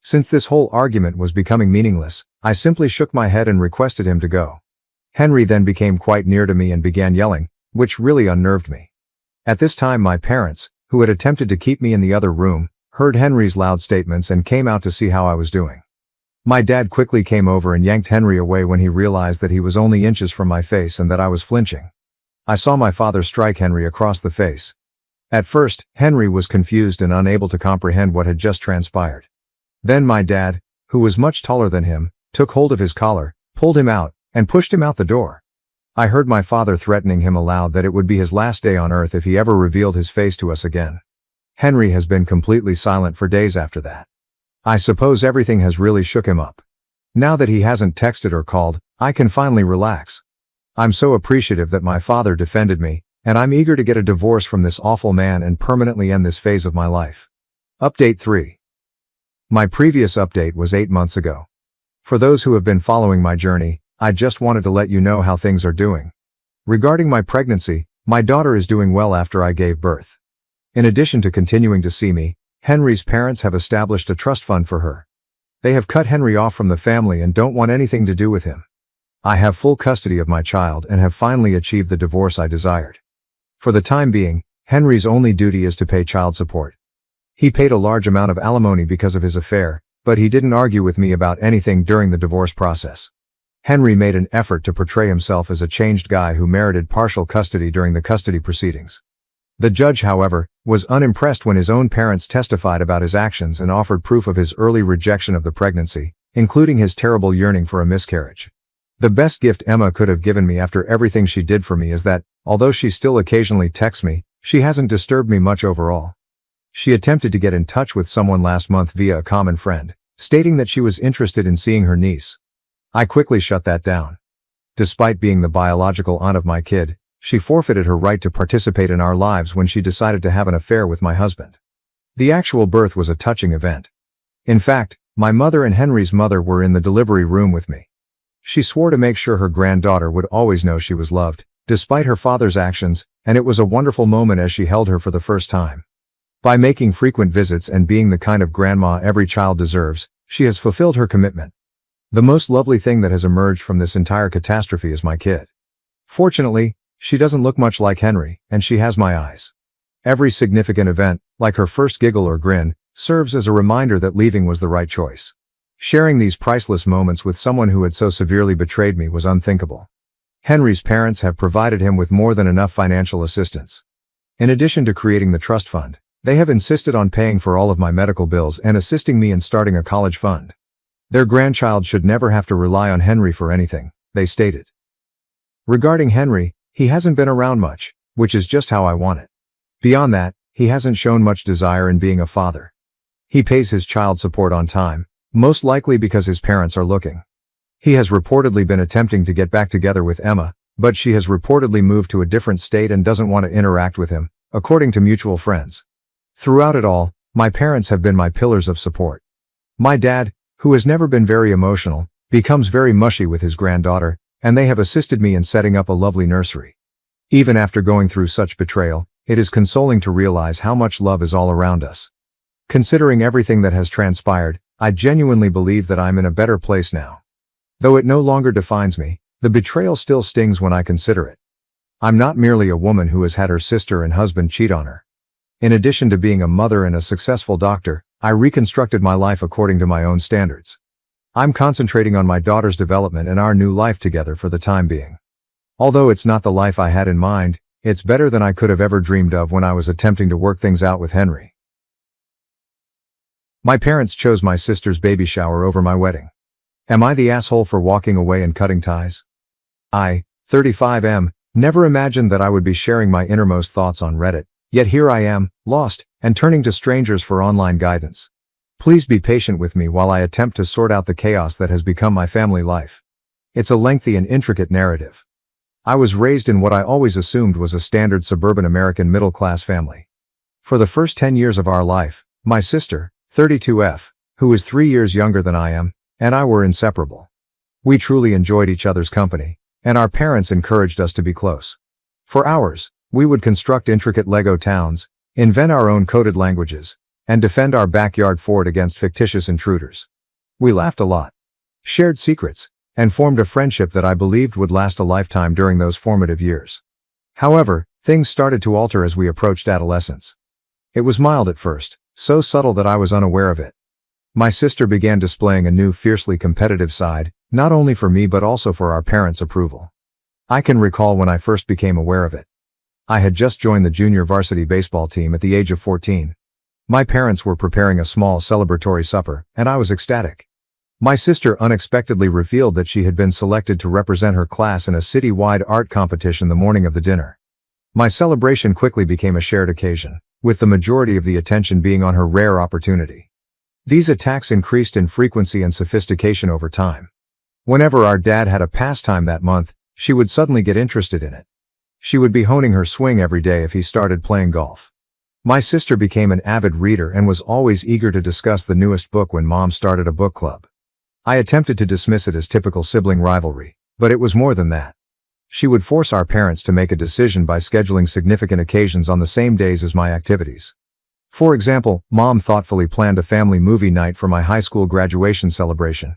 Since this whole argument was becoming meaningless, I simply shook my head and requested him to go. Henry then became quite near to me and began yelling, which really unnerved me. At this time my parents, who had attempted to keep me in the other room, heard Henry's loud statements and came out to see how I was doing. My dad quickly came over and yanked Henry away when he realized that he was only inches from my face and that I was flinching. I saw my father strike Henry across the face. At first, Henry was confused and unable to comprehend what had just transpired. Then my dad, who was much taller than him, took hold of his collar, pulled him out, and pushed him out the door. I heard my father threatening him aloud that it would be his last day on earth if he ever revealed his face to us again. Henry has been completely silent for days after that. I suppose everything has really shook him up. Now that he hasn't texted or called, I can finally relax. I'm so appreciative that my father defended me, and I'm eager to get a divorce from this awful man and permanently end this phase of my life. Update 3. My previous update was 8 months ago. For those who have been following my journey, I just wanted to let you know how things are doing. Regarding my pregnancy, my daughter is doing well after I gave birth. In addition to continuing to see me, Henry's parents have established a trust fund for her. They have cut Henry off from the family and don't want anything to do with him. I have full custody of my child and have finally achieved the divorce I desired. For the time being, Henry's only duty is to pay child support. He paid a large amount of alimony because of his affair, but he didn't argue with me about anything during the divorce process. Henry made an effort to portray himself as a changed guy who merited partial custody during the custody proceedings. The judge, however, was unimpressed when his own parents testified about his actions and offered proof of his early rejection of the pregnancy, including his terrible yearning for a miscarriage. The best gift Emma could have given me after everything she did for me is that, although she still occasionally texts me, she hasn't disturbed me much overall. She attempted to get in touch with someone last month via a common friend, stating that she was interested in seeing her niece. I quickly shut that down. Despite being the biological aunt of my kid, she forfeited her right to participate in our lives when she decided to have an affair with my husband. The actual birth was a touching event. In fact, my mother and Henry's mother were in the delivery room with me. She swore to make sure her granddaughter would always know she was loved, despite her father's actions, and it was a wonderful moment as she held her for the first time. By making frequent visits and being the kind of grandma every child deserves, she has fulfilled her commitment. The most lovely thing that has emerged from this entire catastrophe is my kid. Fortunately, she doesn't look much like Henry, and she has my eyes. Every significant event, like her first giggle or grin, serves as a reminder that leaving was the right choice. Sharing these priceless moments with someone who had so severely betrayed me was unthinkable. Henry's parents have provided him with more than enough financial assistance. In addition to creating the trust fund, they have insisted on paying for all of my medical bills and assisting me in starting a college fund. Their grandchild should never have to rely on Henry for anything, they stated. Regarding Henry, he hasn't been around much, which is just how I want it. Beyond that, he hasn't shown much desire in being a father. He pays his child support on time, most likely because his parents are looking. He has reportedly been attempting to get back together with Emma, but she has reportedly moved to a different state and doesn't want to interact with him, according to mutual friends. Throughout it all, my parents have been my pillars of support. My dad, who has never been very emotional, becomes very mushy with his granddaughter, and they have assisted me in setting up a lovely nursery. Even after going through such betrayal, it is consoling to realize how much love is all around us. Considering everything that has transpired, I genuinely believe that I'm in a better place now. Though it no longer defines me, the betrayal still stings when I consider it. I'm not merely a woman who has had her sister and husband cheat on her. In addition to being a mother and a successful doctor, I reconstructed my life according to my own standards. I'm concentrating on my daughter's development and our new life together for the time being. Although it's not the life I had in mind, it's better than I could have ever dreamed of when I was attempting to work things out with Henry. My parents chose my sister's baby shower over my wedding. Am I the asshole for walking away and cutting ties? I, 35M, never imagined that I would be sharing my innermost thoughts on Reddit, yet here I am, lost, and turning to strangers for online guidance. Please be patient with me while I attempt to sort out the chaos that has become my family life. It's a lengthy and intricate narrative. I was raised in what I always assumed was a standard suburban American middle-class family. For the first 10 years of our life, my sister, 32F, who is 3 years younger than I am, and I were inseparable. We truly enjoyed each other's company, and our parents encouraged us to be close. For hours, we would construct intricate Lego towns, invent our own coded languages, and defend our backyard fort against fictitious intruders. We laughed a lot, shared secrets, and formed a friendship that I believed would last a lifetime during those formative years. However, things started to alter as we approached adolescence. It was mild at first, so subtle that I was unaware of it. My sister began displaying a new fiercely competitive side, not only for me but also for our parents' approval. I can recall when I first became aware of it. I had just joined the junior varsity baseball team at the age of 14. My parents were preparing a small celebratory supper, and I was ecstatic. My sister unexpectedly revealed that she had been selected to represent her class in a city-wide art competition the morning of the dinner. My celebration quickly became a shared occasion, with the majority of the attention being on her rare opportunity. These attacks increased in frequency and sophistication over time. Whenever our dad had a pastime that month, she would suddenly get interested in it. She would be honing her swing every day if he started playing golf. My sister became an avid reader and was always eager to discuss the newest book when Mom started a book club. I attempted to dismiss it as typical sibling rivalry, but it was more than that. She would force our parents to make a decision by scheduling significant occasions on the same days as my activities. For example, Mom thoughtfully planned a family movie night for my high school graduation celebration.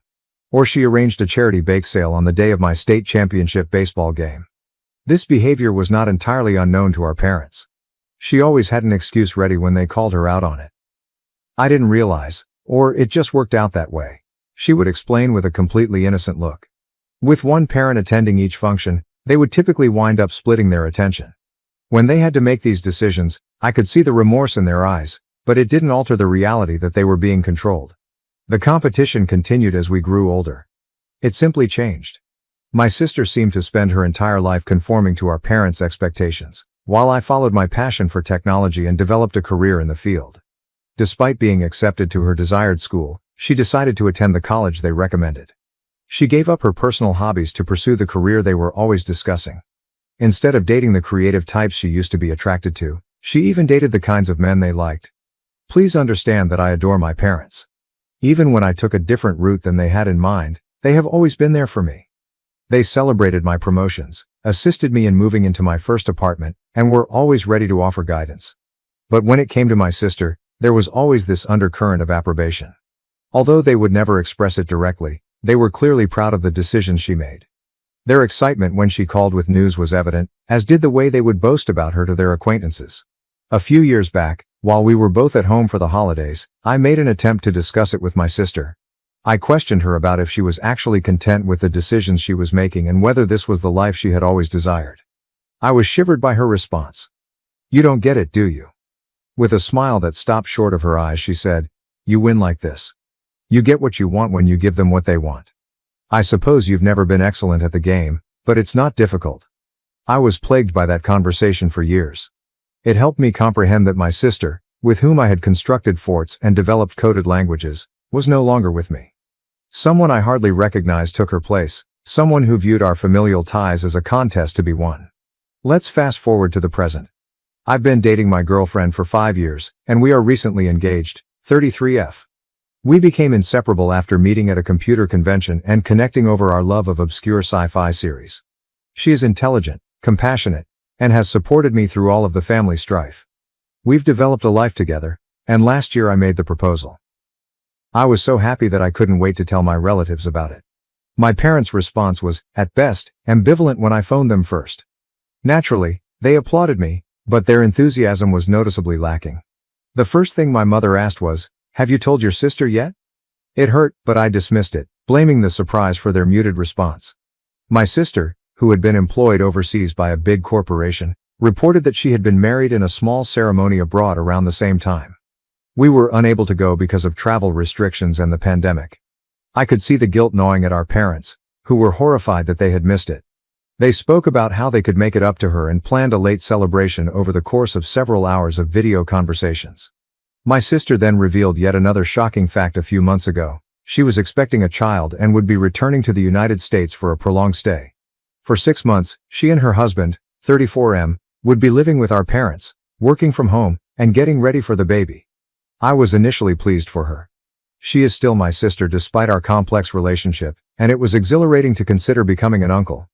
Or she arranged a charity bake sale on the day of my state championship baseball game. This behavior was not entirely unknown to our parents. She always had an excuse ready when they called her out on it. I didn't realize, or it just worked out that way, she would explain with a completely innocent look. With one parent attending each function, they would typically wind up splitting their attention. When they had to make these decisions, I could see the remorse in their eyes, but it didn't alter the reality that they were being controlled. The competition continued as we grew older. It simply changed. My sister seemed to spend her entire life conforming to our parents' expectations, while I followed my passion for technology and developed a career in the field. Despite being accepted to her desired school, she decided to attend the college they recommended. She gave up her personal hobbies to pursue the career they were always discussing. Instead of dating the creative types she used to be attracted to, she even dated the kinds of men they liked. Please understand that I adore my parents. Even when I took a different route than they had in mind, they have always been there for me. They celebrated my promotions, assisted me in moving into my first apartment, and were always ready to offer guidance. But when it came to my sister, there was always this undercurrent of approbation. Although they would never express it directly, they were clearly proud of the decisions she made. Their excitement when she called with news was evident, as did the way they would boast about her to their acquaintances. A few years back, while we were both at home for the holidays, I made an attempt to discuss it with my sister. I questioned her about if she was actually content with the decisions she was making and whether this was the life she had always desired. I was shivered by her response. "You don't get it, do you?" With a smile that stopped short of her eyes, she said, "You win like this. You get what you want when you give them what they want. I suppose you've never been excellent at the game, but it's not difficult." I was plagued by that conversation for years. It helped me comprehend that my sister, with whom I had constructed forts and developed coded languages, was no longer with me. Someone I hardly recognized took her place, someone who viewed our familial ties as a contest to be won. Let's fast forward to the present. I've been dating my girlfriend for 5 years, and we are recently engaged, 33F. We became inseparable after meeting at a computer convention and connecting over our love of obscure sci-fi series. She is intelligent, compassionate, and has supported me through all of the family strife. We've developed a life together, and last year I made the proposal. I was so happy that I couldn't wait to tell my relatives about it. My parents' response was, at best, ambivalent when I phoned them first. Naturally, they applauded me, but their enthusiasm was noticeably lacking. The first thing my mother asked was, "Have you told your sister yet?" It hurt, but I dismissed it, blaming the surprise for their muted response. My sister, who had been employed overseas by a big corporation, reported that she had been married in a small ceremony abroad around the same time. We were unable to go because of travel restrictions and the pandemic. I could see the guilt gnawing at our parents, who were horrified that they had missed it. They spoke about how they could make it up to her and planned a late celebration over the course of several hours of video conversations. My sister then revealed yet another shocking fact a few months ago. She was expecting a child and would be returning to the United States for a prolonged stay. For 6 months, she and her husband, 34M, would be living with our parents, working from home, and getting ready for the baby. I was initially pleased for her. She is still my sister despite our complex relationship, and it was exhilarating to consider becoming an uncle.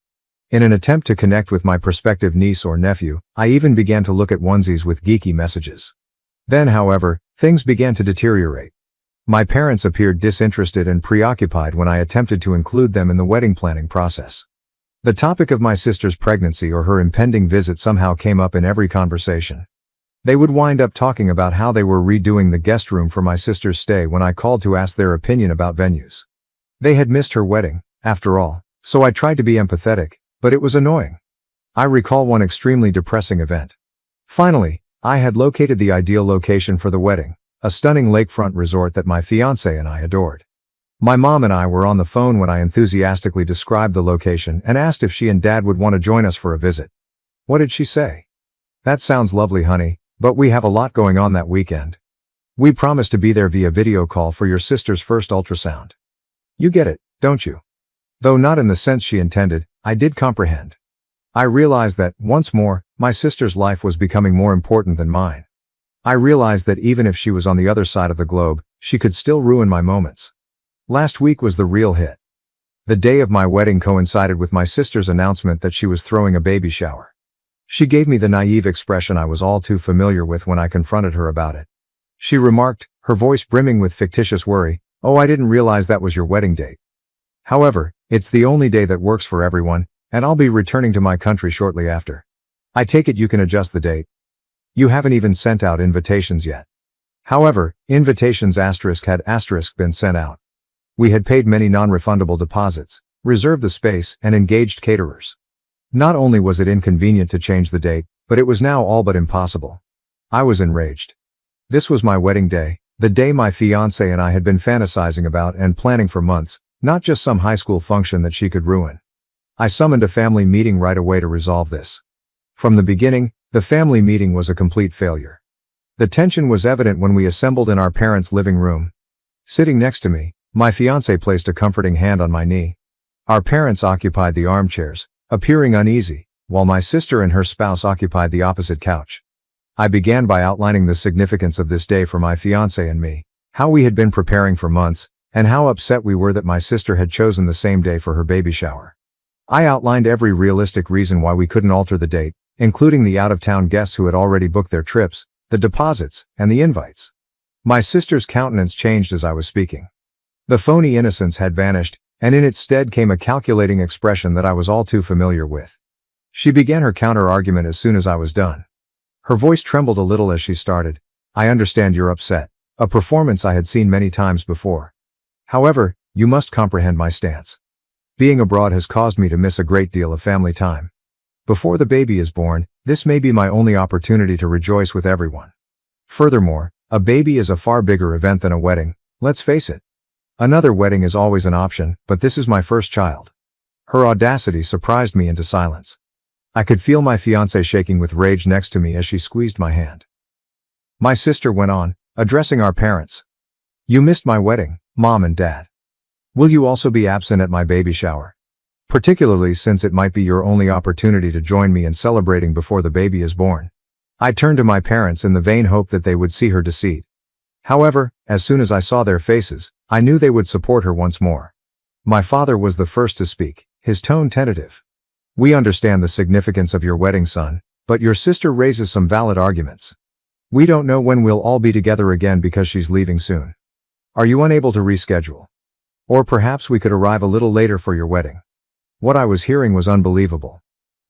In an attempt to connect with my prospective niece or nephew, I even began to look at onesies with geeky messages. Then, however, things began to deteriorate. My parents appeared disinterested and preoccupied when I attempted to include them in the wedding planning process. The topic of my sister's pregnancy or her impending visit somehow came up in every conversation. They would wind up talking about how they were redoing the guest room for my sister's stay when I called to ask their opinion about venues. They had missed her wedding, after all, so I tried to be empathetic, but it was annoying. I recall one extremely depressing event. Finally, I had located the ideal location for the wedding, a stunning lakefront resort that my fiancé and I adored. My mom and I were on the phone when I enthusiastically described the location and asked if she and Dad would want to join us for a visit. What did she say? "That sounds lovely, honey, but we have a lot going on that weekend. We promised to be there via video call for your sister's first ultrasound." You get it, don't you? Though not in the sense she intended, I did comprehend. I realized that, once more, my sister's life was becoming more important than mine. I realized that even if she was on the other side of the globe, she could still ruin my moments. Last week was the real hit. The day of my wedding coincided with my sister's announcement that she was throwing a baby shower. She gave me the naive expression I was all too familiar with when I confronted her about it. She remarked, her voice brimming with fictitious worry, "Oh, I didn't realize that was your wedding date. However, it's the only day that works for everyone, and I'll be returning to my country shortly after. I take it you can adjust the date. You haven't even sent out invitations yet." However, invitations had been sent out. We had paid many non-refundable deposits, reserved the space, and engaged caterers. Not only was it inconvenient to change the date, but it was now all but impossible. I was enraged. This was my wedding day, the day my fiancé and I had been fantasizing about and planning for months, not just some high school function that she could ruin. I summoned a family meeting right away to resolve this. From the beginning, the family meeting was a complete failure. The tension was evident when we assembled in our parents' living room. Sitting next to me, my fiancé placed a comforting hand on my knee, Our parents occupied the armchairs, appearing uneasy, while my sister and her spouse occupied the opposite couch. I began by outlining the significance of this day for my fiancé and me, how we had been preparing for months, and how upset we were that my sister had chosen the same day for her baby shower. I outlined every realistic reason why we couldn't alter the date, including the out-of-town guests who had already booked their trips, the deposits, and the invites. My sister's countenance changed as I was speaking. The phony innocence had vanished, and in its stead came a calculating expression that I was all too familiar with. She began her counter-argument as soon as I was done. Her voice trembled a little as she started. "I understand you're upset," a performance I had seen many times before. "However, you must comprehend my stance. Being abroad has caused me to miss a great deal of family time. Before the baby is born, this may be my only opportunity to rejoice with everyone. Furthermore, a baby is a far bigger event than a wedding, let's face it. Another wedding is always an option, but this is my first child." Her audacity surprised me into silence. I could feel my fiancé shaking with rage next to me as she squeezed my hand. My sister went on, addressing our parents. "You missed my wedding, Mom and Dad. Will you also be absent at my baby shower? Particularly since it might be your only opportunity to join me in celebrating before the baby is born." I turned to my parents in the vain hope that they would see her deceit. However, as soon as I saw their faces, I knew they would support her once more. My father was the first to speak, his tone tentative. "We understand the significance of your wedding, son, but your sister raises some valid arguments. We don't know when we'll all be together again because she's leaving soon. Are you unable to reschedule? Or perhaps we could arrive a little later for your wedding." What I was hearing was unbelievable.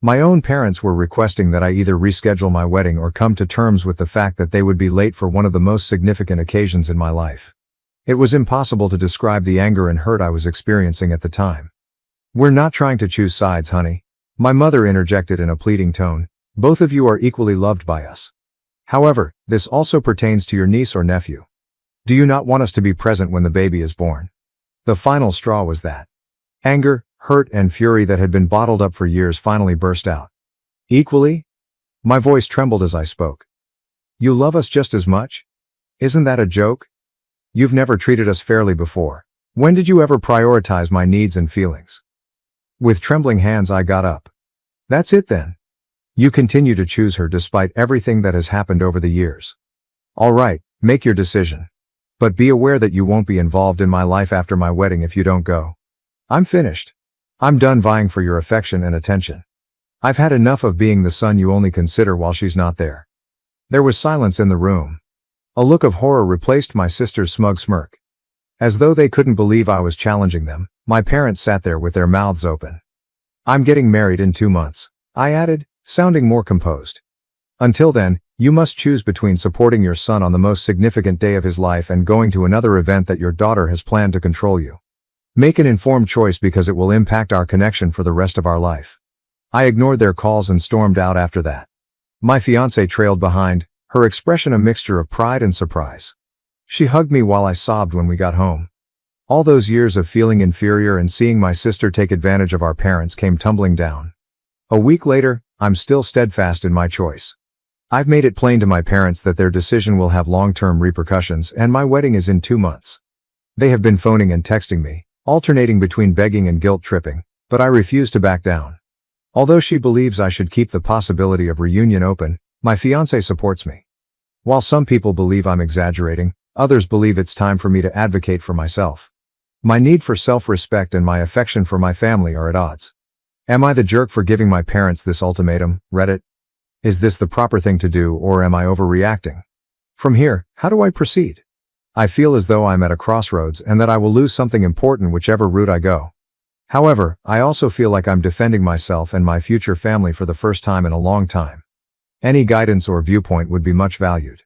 My own parents were requesting that I either reschedule my wedding or come to terms with the fact that they would be late for one of the most significant occasions in my life. It was impossible to describe the anger and hurt I was experiencing at the time. "We're not trying to choose sides, honey," my mother interjected in a pleading tone. "Both of you are equally loved by us. However, this also pertains to your niece or nephew. Do you not want us to be present when the baby is born?" The final straw was that. Anger, hurt, and fury that had been bottled up for years finally burst out. "Equally?" My voice trembled as I spoke. "You love us just as much? Isn't that a joke? You've never treated us fairly before. When did you ever prioritize my needs and feelings?" With trembling hands I got up. "That's it then. You continue to choose her despite everything that has happened over the years. All right, make your decision. But be aware that you won't be involved in my life after my wedding if you don't go. I'm finished. I'm done vying for your affection and attention. I've had enough of being the son you only consider while she's not there." There was silence in the room. A look of horror replaced my sister's smug smirk. As though they couldn't believe I was challenging them, my parents sat there with their mouths open. "I'm getting married in 2 months," I added, sounding more composed. "Until then, you must choose between supporting your son on the most significant day of his life and going to another event that your daughter has planned to control you. Make an informed choice because it will impact our connection for the rest of our life." I ignored their calls and stormed out after that. My fiancée trailed behind, her expression a mixture of pride and surprise. She hugged me while I sobbed when we got home. All those years of feeling inferior and seeing my sister take advantage of our parents came tumbling down. A week later, I'm still steadfast in my choice. I've made it plain to my parents that their decision will have long-term repercussions and my wedding is in 2 months. They have been phoning and texting me, alternating between begging and guilt-tripping, but I refuse to back down. Although she believes I should keep the possibility of reunion open, my fiancé supports me. While some people believe I'm exaggerating, others believe it's time for me to advocate for myself. My need for self-respect and my affection for my family are at odds. Am I the jerk for giving my parents this ultimatum, Reddit? Is this the proper thing to do or am I overreacting? From here, how do I proceed? I feel as though I'm at a crossroads and that I will lose something important whichever route I go. However, I also feel like I'm defending myself and my future family for the first time in a long time. Any guidance or viewpoint would be much valued.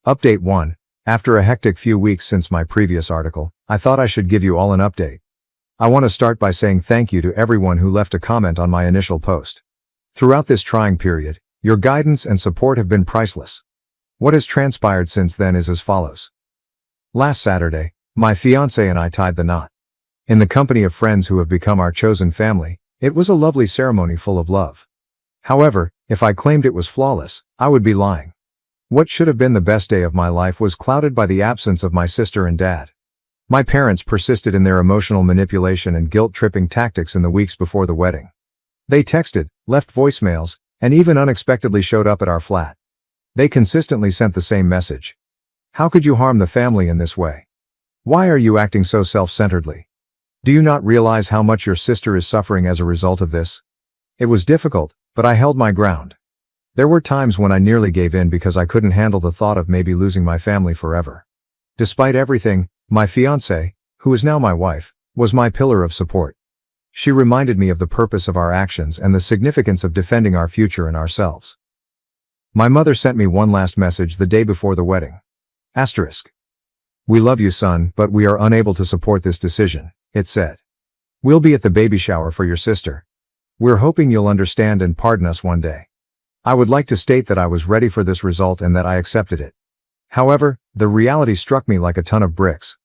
Update 1. After a hectic few weeks since my previous article, I thought I should give you all an update. I want to start by saying thank you to everyone who left a comment on my initial post. Throughout this trying period, your guidance and support have been priceless. What has transpired since then is as follows. Last Saturday, my fiancé and I tied the knot. In the company of friends who have become our chosen family, it was a lovely ceremony full of love. However, if I claimed it was flawless, I would be lying. What should have been the best day of my life was clouded by the absence of my sister and dad. My parents persisted in their emotional manipulation and guilt-tripping tactics in the weeks before the wedding. They texted, left voicemails, and even unexpectedly showed up at our flat. They consistently sent the same message. How could you harm the family in this way? Why are you acting so self-centeredly? Do you not realize how much your sister is suffering as a result of this? It was difficult, but I held my ground. There were times when I nearly gave in because I couldn't handle the thought of maybe losing my family forever. Despite everything, my fiancée, who is now my wife, was my pillar of support. She reminded me of the purpose of our actions and the significance of defending our future and ourselves. My mother sent me one last message the day before the wedding. Asterisk. We love you, son, but we are unable to support this decision, it said. We'll be at the baby shower for your sister. We're hoping you'll understand and pardon us one day. I would like to state that I was ready for this result and that I accepted it. However, the reality struck me like a ton of bricks.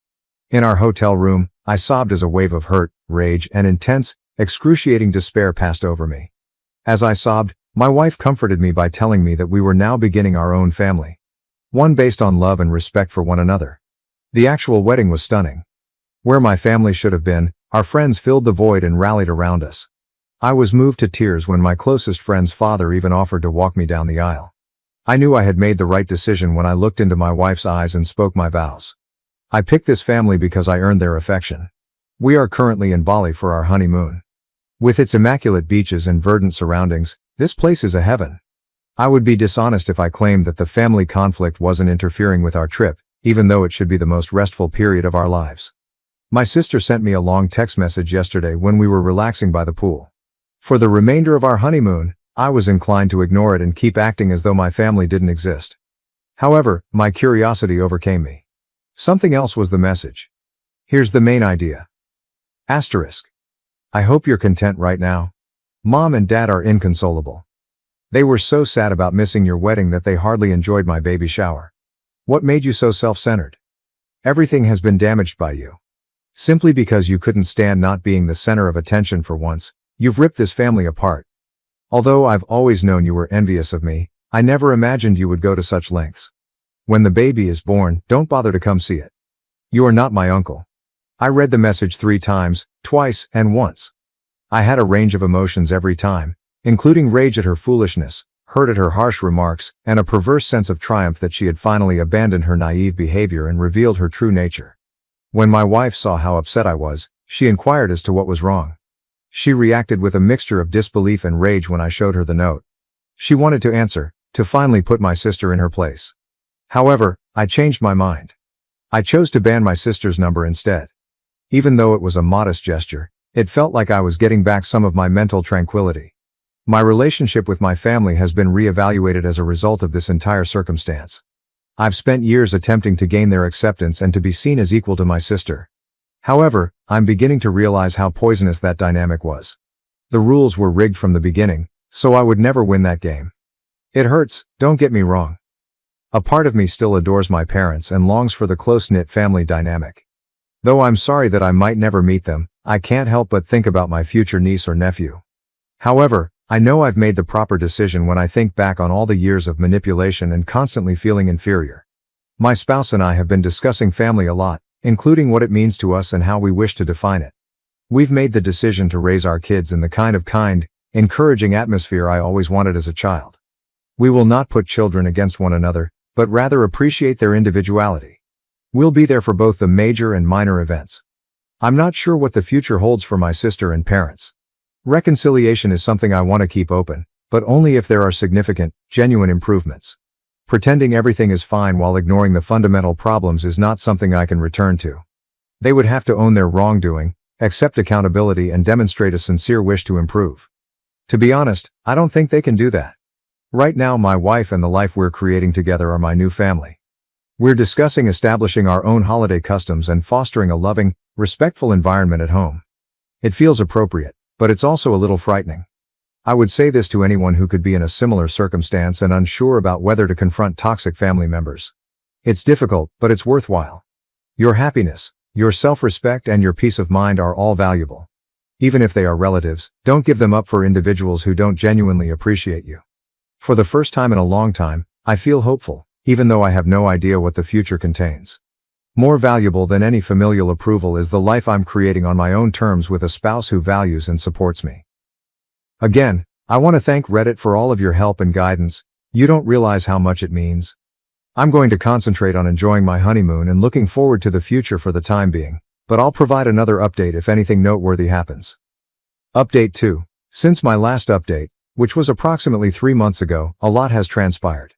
In our hotel room, I sobbed as a wave of hurt, rage, and intense, excruciating despair passed over me. As I sobbed, my wife comforted me by telling me that we were now beginning our own family. One based on love and respect for one another. The actual wedding was stunning. Where my family should have been, our friends filled the void and rallied around us. I was moved to tears when my closest friend's father even offered to walk me down the aisle. I knew I had made the right decision when I looked into my wife's eyes and spoke my vows. I picked this family because I earned their affection. We are currently in Bali for our honeymoon. With its immaculate beaches and verdant surroundings, this place is a heaven. I would be dishonest if I claimed that the family conflict wasn't interfering with our trip, even though it should be the most restful period of our lives. My sister sent me a long text message yesterday when we were relaxing by the pool. For the remainder of our honeymoon, I was inclined to ignore it and keep acting as though my family didn't exist. However, my curiosity overcame me. Something else was the message. Here's the main idea. Asterisk. I hope you're content right now. Mom and Dad are inconsolable. They were so sad about missing your wedding that they hardly enjoyed my baby shower. What made you so self-centered? Everything has been damaged by you. Simply because you couldn't stand not being the center of attention for once, you've ripped this family apart. Although I've always known you were envious of me, I never imagined you would go to such lengths. When the baby is born, don't bother to come see it. You are not my uncle. I read the message 3 times, twice, and once. I had a range of emotions every time, including rage at her foolishness, hurt at her harsh remarks, and a perverse sense of triumph that she had finally abandoned her naive behavior and revealed her true nature. When my wife saw how upset I was, she inquired as to what was wrong. She reacted with a mixture of disbelief and rage when I showed her the note. She wanted to answer, to finally put my sister in her place. However, I changed my mind. I chose to ban my sister's number instead. Even though it was a modest gesture, it felt like I was getting back some of my mental tranquility. My relationship with my family has been reevaluated as a result of this entire circumstance. I've spent years attempting to gain their acceptance and to be seen as equal to my sister. However, I'm beginning to realize how poisonous that dynamic was. The rules were rigged from the beginning, so I would never win that game. It hurts, don't get me wrong. A part of me still adores my parents and longs for the close-knit family dynamic. Though I'm sorry that I might never meet them, I can't help but think about my future niece or nephew. However, I know I've made the proper decision when I think back on all the years of manipulation and constantly feeling inferior. My spouse and I have been discussing family a lot, including what it means to us and how we wish to define it. We've made the decision to raise our kids in the kind, encouraging atmosphere I always wanted as a child. We will not put children against one another, but rather appreciate their individuality. We'll be there for both the major and minor events. I'm not sure what the future holds for my sister and parents. Reconciliation is something I want to keep open, but only if there are significant, genuine improvements. Pretending everything is fine while ignoring the fundamental problems is not something I can return to. They would have to own their wrongdoing, accept accountability, and demonstrate a sincere wish to improve. To be honest, I don't think they can do that. Right now, my wife and the life we're creating together are my new family. We're discussing establishing our own holiday customs and fostering a loving, respectful environment at home. It feels appropriate, but it's also a little frightening. I would say this to anyone who could be in a similar circumstance and unsure about whether to confront toxic family members. It's difficult, but it's worthwhile. Your happiness, your self-respect, and your peace of mind are all valuable. Even if they are relatives, don't give them up for individuals who don't genuinely appreciate you. For the first time in a long time, I feel hopeful, even though I have no idea what the future contains. More valuable than any familial approval is the life I'm creating on my own terms with a spouse who values and supports me. Again, I want to thank Reddit for all of your help and guidance. You don't realize how much it means. I'm going to concentrate on enjoying my honeymoon and looking forward to the future for the time being, but I'll provide another update if anything noteworthy happens. Update 2. Since my last update, which was approximately 3 months ago, a lot has transpired.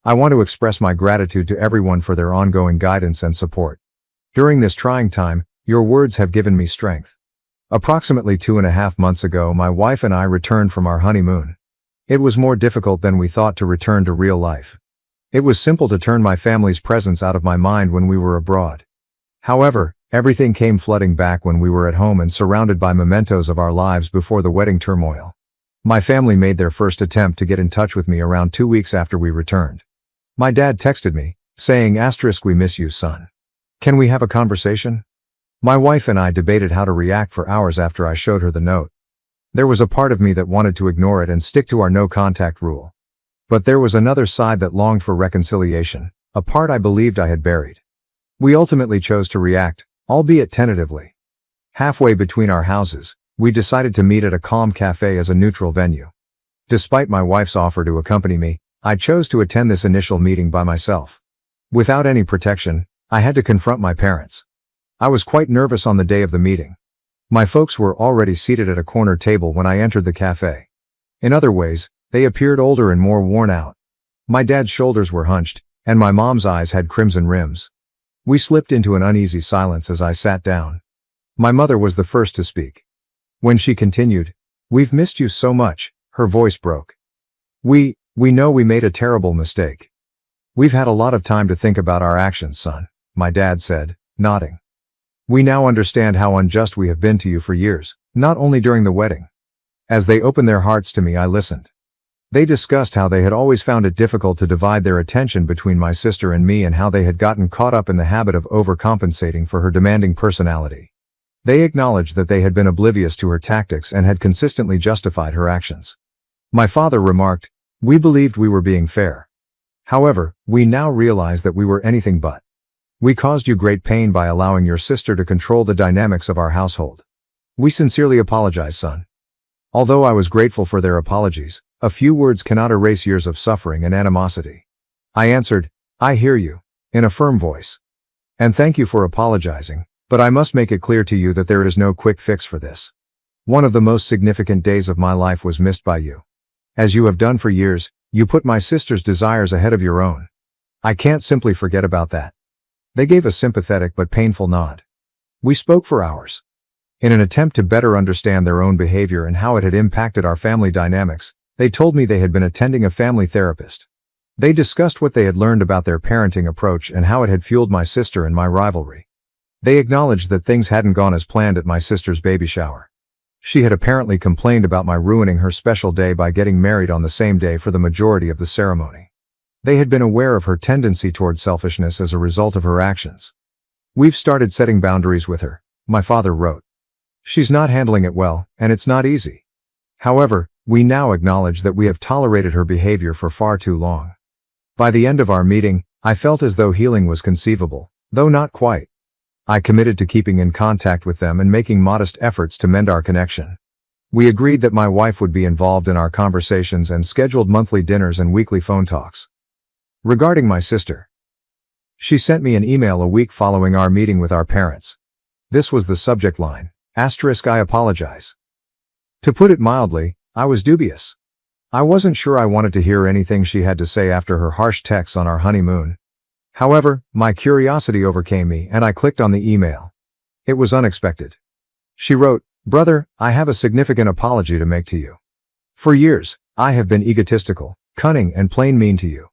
I want to express my gratitude to everyone for their ongoing guidance and support. During this trying time, your words have given me strength. Approximately 2.5 months ago, my wife and I returned from our honeymoon. It was more difficult than we thought to return to real life. It was simple to turn my family's presence out of my mind when we were abroad. However, everything came flooding back when we were at home and surrounded by mementos of our lives before the wedding turmoil. My family made their first attempt to get in touch with me around 2 weeks after we returned. My dad texted me, saying, "We miss you, son. Can we have a conversation?" My wife and I debated how to react for hours after I showed her the note. There was a part of me that wanted to ignore it and stick to our no-contact rule. But there was another side that longed for reconciliation, a part I believed I had buried. We ultimately chose to react, albeit tentatively. Halfway between our houses, we decided to meet at a calm cafe as a neutral venue. Despite my wife's offer to accompany me, I chose to attend this initial meeting by myself. Without any protection, I had to confront my parents. I was quite nervous on the day of the meeting. My folks were already seated at a corner table when I entered the cafe. In other ways, they appeared older and more worn out. My dad's shoulders were hunched, and my mom's eyes had crimson rims. We slipped into an uneasy silence as I sat down. My mother was the first to speak. When she continued, "We've missed you so much," her voice broke. We know we made a terrible mistake. We've had a lot of time to think about our actions, son," my dad said, nodding. "We now understand how unjust we have been to you for years, not only during the wedding." As they opened their hearts to me, I listened. They discussed how they had always found it difficult to divide their attention between my sister and me and how they had gotten caught up in the habit of overcompensating for her demanding personality. They acknowledged that they had been oblivious to her tactics and had consistently justified her actions. My father remarked, "We believed we were being fair. However, we now realize that we were anything but. We caused you great pain by allowing your sister to control the dynamics of our household. We sincerely apologize, son." Although I was grateful for their apologies, a few words cannot erase years of suffering and animosity. I answered, "I hear you," in a firm voice. "And thank you for apologizing, but I must make it clear to you that there is no quick fix for this. One of the most significant days of my life was missed by you. As you have done for years, you put my sister's desires ahead of your own. I can't simply forget about that." They gave a sympathetic but painful nod. We spoke for hours. In an attempt to better understand their own behavior and how it had impacted our family dynamics, they told me they had been attending a family therapist. They discussed what they had learned about their parenting approach and how it had fueled my sister and my rivalry. They acknowledged that things hadn't gone as planned at my sister's baby shower. She had apparently complained about my ruining her special day by getting married on the same day for the majority of the ceremony. They had been aware of her tendency toward selfishness as a result of her actions. "We've started setting boundaries with her," my father wrote. "She's not handling it well, and it's not easy. However, we now acknowledge that we have tolerated her behavior for far too long." By the end of our meeting, I felt as though healing was conceivable, though not quite. I committed to keeping in contact with them and making modest efforts to mend our connection. We agreed that my wife would be involved in our conversations and scheduled monthly dinners and weekly phone talks. Regarding my sister, she sent me an email a week following our meeting with our parents. This was the subject line, "I apologize." To put it mildly, I was dubious. I wasn't sure I wanted to hear anything she had to say after her harsh texts on our honeymoon. However, my curiosity overcame me and I clicked on the email. It was unexpected. She wrote, "Brother, I have a significant apology to make to you. For years, I have been egotistical, cunning, and plain mean to you.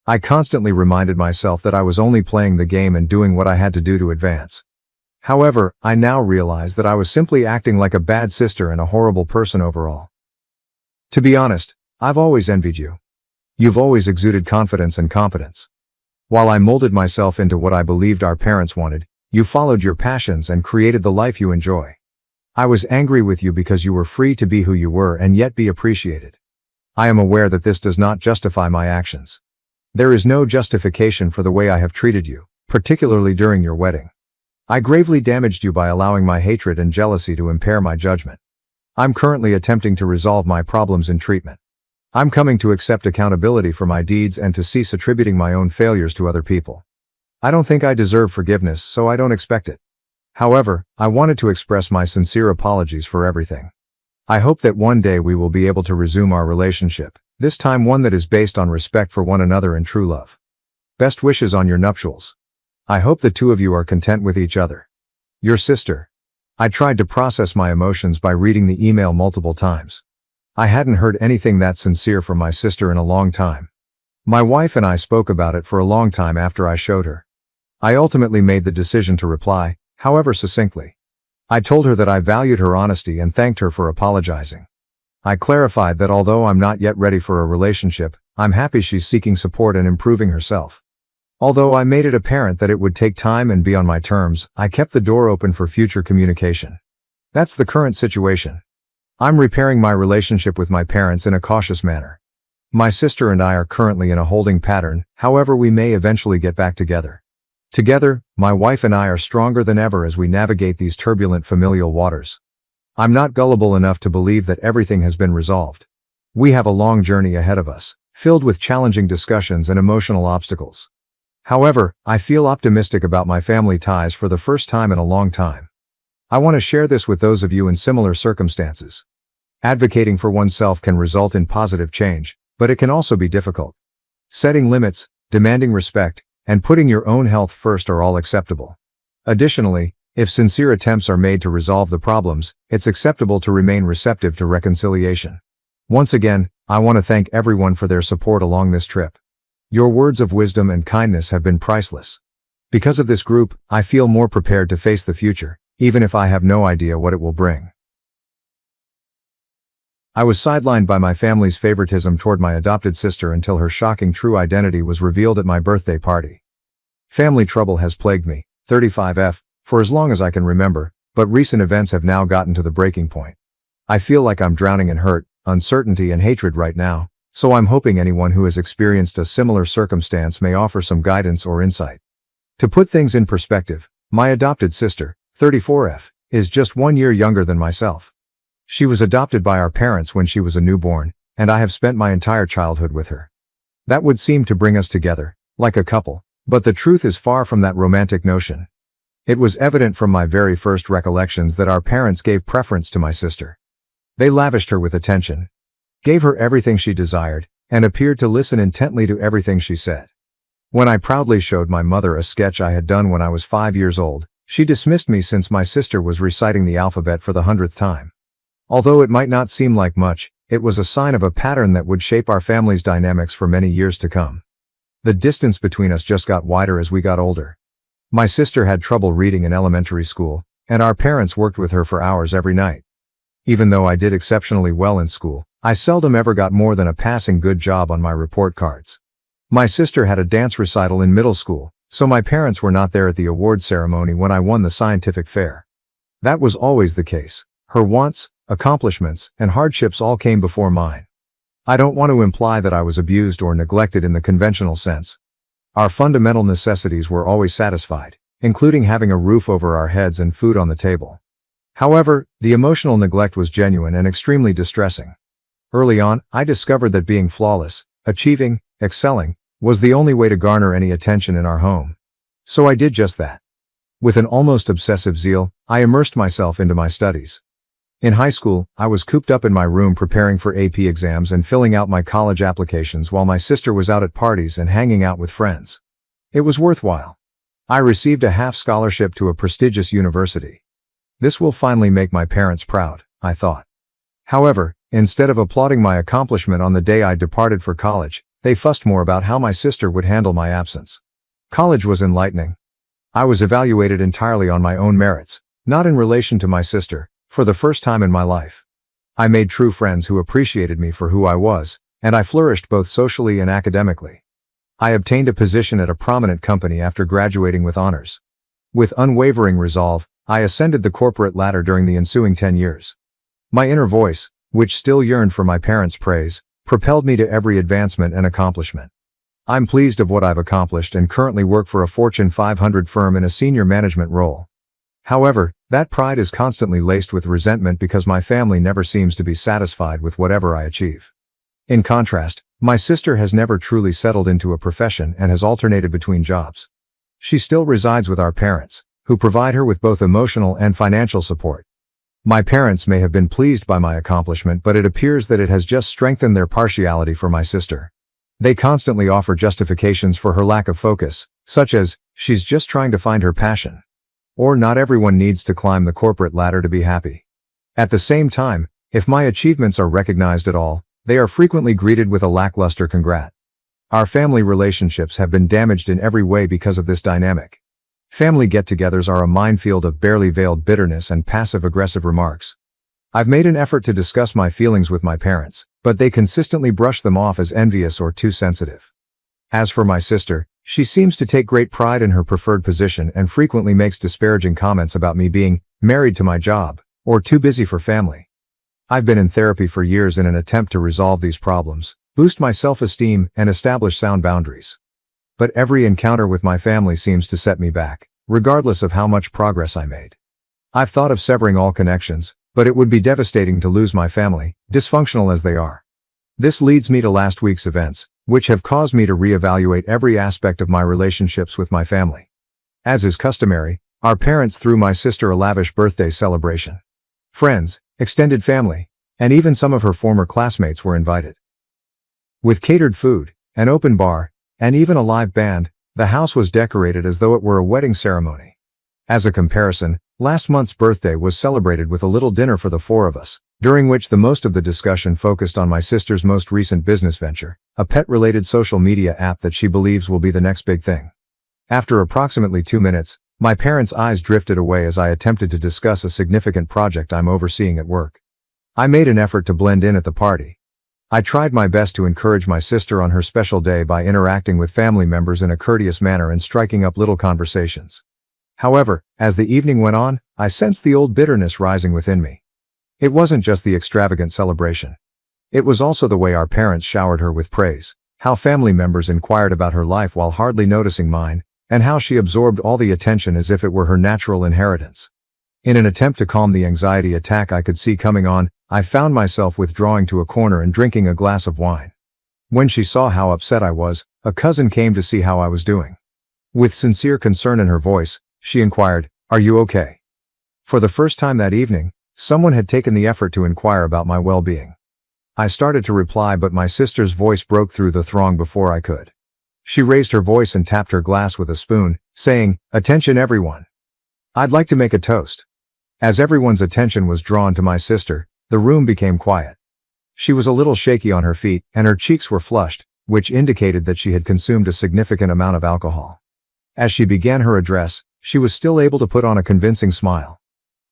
I constantly reminded myself that I was only playing the game and doing what I had to do to advance. However, I now realize that I was simply acting like a bad sister and a horrible person overall. To be honest, I've always envied you. You've always exuded confidence and competence. While I molded myself into what I believed our parents wanted, you followed your passions and created the life you enjoy. I was angry with you because you were free to be who you were and yet be appreciated. I am aware that this does not justify my actions. There is no justification for the way I have treated you, particularly during your wedding. I gravely damaged you by allowing my hatred and jealousy to impair my judgment. I'm currently attempting to resolve my problems in treatment. I'm coming to accept accountability for my deeds and to cease attributing my own failures to other people. I don't think I deserve forgiveness, so I don't expect it. However, I wanted to express my sincere apologies for everything. I hope that one day we will be able to resume our relationship, this time one that is based on respect for one another and true love. Best wishes on your nuptials. I hope the two of you are content with each other. Your sister. I tried to process my emotions by reading the email multiple times. I hadn't heard anything that sincere from my sister in a long time. My wife and I spoke about it for a long time after I showed her. I ultimately made the decision to reply, however succinctly. I told her that I valued her honesty and thanked her for apologizing. I clarified that although I'm not yet ready for a relationship, I'm happy she's seeking support and improving herself. Although I made it apparent that it would take time and be on my terms, I kept the door open for future communication. That's the current situation. I'm repairing my relationship with my parents in a cautious manner. My sister and I are currently in a holding pattern, however we may eventually get back together. Together, my wife and I are stronger than ever as we navigate these turbulent familial waters. I'm not gullible enough to believe that everything has been resolved. We have a long journey ahead of us, filled with challenging discussions and emotional obstacles. However, I feel optimistic about my family ties for the first time in a long time. I want to share this with those of you in similar circumstances. Advocating for oneself can result in positive change, but it can also be difficult. Setting limits, demanding respect, and putting your own health first are all acceptable. Additionally, if sincere attempts are made to resolve the problems, it's acceptable to remain receptive to reconciliation. Once again, I want to thank everyone for their support along this trip. Your words of wisdom and kindness have been priceless. Because of this group, I feel more prepared to face the future, even if I have no idea what it will bring. I was sidelined by my family's favoritism toward my adopted sister until her shocking true identity was revealed at my birthday party. Family trouble has plagued me, 35F, for as long as I can remember, but recent events have now gotten to the breaking point. I feel like I'm drowning in hurt, uncertainty and hatred right now, so I'm hoping anyone who has experienced a similar circumstance may offer some guidance or insight. To put things in perspective, my adopted sister, 34F, is just 1 year younger than myself. She was adopted by our parents when she was a newborn, and I have spent my entire childhood with her. That would seem to bring us together, like a couple, but the truth is far from that romantic notion. It was evident from my very first recollections that our parents gave preference to my sister. They lavished her with attention, gave her everything she desired, and appeared to listen intently to everything she said. When I proudly showed my mother a sketch I had done when I was 5 years old, she dismissed me since my sister was reciting the alphabet for the 100th time. Although it might not seem like much, it was a sign of a pattern that would shape our family's dynamics for many years to come. The distance between us just got wider as we got older. My sister had trouble reading in elementary school, and our parents worked with her for hours every night. Even though I did exceptionally well in school, I seldom ever got more than a passing good job on my report cards. My sister had a dance recital in middle school, so my parents were not there at the award ceremony when I won the scientific fair. That was always the case. Her wants, accomplishments, and hardships all came before mine. I don't want to imply that I was abused or neglected in the conventional sense. Our fundamental necessities were always satisfied, including having a roof over our heads and food on the table. However, the emotional neglect was genuine and extremely distressing. Early on, I discovered that being flawless, achieving, excelling, was the only way to garner any attention in our home. So I did just that. With an almost obsessive zeal, I immersed myself into my studies. In high school, I was cooped up in my room preparing for AP exams and filling out my college applications while my sister was out at parties and hanging out with friends. It was worthwhile. I received a half scholarship to a prestigious university. This will finally make my parents proud, I thought. However, instead of applauding my accomplishment on the day I departed for college, they fussed more about how my sister would handle my absence. College was enlightening. I was evaluated entirely on my own merits, not in relation to my sister. For the first time in my life, I made true friends who appreciated me for who I was, and I flourished both socially and academically. I obtained a position at a prominent company after graduating with honors. With unwavering resolve, I ascended the corporate ladder during the ensuing 10 years. My inner voice, which still yearned for my parents' praise, propelled me to every advancement and accomplishment. I'm pleased of what I've accomplished and currently work for a Fortune 500 firm in a senior management role. However, that pride is constantly laced with resentment because my family never seems to be satisfied with whatever I achieve. In contrast, my sister has never truly settled into a profession and has alternated between jobs. She still resides with our parents, who provide her with both emotional and financial support. My parents may have been pleased by my accomplishment, but it appears that it has just strengthened their partiality for my sister. They constantly offer justifications for her lack of focus, such as, she's just trying to find her passion. Or not everyone needs to climb the corporate ladder to be happy. At the same time, if my achievements are recognized at all, they are frequently greeted with a lackluster congrat. Our family relationships have been damaged in every way because of this dynamic. Family get-togethers are a minefield of barely veiled bitterness and passive-aggressive remarks. I've made an effort to discuss my feelings with my parents, but they consistently brush them off as envious or too sensitive. As for my sister, she seems to take great pride in her preferred position and frequently makes disparaging comments about me being married to my job or too busy for family. I've been in therapy for years in an attempt to resolve these problems, boost my self-esteem, and establish sound boundaries. But every encounter with my family seems to set me back, regardless of how much progress I made. I've thought of severing all connections, but it would be devastating to lose my family, dysfunctional as they are. This leads me to last week's events, which have caused me to reevaluate every aspect of my relationships with my family. As is customary, our parents threw my sister a lavish birthday celebration. Friends, extended family, and even some of her former classmates were invited. With catered food, an open bar, and even a live band, the house was decorated as though it were a wedding ceremony. As a comparison, last month's birthday was celebrated with a little dinner for the four of us, during which the most of the discussion focused on my sister's most recent business venture, a pet-related social media app that she believes will be the next big thing. After approximately 2 minutes, my parents' eyes drifted away as I attempted to discuss a significant project I'm overseeing at work. I made an effort to blend in at the party. I tried my best to encourage my sister on her special day by interacting with family members in a courteous manner and striking up little conversations. However, as the evening went on, I sensed the old bitterness rising within me. It wasn't just the extravagant celebration. It was also the way our parents showered her with praise, how family members inquired about her life while hardly noticing mine, and how she absorbed all the attention as if it were her natural inheritance. In an attempt to calm the anxiety attack I could see coming on, I found myself withdrawing to a corner and drinking a glass of wine. When she saw how upset I was, a cousin came to see how I was doing. With sincere concern in her voice, she inquired, "Are you okay?" For the first time that evening, someone had taken the effort to inquire about my well-being. I started to reply, but my sister's voice broke through the throng before I could. She raised her voice and tapped her glass with a spoon, saying, "Attention everyone. I'd like to make a toast." As everyone's attention was drawn to my sister, the room became quiet. She was a little shaky on her feet, and her cheeks were flushed, which indicated that she had consumed a significant amount of alcohol. As she began her address, she was still able to put on a convincing smile.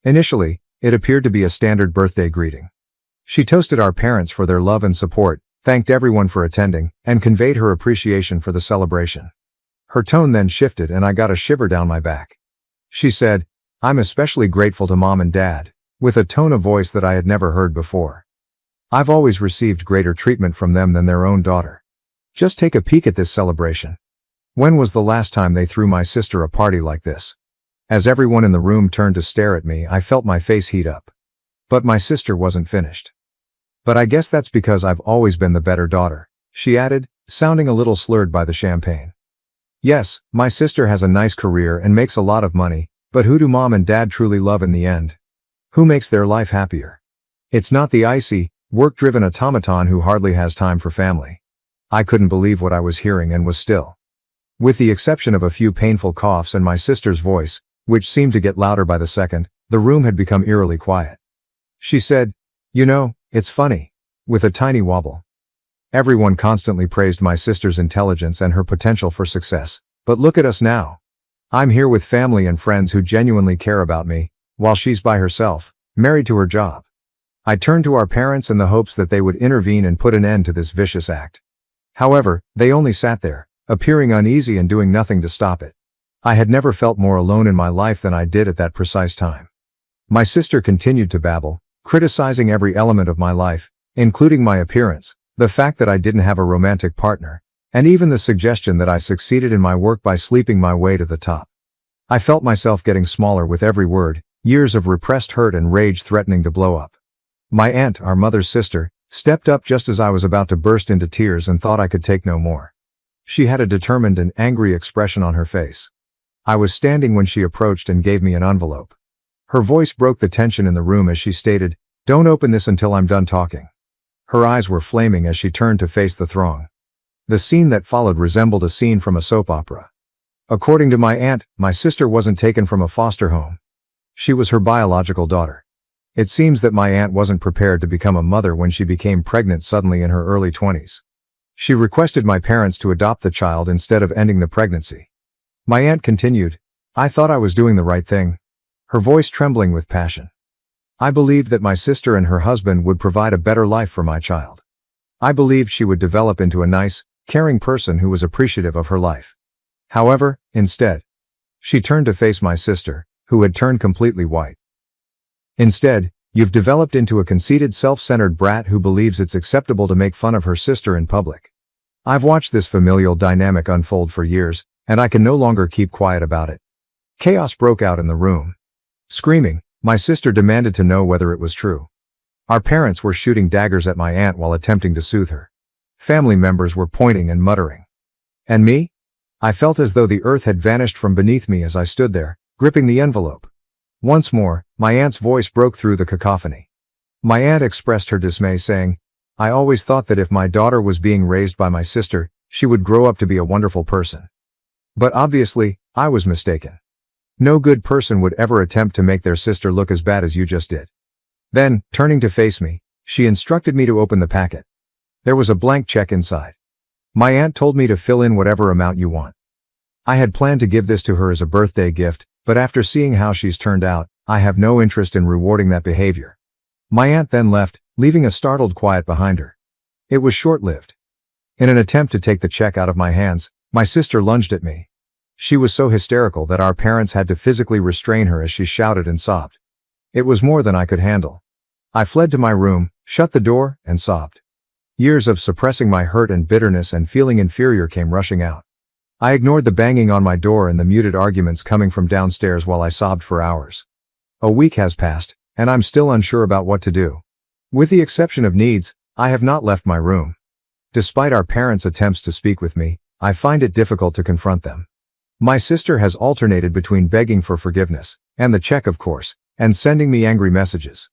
Initially, it appeared to be a standard birthday greeting. She toasted our parents for their love and support, thanked everyone for attending, and conveyed her appreciation for the celebration. Her tone then shifted and I got a shiver down my back. She said, "I'm especially grateful to Mom and Dad," with a tone of voice that I had never heard before. I've always received greater treatment from them than their own daughter. Just take a peek at this celebration. When was the last time they threw my sister a party like this? As everyone in the room turned to stare at me, I felt my face heat up. But my sister wasn't finished. "But I guess that's because I've always been the better daughter," she added, sounding a little slurred by the champagne. "Yes, my sister has a nice career and makes a lot of money, but who do Mom and Dad truly love in the end? Who makes their life happier? It's not the icy, work-driven automaton who hardly has time for family." I couldn't believe what I was hearing and was still. With the exception of a few painful coughs and my sister's voice, which seemed to get louder by the second, the room had become eerily quiet. She said, "You know, it's funny," with a tiny wobble. Everyone constantly praised my sister's intelligence and her potential for success, but look at us now. I'm here with family and friends who genuinely care about me, while she's by herself, married to her job. I turned to our parents in the hopes that they would intervene and put an end to this vicious act. However, they only sat there, appearing uneasy and doing nothing to stop it. I had never felt more alone in my life than I did at that precise time. My sister continued to babble, criticizing every element of my life, including my appearance, the fact that I didn't have a romantic partner, And even the suggestion that I succeeded in my work by sleeping my way to the top. I felt myself getting smaller with every word, years of repressed hurt and rage threatening to blow up. My aunt, our mother's sister, stepped up just as I was about to burst into tears and thought I could take no more. She had a determined and angry expression on her face. I was standing when she approached and gave me an envelope. Her voice broke the tension in the room as she stated, "Don't open this until I'm done talking." Her eyes were flaming as she turned to face the throng. The scene that followed resembled a scene from a soap opera. According to my aunt, my sister wasn't taken from a foster home. She was her biological daughter. It seems that my aunt wasn't prepared to become a mother when she became pregnant suddenly in her early 20s. She requested my parents to adopt the child instead of ending the pregnancy. My aunt continued, "I thought I was doing the right thing," her voice trembling with passion. I believed that my sister and her husband would provide a better life for my child. I believed she would develop into a nice, caring person who was appreciative of her life. However, instead, she turned to face my sister, who had turned completely white. "Instead, you've developed into a conceited, self-centered brat who believes it's acceptable to make fun of her sister in public. I've watched this familial dynamic unfold for years, and I can no longer keep quiet about it." Chaos broke out in the room. Screaming, my sister demanded to know whether it was true. Our parents were shooting daggers at my aunt while attempting to soothe her. Family members were pointing and muttering. And me? I felt as though the earth had vanished from beneath me as I stood there, gripping the envelope. Once more, my aunt's voice broke through the cacophony. My aunt expressed her dismay, saying, "I always thought that if my daughter was being raised by my sister, she would grow up to be a wonderful person. But obviously, I was mistaken. No good person would ever attempt to make their sister look as bad as you just did." Then, turning to face me, she instructed me to open the packet. There was a blank check inside. My aunt told me to fill in whatever amount you want. I had planned to give this to her as a birthday gift, but after seeing how she's turned out, I have no interest in rewarding that behavior. My aunt then left, leaving a startled quiet behind her. It was short-lived. In an attempt to take the check out of my hands, my sister lunged at me. She was so hysterical that our parents had to physically restrain her as she shouted and sobbed. It was more than I could handle. I fled to my room, shut the door, and sobbed. Years of suppressing my hurt and bitterness and feeling inferior came rushing out. I ignored the banging on my door and the muted arguments coming from downstairs while I sobbed for hours. A week has passed, and I'm still unsure about what to do. With the exception of needs, I have not left my room. Despite our parents' attempts to speak with me, I find it difficult to confront them. My sister has alternated between begging for forgiveness, and the check of course, and sending me angry messages.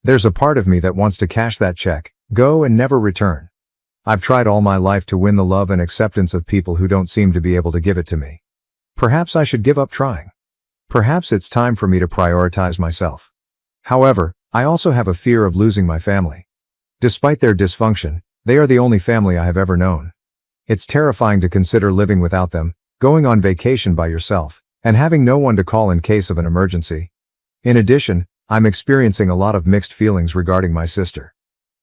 There's a part of me that wants to cash that check, go and never return. I've tried all my life to win the love and acceptance of people who don't seem to be able to give it to me. Perhaps I should give up trying. Perhaps it's time for me to prioritize myself. However, I also have a fear of losing my family. Despite their dysfunction, they are the only family I have ever known. It's terrifying to consider living without them, going on vacation by yourself, and having no one to call in case of an emergency. In addition, I'm experiencing a lot of mixed feelings regarding my sister.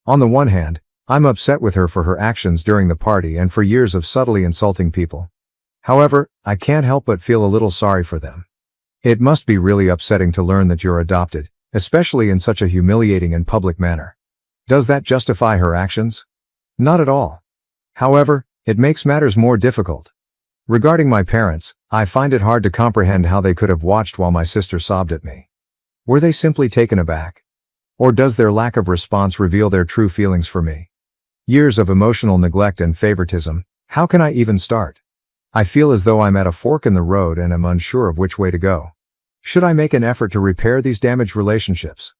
On the one hand, I'm upset with her for her actions during the party and for years of subtly insulting people. However, I can't help but feel a little sorry for them. It must be really upsetting to learn that you're adopted, especially in such a humiliating and public manner. Does that justify her actions? Not at all. However, it makes matters more difficult. Regarding my parents, I find it hard to comprehend how they could have watched while my sister sobbed at me. Were they simply taken aback? Or does their lack of response reveal their true feelings for me? Years of emotional neglect and favoritism, how can I even start? I feel as though I'm at a fork in the road and am unsure of which way to go. Should I make an effort to repair these damaged relationships?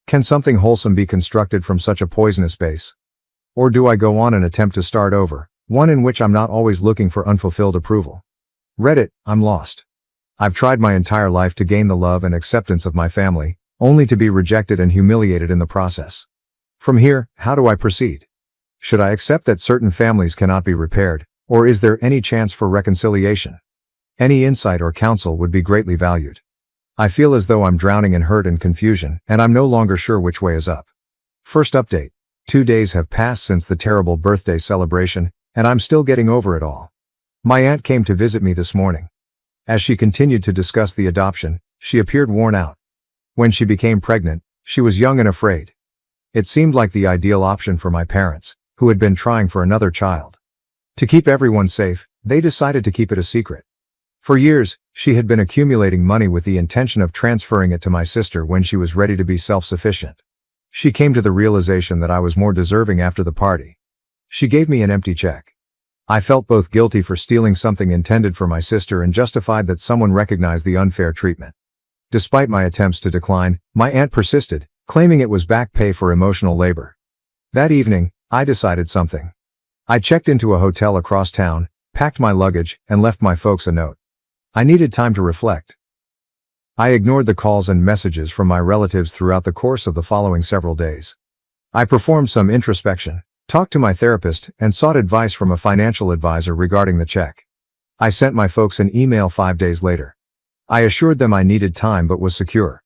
Can something wholesome be constructed from such a poisonous base? Or do I go on and attempt to start over, one in which I'm not always looking for unfulfilled approval? Reddit, I'm lost. I've tried my entire life to gain the love and acceptance of my family, only to be rejected and humiliated in the process. From here, how do I proceed? Should I accept that certain families cannot be repaired, or is there any chance for reconciliation? Any insight or counsel would be greatly valued. I feel as though I'm drowning in hurt and confusion, and I'm no longer sure which way is up. First update. 2 days have passed since the terrible birthday celebration, and I'm still getting over it all. My aunt came to visit me this morning. As she continued to discuss the adoption, she appeared worn out. When she became pregnant, she was young and afraid. It seemed like the ideal option for my parents, who had been trying for another child. To keep everyone safe, they decided to keep it a secret. For years, she had been accumulating money with the intention of transferring it to my sister when she was ready to be self-sufficient. She came to the realization that I was more deserving after the party. She gave me an empty check. I felt both guilty for stealing something intended for my sister and justified that someone recognized the unfair treatment. Despite my attempts to decline, my aunt persisted, claiming it was back pay for emotional labor. That evening, I decided something. I checked into a hotel across town, packed my luggage, and left my folks a note. I needed time to reflect. I ignored the calls and messages from my relatives throughout the course of the following several days. I performed some introspection, talked to my therapist, and sought advice from a financial advisor regarding the check. I sent my folks an email 5 days later. I assured them I needed time but was secure.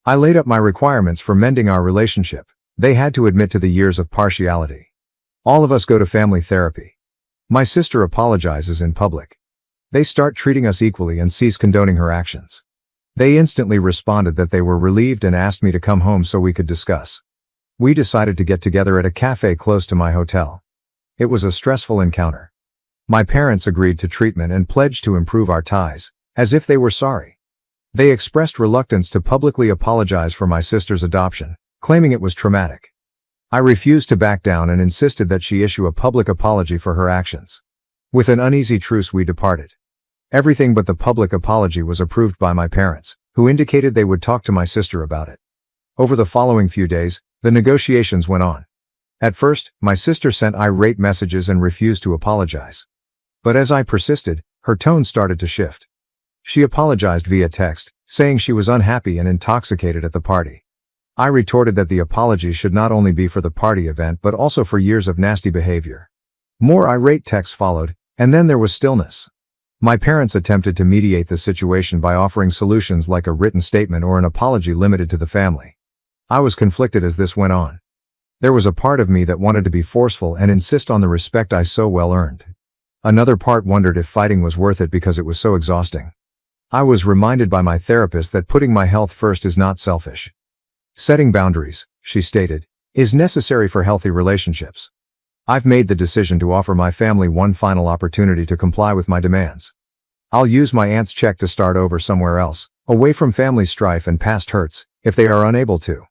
I laid up my requirements for mending our relationship. They had to admit to the years of partiality. All of us go to family therapy. My sister apologizes in public. They start treating us equally and cease condoning her actions. They instantly responded that they were relieved and asked me to come home so we could discuss. We decided to get together at a cafe close to my hotel. It was a stressful encounter. My parents agreed to treatment and pledged to improve our ties, as if they were sorry. They expressed reluctance to publicly apologize for my sister's adoption, claiming it was traumatic. I refused to back down and insisted that she issue a public apology for her actions. With an uneasy truce we departed. Everything but the public apology was approved by my parents, who indicated they would talk to my sister about it. Over the following few days, the negotiations went on. At first, my sister sent irate messages and refused to apologize. But as I persisted, her tone started to shift. She apologized via text, saying she was unhappy and intoxicated at the party. I retorted that the apology should not only be for the party event but also for years of nasty behavior. More irate texts followed, and then there was stillness. My parents attempted to mediate the situation by offering solutions like a written statement or an apology limited to the family. I was conflicted as this went on. There was a part of me that wanted to be forceful and insist on the respect I so well earned. Another part wondered if fighting was worth it because it was so exhausting. I was reminded by my therapist that putting my health first is not selfish. Setting boundaries, she stated, is necessary for healthy relationships. I've made the decision to offer my family one final opportunity to comply with my demands. I'll use my aunt's check to start over somewhere else, away from family strife and past hurts, if they are unable to.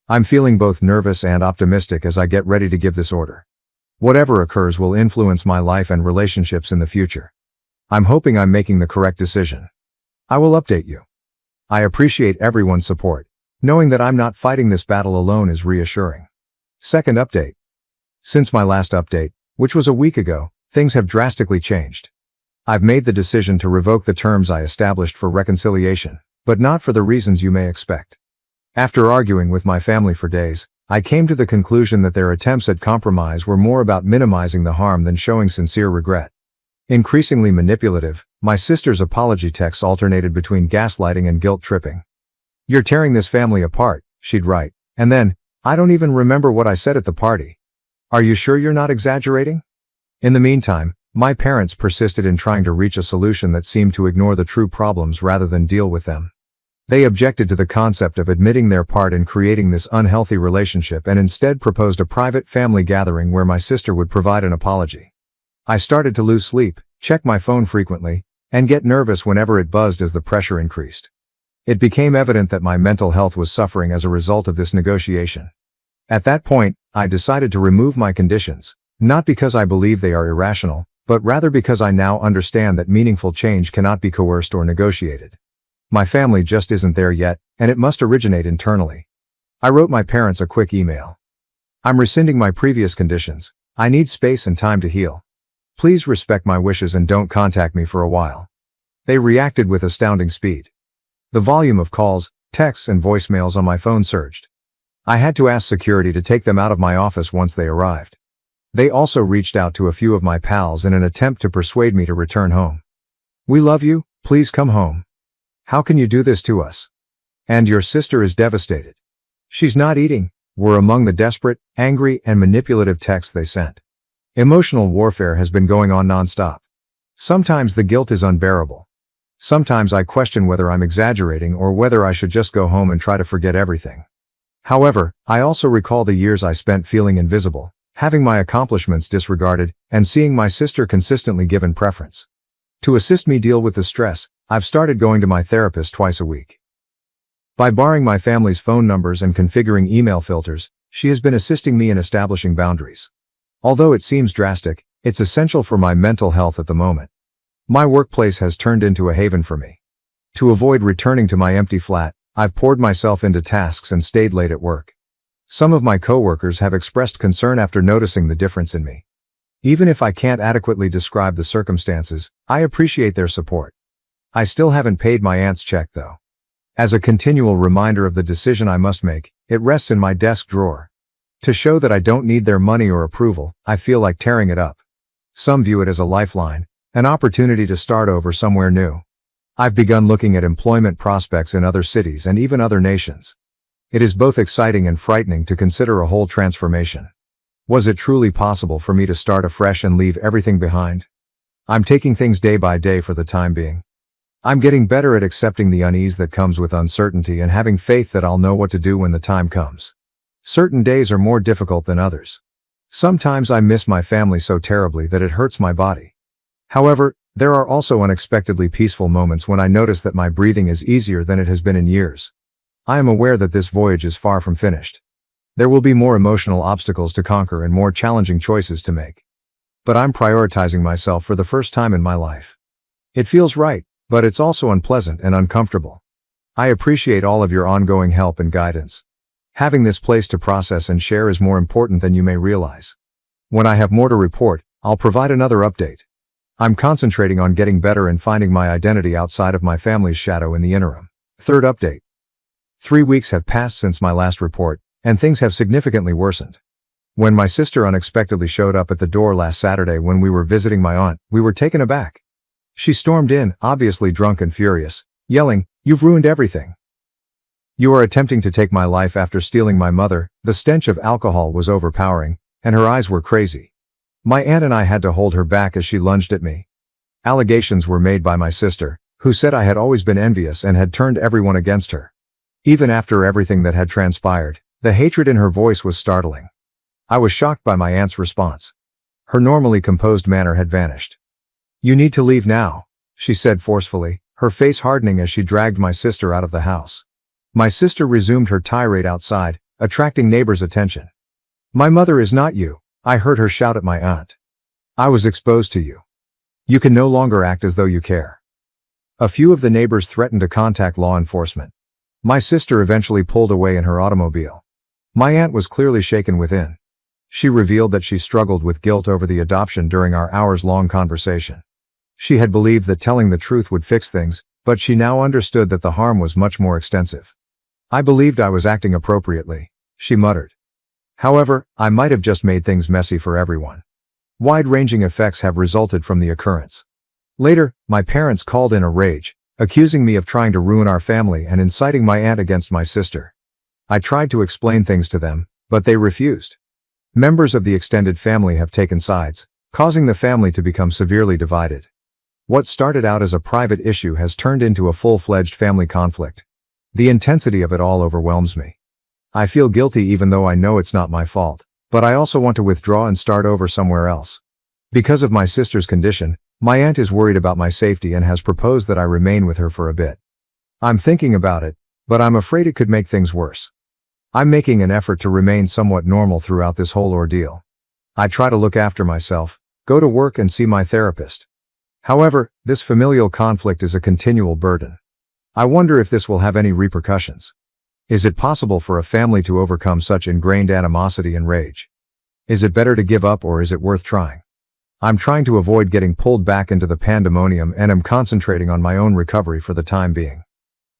I'm feeling both nervous and optimistic as I get ready to give this order. Whatever occurs will influence my life and relationships in the future. I'm hoping I'm making the correct decision. I will update you. I appreciate everyone's support. Knowing that I'm not fighting this battle alone is reassuring. Second update. Since my last update, which was a week ago, things have drastically changed. I've made the decision to revoke the terms I established for reconciliation, but not for the reasons you may expect. After arguing with my family for days, I came to the conclusion that their attempts at compromise were more about minimizing the harm than showing sincere regret. Increasingly manipulative, my sister's apology texts alternated between gaslighting and guilt tripping. "You're tearing this family apart," she'd write, and then, "I don't even remember what I said at the party. Are you sure you're not exaggerating?" In the meantime, my parents persisted in trying to reach a solution that seemed to ignore the true problems rather than deal with them. They objected to the concept of admitting their part in creating this unhealthy relationship and instead proposed a private family gathering where my sister would provide an apology. I started to lose sleep, check my phone frequently, and get nervous whenever it buzzed as the pressure increased. It became evident that my mental health was suffering as a result of this negotiation. At that point, I decided to remove my conditions, not because I believe they are irrational, but rather because I now understand that meaningful change cannot be coerced or negotiated. My family just isn't there yet, and it must originate internally. I wrote my parents a quick email. "I'm rescinding my previous conditions. I need space and time to heal. Please respect my wishes and don't contact me for a while." They reacted with astounding speed. The volume of calls, texts, and voicemails on my phone surged. I had to ask security to take them out of my office once they arrived. They also reached out to a few of my pals in an attempt to persuade me to return home. "We love you, please come home. How can you do this to us? And your sister is devastated. She's not eating," were among the desperate, angry, and manipulative texts they sent. Emotional warfare has been going on nonstop. Sometimes the guilt is unbearable. Sometimes I question whether I'm exaggerating or whether I should just go home and try to forget everything. However, I also recall the years I spent feeling invisible, having my accomplishments disregarded, and seeing my sister consistently given preference. To assist me deal with the stress, I've started going to my therapist twice a week. By borrowing my family's phone numbers and configuring email filters, she has been assisting me in establishing boundaries. Although it seems drastic, it's essential for my mental health at the moment. My workplace has turned into a haven for me. To avoid returning to my empty flat, I've poured myself into tasks and stayed late at work. Some of my coworkers have expressed concern after noticing the difference in me. Even if I can't adequately describe the circumstances, I appreciate their support. I still haven't paid my aunt's check though. As a continual reminder of the decision I must make, it rests in my desk drawer. To show that I don't need their money or approval, I feel like tearing it up. Some view it as a lifeline, an opportunity to start over somewhere new. I've begun looking at employment prospects in other cities and even other nations. It is both exciting and frightening to consider a whole transformation. Was it truly possible for me to start afresh and leave everything behind? I'm taking things day by day for the time being. I'm getting better at accepting the unease that comes with uncertainty and having faith that I'll know what to do when the time comes. Certain days are more difficult than others. Sometimes I miss my family so terribly that it hurts my body. However, there are also unexpectedly peaceful moments when I notice that my breathing is easier than it has been in years. I am aware that this voyage is far from finished. There will be more emotional obstacles to conquer and more challenging choices to make. But I'm prioritizing myself for the first time in my life. It feels right, but it's also unpleasant and uncomfortable. I appreciate all of your ongoing help and guidance. Having this place to process and share is more important than you may realize. When I have more to report, I'll provide another update. I'm concentrating on getting better and finding my identity outside of my family's shadow in the interim. Third update. 3 weeks have passed since my last report, and things have significantly worsened. When my sister unexpectedly showed up at the door last Saturday when we were visiting my aunt, we were taken aback. She stormed in, obviously drunk and furious, yelling, "You've ruined everything. You are attempting to take my life after stealing my mother." The stench of alcohol was overpowering, and her eyes were crazy. My aunt and I had to hold her back as she lunged at me. Allegations were made by my sister, who said I had always been envious and had turned everyone against her. Even after everything that had transpired, the hatred in her voice was startling. I was shocked by my aunt's response. Her normally composed manner had vanished. "You need to leave now," she said forcefully, her face hardening as she dragged my sister out of the house. My sister resumed her tirade outside, attracting neighbors' attention. "My mother is not you," I heard her shout at my aunt. "I was exposed to you. You can no longer act as though you care." A few of the neighbors threatened to contact law enforcement. My sister eventually pulled away in her automobile. My aunt was clearly shaken within. She revealed that she struggled with guilt over the adoption during our hours-long conversation. She had believed that telling the truth would fix things, but she now understood that the harm was much more extensive. "I believed I was acting appropriately," she muttered. "However, I might have just made things messy for everyone. Wide-ranging effects have resulted from the occurrence." Later, my parents called in a rage, accusing me of trying to ruin our family and inciting my aunt against my sister. I tried to explain things to them, but they refused. Members of the extended family have taken sides, causing the family to become severely divided. What started out as a private issue has turned into a full-fledged family conflict. The intensity of it all overwhelms me. I feel guilty even though I know it's not my fault, but I also want to withdraw and start over somewhere else. Because of my sister's condition, my aunt is worried about my safety and has proposed that I remain with her for a bit. I'm thinking about it, but I'm afraid it could make things worse. I'm making an effort to remain somewhat normal throughout this whole ordeal. I try to look after myself, go to work and see my therapist. However, this familial conflict is a continual burden. I wonder if this will have any repercussions. Is it possible for a family to overcome such ingrained animosity and rage? Is it better to give up or is it worth trying? I'm trying to avoid getting pulled back into the pandemonium and am concentrating on my own recovery for the time being.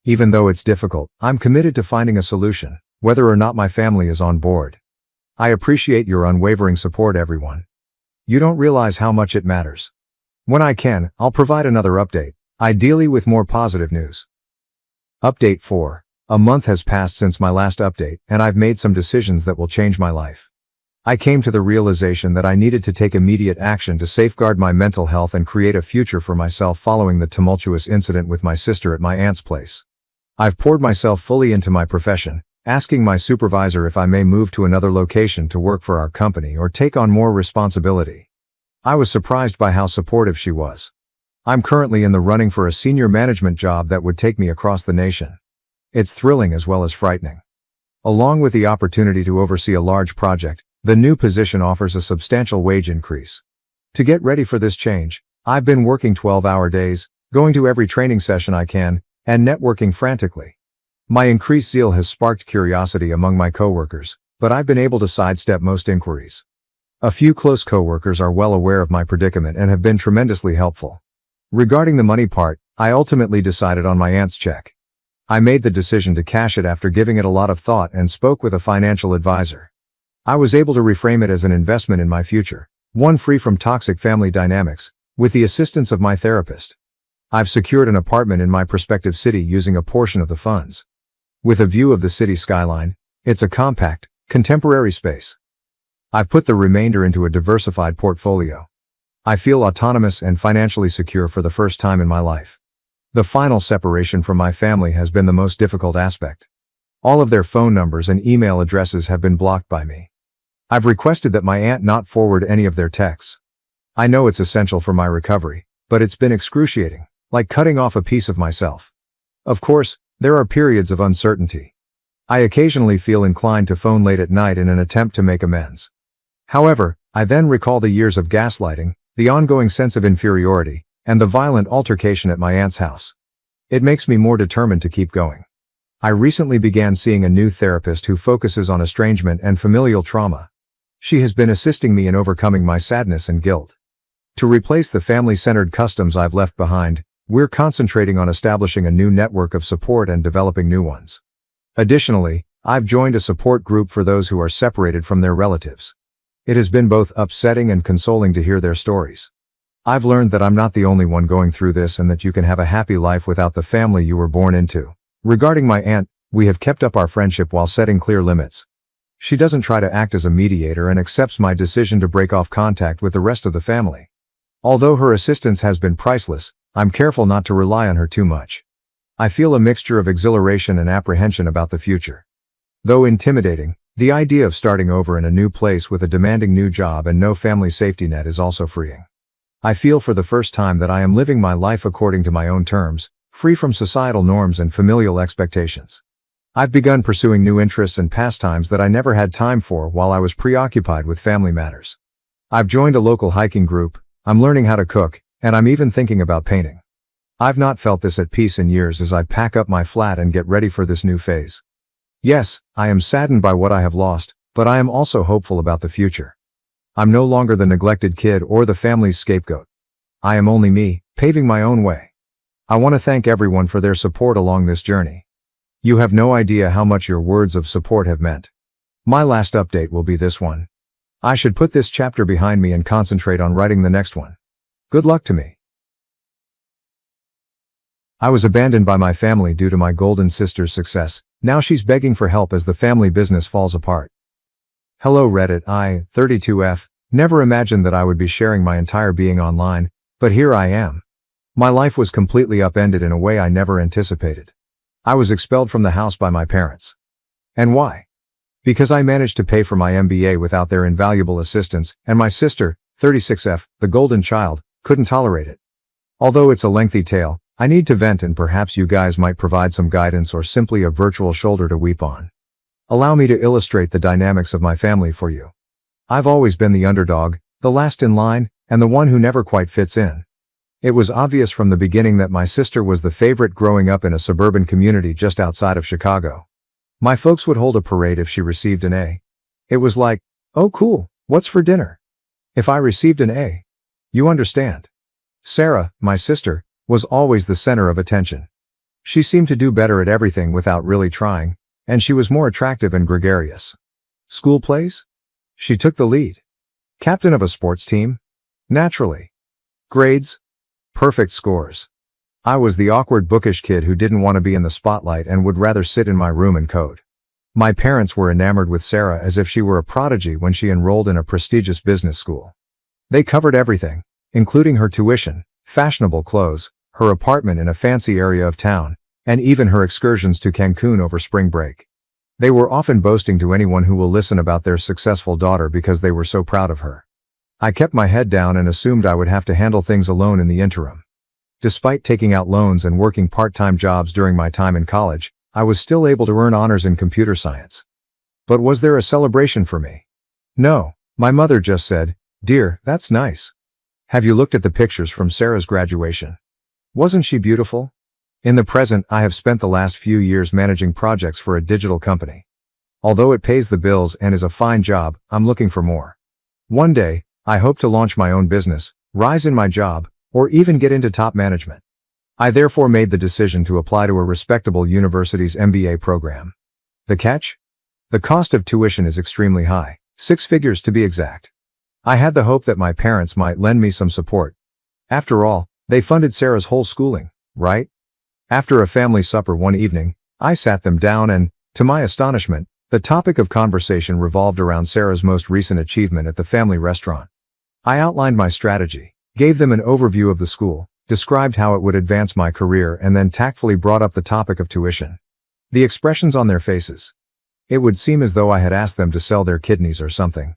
Even though it's difficult, I'm committed to finding a solution, whether or not my family is on board. I appreciate your unwavering support, everyone. You don't realize how much it matters. When I can, I'll provide another update, ideally with more positive news. Update 4. A month has passed since my last update, and I've made some decisions that will change my life. I came to the realization that I needed to take immediate action to safeguard my mental health and create a future for myself following the tumultuous incident with my sister at my aunt's place. I've poured myself fully into my profession, asking my supervisor if I may move to another location to work for our company or take on more responsibility. I was surprised by how supportive she was. I'm currently in the running for a senior management job that would take me across the nation. It's thrilling as well as frightening. Along with the opportunity to oversee a large project, the new position offers a substantial wage increase. To get ready for this change, I've been working 12-hour days, going to every training session I can, and networking frantically. My increased zeal has sparked curiosity among my coworkers, but I've been able to sidestep most inquiries. A few close coworkers are well aware of my predicament and have been tremendously helpful. Regarding the money part, I ultimately decided on my aunt's check. I made the decision to cash it after giving it a lot of thought and spoke with a financial advisor. I was able to reframe it as an investment in my future, one free from toxic family dynamics, with the assistance of my therapist. I've secured an apartment in my prospective city using a portion of the funds. With a view of the city skyline, it's a compact, contemporary space. I've put the remainder into a diversified portfolio. I feel autonomous and financially secure for the first time in my life. The final separation from my family has been the most difficult aspect. All of their phone numbers and email addresses have been blocked by me. I've requested that my aunt not forward any of their texts. I know it's essential for my recovery, but it's been excruciating, like cutting off a piece of myself. Of course, there are periods of uncertainty. I occasionally feel inclined to phone late at night in an attempt to make amends. However, I then recall the years of gaslighting, the ongoing sense of inferiority, and the violent altercation at my aunt's house. It makes me more determined to keep going. I recently began seeing a new therapist who focuses on estrangement and familial trauma. She has been assisting me in overcoming my sadness and guilt. To replace the family-centered customs I've left behind, we're concentrating on establishing a new network of support and developing new ones. Additionally, I've joined a support group for those who are separated from their relatives. It has been both upsetting and consoling to hear their stories. I've learned that I'm not the only one going through this and that you can have a happy life without the family you were born into. Regarding my aunt, we have kept up our friendship while setting clear limits. She doesn't try to act as a mediator and accepts my decision to break off contact with the rest of the family. Although her assistance has been priceless, I'm careful not to rely on her too much. I feel a mixture of exhilaration and apprehension about the future. Though intimidating, the idea of starting over in a new place with a demanding new job and no family safety net is also freeing. I feel for the first time that I am living my life according to my own terms, free from societal norms and familial expectations. I've begun pursuing new interests and pastimes that I never had time for while I was preoccupied with family matters. I've joined a local hiking group, I'm learning how to cook, and I'm even thinking about painting. I've not felt this at peace in years as I pack up my flat and get ready for this new phase. Yes, I am saddened by what I have lost, but I am also hopeful about the future. I'm no longer the neglected kid or the family's scapegoat. I am only me, paving my own way. I want to thank everyone for their support along this journey. You have no idea how much your words of support have meant. My last update will be this one. I should put this chapter behind me and concentrate on writing the next one. Good luck to me. I was abandoned by my family due to my golden sister's success. Now she's begging for help as the family business falls apart. Hello Reddit, I, 32F, never imagined that I would be sharing my entire being online, but here I am. My life was completely upended in a way I never anticipated. I was expelled from the house by my parents. And why? Because I managed to pay for my MBA without their invaluable assistance, and my sister, 36F, the golden child, couldn't tolerate it. Although it's a lengthy tale, I need to vent and perhaps you guys might provide some guidance or simply a virtual shoulder to weep on. Allow me to illustrate the dynamics of my family for you. I've always been the underdog, the last in line, and the one who never quite fits in. It was obvious from the beginning that my sister was the favorite growing up in a suburban community just outside of Chicago. My folks would hold a parade if she received an A. It was like, oh cool, what's for dinner? If I received an A. You understand. Sarah, my sister, was always the center of attention. She seemed to do better at everything without really trying, and she was more attractive and gregarious. School plays? She took the lead. Captain of a sports team? Naturally. Grades? Perfect scores. I was the awkward bookish kid who didn't want to be in the spotlight and would rather sit in my room and code. My parents were enamored with Sarah as if she were a prodigy when she enrolled in a prestigious business school. They covered everything, including her tuition, fashionable clothes, her apartment in a fancy area of town, and even her excursions to Cancun over spring break. They were often boasting to anyone who will listen about their successful daughter because they were so proud of her. I kept my head down and assumed I would have to handle things alone in the interim. Despite taking out loans and working part-time jobs during my time in college, I was still able to earn honors in computer science. But was there a celebration for me? No. My mother just said, "Dear, that's nice. Have you looked at the pictures from Sarah's graduation? Wasn't she beautiful?" In the present, I have spent the last few years managing projects for a digital company. Although it pays the bills and is a fine job, I'm looking for more. One day, I hope to launch my own business, rise in my job, or even get into top management. I therefore made the decision to apply to a respectable university's MBA program. The catch? The cost of tuition is extremely high, 6 figures to be exact. I had the hope that my parents might lend me some support. After all, they funded Sarah's whole schooling, right? After a family supper one evening, I sat them down and, to my astonishment, the topic of conversation revolved around Sarah's most recent achievement at the family restaurant. I outlined my strategy, gave them an overview of the school, described how it would advance my career, and then tactfully brought up the topic of tuition. The expressions on their faces. It would seem as though I had asked them to sell their kidneys or something.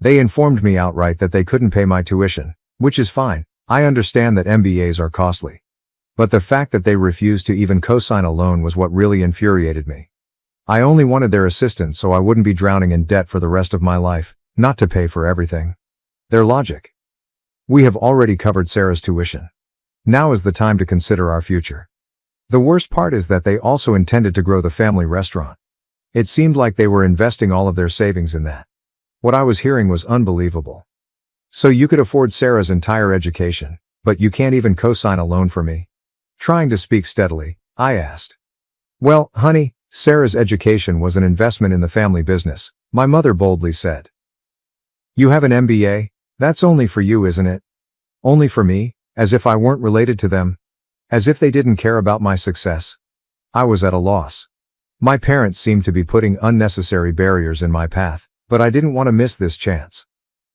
They informed me outright that they couldn't pay my tuition, which is fine. I understand that MBAs are costly. But the fact that they refused to even co-sign a loan was what really infuriated me. I only wanted their assistance so I wouldn't be drowning in debt for the rest of my life, not to pay for everything. Their logic. We have already covered Sarah's tuition. Now is the time to consider our future. The worst part is that they also intended to grow the family restaurant. It seemed like they were investing all of their savings in that. What I was hearing was unbelievable. So you could afford Sarah's entire education, but you can't even co-sign a loan for me? Trying to speak steadily, I asked. Well, honey, Sarah's education was an investment in the family business, my mother boldly said. You have an MBA? That's only for you, isn't it? Only for me? As if I weren't related to them? As if they didn't care about my success? I was at a loss. My parents seemed to be putting unnecessary barriers in my path, but I didn't want to miss this chance.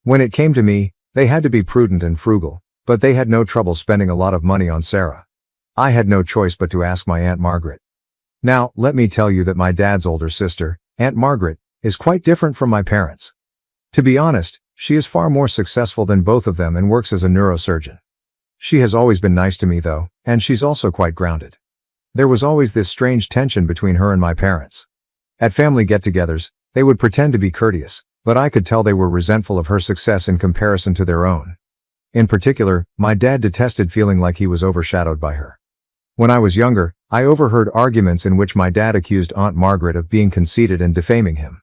When it came to me, they had to be prudent and frugal, but they had no trouble spending a lot of money on Sarah. I had no choice but to ask my Aunt Margaret. Now, let me tell you that my dad's older sister, Aunt Margaret, is quite different from my parents. To be honest, she is far more successful than both of them and works as a neurosurgeon. She has always been nice to me though, and she's also quite grounded. There was always this strange tension between her and my parents. At family get-togethers, they would pretend to be courteous, but I could tell they were resentful of her success in comparison to their own. In particular, my dad detested feeling like he was overshadowed by her. When I was younger, I overheard arguments in which my dad accused Aunt Margaret of being conceited and defaming him.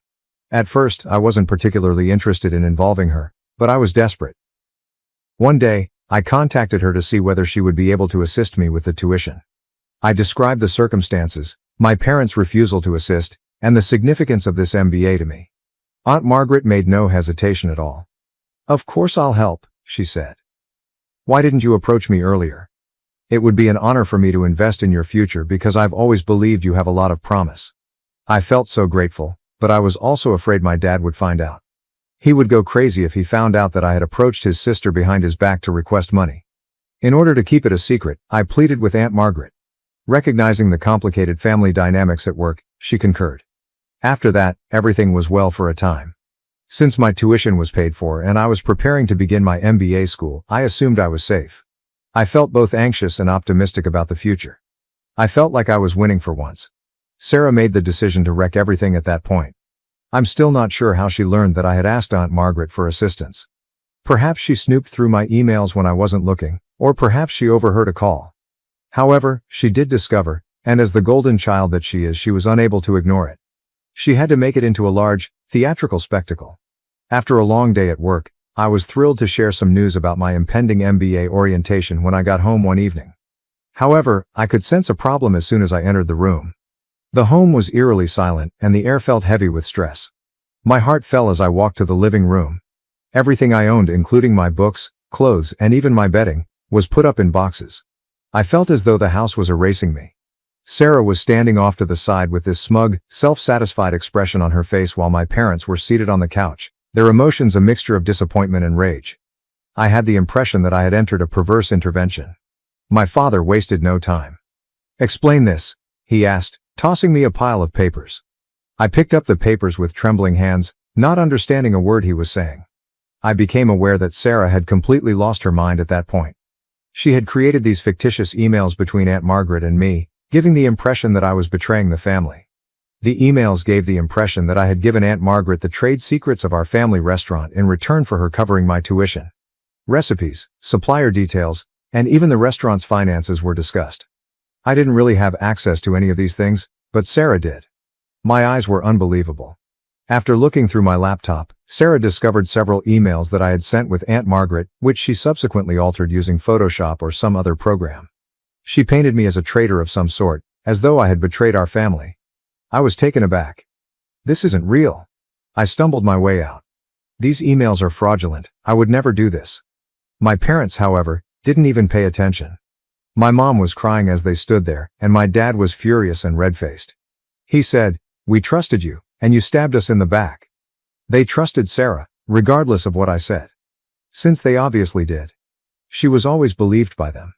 At first, I wasn't particularly interested in involving her, but I was desperate. One day, I contacted her to see whether she would be able to assist me with the tuition. I described the circumstances, my parents' refusal to assist, and the significance of this MBA to me. Aunt Margaret made no hesitation at all. Of course I'll help, she said. Why didn't you approach me earlier? It would be an honor for me to invest in your future because I've always believed you have a lot of promise. I felt so grateful, but I was also afraid my dad would find out. He would go crazy if he found out that I had approached his sister behind his back to request money. In order to keep it a secret, I pleaded with Aunt Margaret. Recognizing the complicated family dynamics at work, she concurred. After that, everything was well for a time. Since my tuition was paid for and I was preparing to begin my MBA school, I assumed I was safe. I felt both anxious and optimistic about the future. I felt like I was winning for once. Sarah made the decision to wreck everything at that point. I'm still not sure how she learned that I had asked Aunt Margaret for assistance. Perhaps she snooped through my emails when I wasn't looking, or perhaps she overheard a call. However, she did discover, and as the golden child that she is, she was unable to ignore it. She had to make it into a large, theatrical spectacle. After a long day at work, I was thrilled to share some news about my impending MBA orientation when I got home one evening. However, I could sense a problem as soon as I entered the room. The home was eerily silent, and the air felt heavy with stress. My heart fell as I walked to the living room. Everything I owned, including my books, clothes, and even my bedding, was put up in boxes. I felt as though the house was erasing me. Sarah was standing off to the side with this smug, self-satisfied expression on her face while my parents were seated on the couch, their emotions a mixture of disappointment and rage. I had the impression that I had entered a perverse intervention. My father wasted no time. Explain this, he asked, tossing me a pile of papers. I picked up the papers with trembling hands, not understanding a word he was saying. I became aware that Sarah had completely lost her mind at that point. She had created these fictitious emails between Aunt Margaret and me, giving the impression that I was betraying the family. The emails gave the impression that I had given Aunt Margaret the trade secrets of our family restaurant in return for her covering my tuition. Recipes, supplier details, and even the restaurant's finances were discussed. I didn't really have access to any of these things, but Sarah did. My eyes were unbelievable. After looking through my laptop, Sarah discovered several emails that I had sent with Aunt Margaret, which she subsequently altered using Photoshop or some other program. She painted me as a traitor of some sort, as though I had betrayed our family. I was taken aback. This isn't real. I stumbled my way out. These emails are fraudulent. I would never do this. My parents, however, didn't even pay attention. My mom was crying as they stood there, and my dad was furious and red-faced. He said, "We trusted you, and you stabbed us in the back." They trusted Sarah, regardless of what I said. Since they obviously did. She was always believed by them.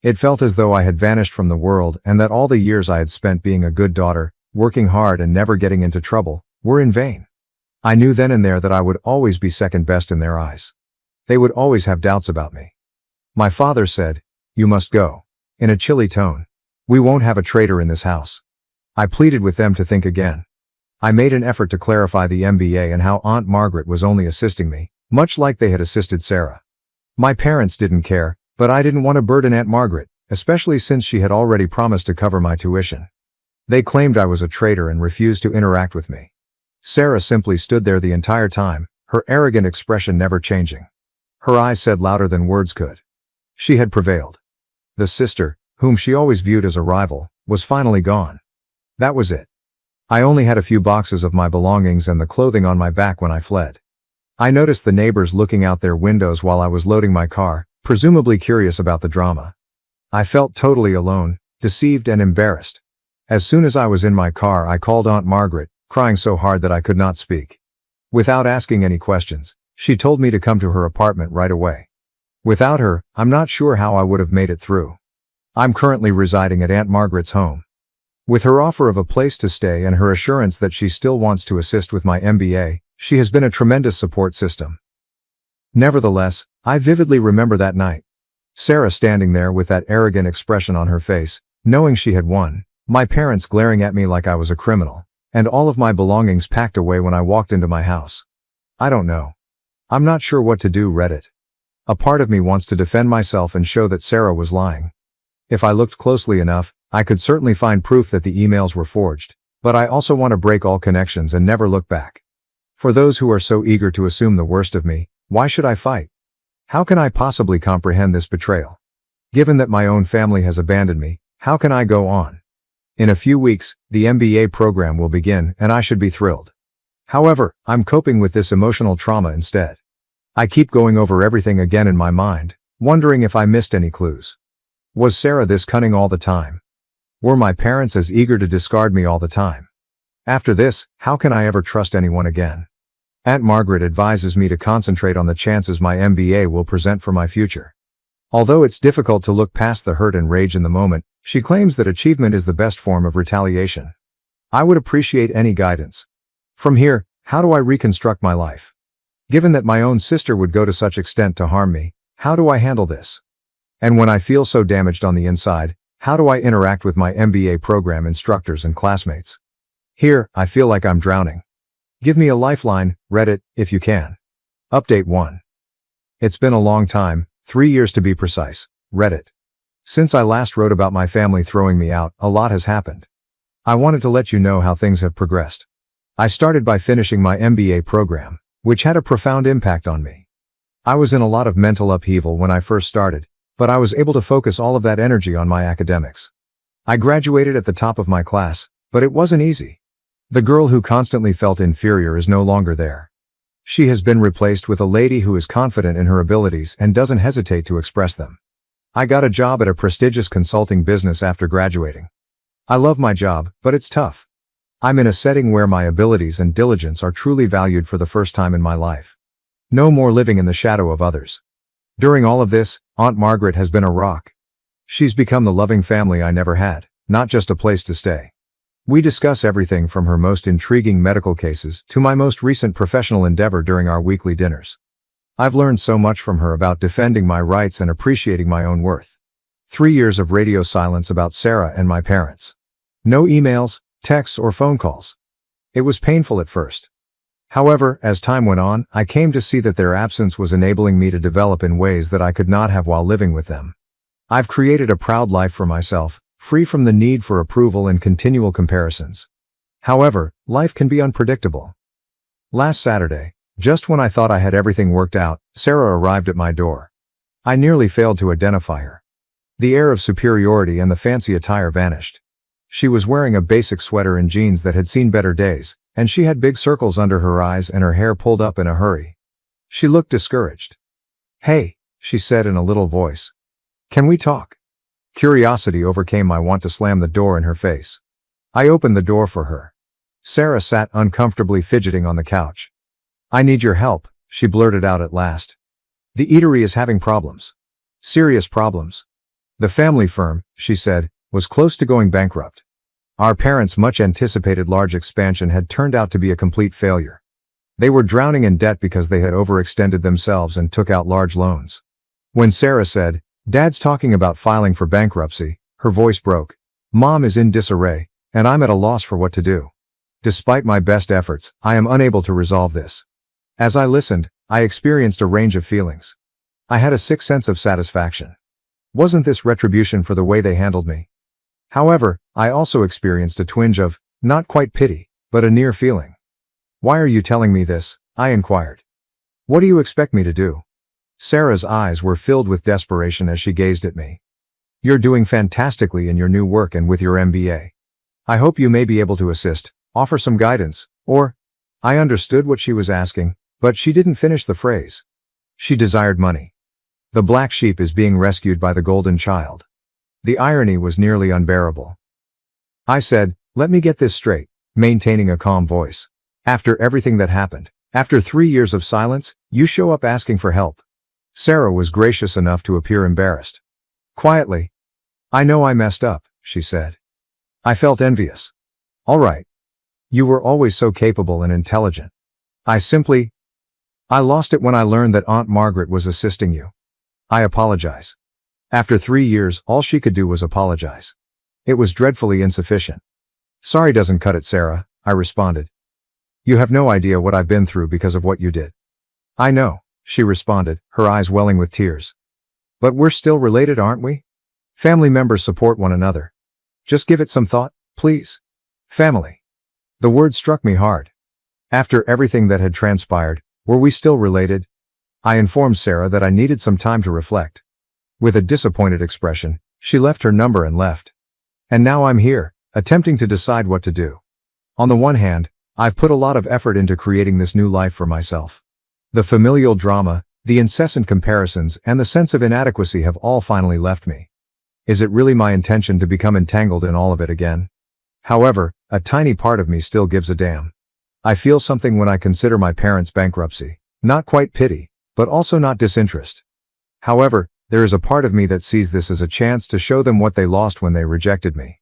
It felt as though I had vanished from the world and that all the years I had spent being a good daughter, working hard and never getting into trouble, were in vain. I knew then and there that I would always be second best in their eyes. They would always have doubts about me. My father said, "You must go," in a chilly tone. "We won't have a traitor in this house." I pleaded with them to think again. I made an effort to clarify the MBA and how Aunt Margaret was only assisting me, much like they had assisted Sarah. My parents didn't care, but I didn't want to burden Aunt Margaret, especially since she had already promised to cover my tuition. They claimed I was a traitor and refused to interact with me. Sarah simply stood there the entire time, her arrogant expression never changing. Her eyes said louder than words could. She had prevailed. The sister, whom she always viewed as a rival, was finally gone. That was it. I only had a few boxes of my belongings and the clothing on my back when I fled. I noticed the neighbors looking out their windows while I was loading my car, presumably curious about the drama. I felt totally alone, deceived and embarrassed. As soon as I was in my car, I called Aunt Margaret, crying so hard that I could not speak. Without asking any questions, she told me to come to her apartment right away. Without her, I'm not sure how I would have made it through. I'm currently residing at Aunt Margaret's home. With her offer of a place to stay and her assurance that she still wants to assist with my MBA, she has been a tremendous support system. Nevertheless, I vividly remember that night. Sarah standing there with that arrogant expression on her face, knowing she had won, my parents glaring at me like I was a criminal, and all of my belongings packed away when I walked into my house. I don't know. I'm not sure what to do, Reddit. A part of me wants to defend myself and show that Sarah was lying. If I looked closely enough, I could certainly find proof that the emails were forged, but I also want to break all connections and never look back. For those who are so eager to assume the worst of me, why should I fight? How can I possibly comprehend this betrayal? Given that my own family has abandoned me, how can I go on? In a few weeks, the MBA program will begin and I should be thrilled. However, I'm coping with this emotional trauma instead. I keep going over everything again in my mind, wondering if I missed any clues. Was Sarah this cunning all the time? Were my parents as eager to discard me all the time? After this, how can I ever trust anyone again? Aunt Margaret advises me to concentrate on the chances my MBA will present for my future. Although it's difficult to look past the hurt and rage in the moment, she claims that achievement is the best form of retaliation. I would appreciate any guidance. From here, how do I reconstruct my life? Given that my own sister would go to such extent to harm me, how do I handle this? And when I feel so damaged on the inside, how do I interact with my MBA program instructors and classmates? Here, I feel like I'm drowning. Give me a lifeline, Reddit, if you can. Update 1. It's been a long time, 3 years to be precise, Reddit. Since I last wrote about my family throwing me out, a lot has happened. I wanted to let you know how things have progressed. I started by finishing my MBA program, which had a profound impact on me. I was in a lot of mental upheaval when I first started, but I was able to focus all of that energy on my academics. I graduated at the top of my class, but it wasn't easy. The girl who constantly felt inferior is no longer there. She has been replaced with a lady who is confident in her abilities and doesn't hesitate to express them. I got a job at a prestigious consulting business after graduating. I love my job, but it's tough. I'm in a setting where my abilities and diligence are truly valued for the first time in my life. No more living in the shadow of others. During all of this, Aunt Margaret has been a rock. She's become the loving family I never had, not just a place to stay. We discuss everything from her most intriguing medical cases to my most recent professional endeavor during our weekly dinners. I've learned so much from her about defending my rights and appreciating my own worth. 3 years of radio silence about Sarah and my parents. No emails, texts, or phone calls. It was painful at first. However, as time went on, I came to see that their absence was enabling me to develop in ways that I could not have while living with them. I've created a proud life for myself, free from the need for approval and continual comparisons. However, life can be unpredictable. Last Saturday, just when I thought I had everything worked out, Sarah arrived at my door. I nearly failed to identify her. The air of superiority and the fancy attire vanished. She was wearing a basic sweater and jeans that had seen better days, and she had big circles under her eyes and her hair pulled up in a hurry. She looked discouraged. "Hey," she said in a little voice. "Can we talk?" Curiosity overcame my want to slam the door in her face. I opened the door for her. Sarah sat uncomfortably fidgeting on the couch. "I need your help," she blurted out at last. "The eatery is having problems. Serious problems. The family firm," she said, "was close to going bankrupt. Our parents' much-anticipated large expansion had turned out to be a complete failure. They were drowning in debt because they had overextended themselves and took out large loans." When Sarah said, "Dad's talking about filing for bankruptcy," her voice broke. "Mom is in disarray, and I'm at a loss for what to do. Despite my best efforts, I am unable to resolve this." As I listened, I experienced a range of feelings. I had a sick sense of satisfaction. Wasn't this retribution for the way they handled me? However, I also experienced a twinge of, not quite pity, but a near feeling. "Why are you telling me this?" I inquired. "What do you expect me to do?" Sarah's eyes were filled with desperation as she gazed at me. "You're doing fantastically in your new work and with your MBA. I hope you may be able to assist, offer some guidance, or—" I understood what she was asking, but she didn't finish the phrase. She desired money. The black sheep is being rescued by the golden child. The irony was nearly unbearable. I said, "Let me get this straight," maintaining a calm voice. "After everything that happened, after 3 years of silence, you show up asking for help." Sarah was gracious enough to appear embarrassed. Quietly, "I know I messed up," she said. I felt envious. "All right. You were always so capable and intelligent. I lost it when I learned that Aunt Margaret was assisting you. I apologize." After 3 years, all she could do was apologize. It was dreadfully insufficient. "Sorry doesn't cut it, Sarah," I responded. "You have no idea what I've been through because of what you did." "I know," she responded, her eyes welling with tears. "But we're still related, aren't we? Family members support one another. Just give it some thought, please. Family." The word struck me hard. After everything that had transpired, were we still related? I informed Sarah that I needed some time to reflect. With a disappointed expression, she left her number and left. And now I'm here, attempting to decide what to do. On the one hand, I've put a lot of effort into creating this new life for myself. The familial drama, the incessant comparisons, and the sense of inadequacy have all finally left me. Is it really my intention to become entangled in all of it again? However, a tiny part of me still gives a damn. I feel something when I consider my parents' bankruptcy. Not quite pity, but also not disinterest. However, there is a part of me that sees this as a chance to show them what they lost when they rejected me.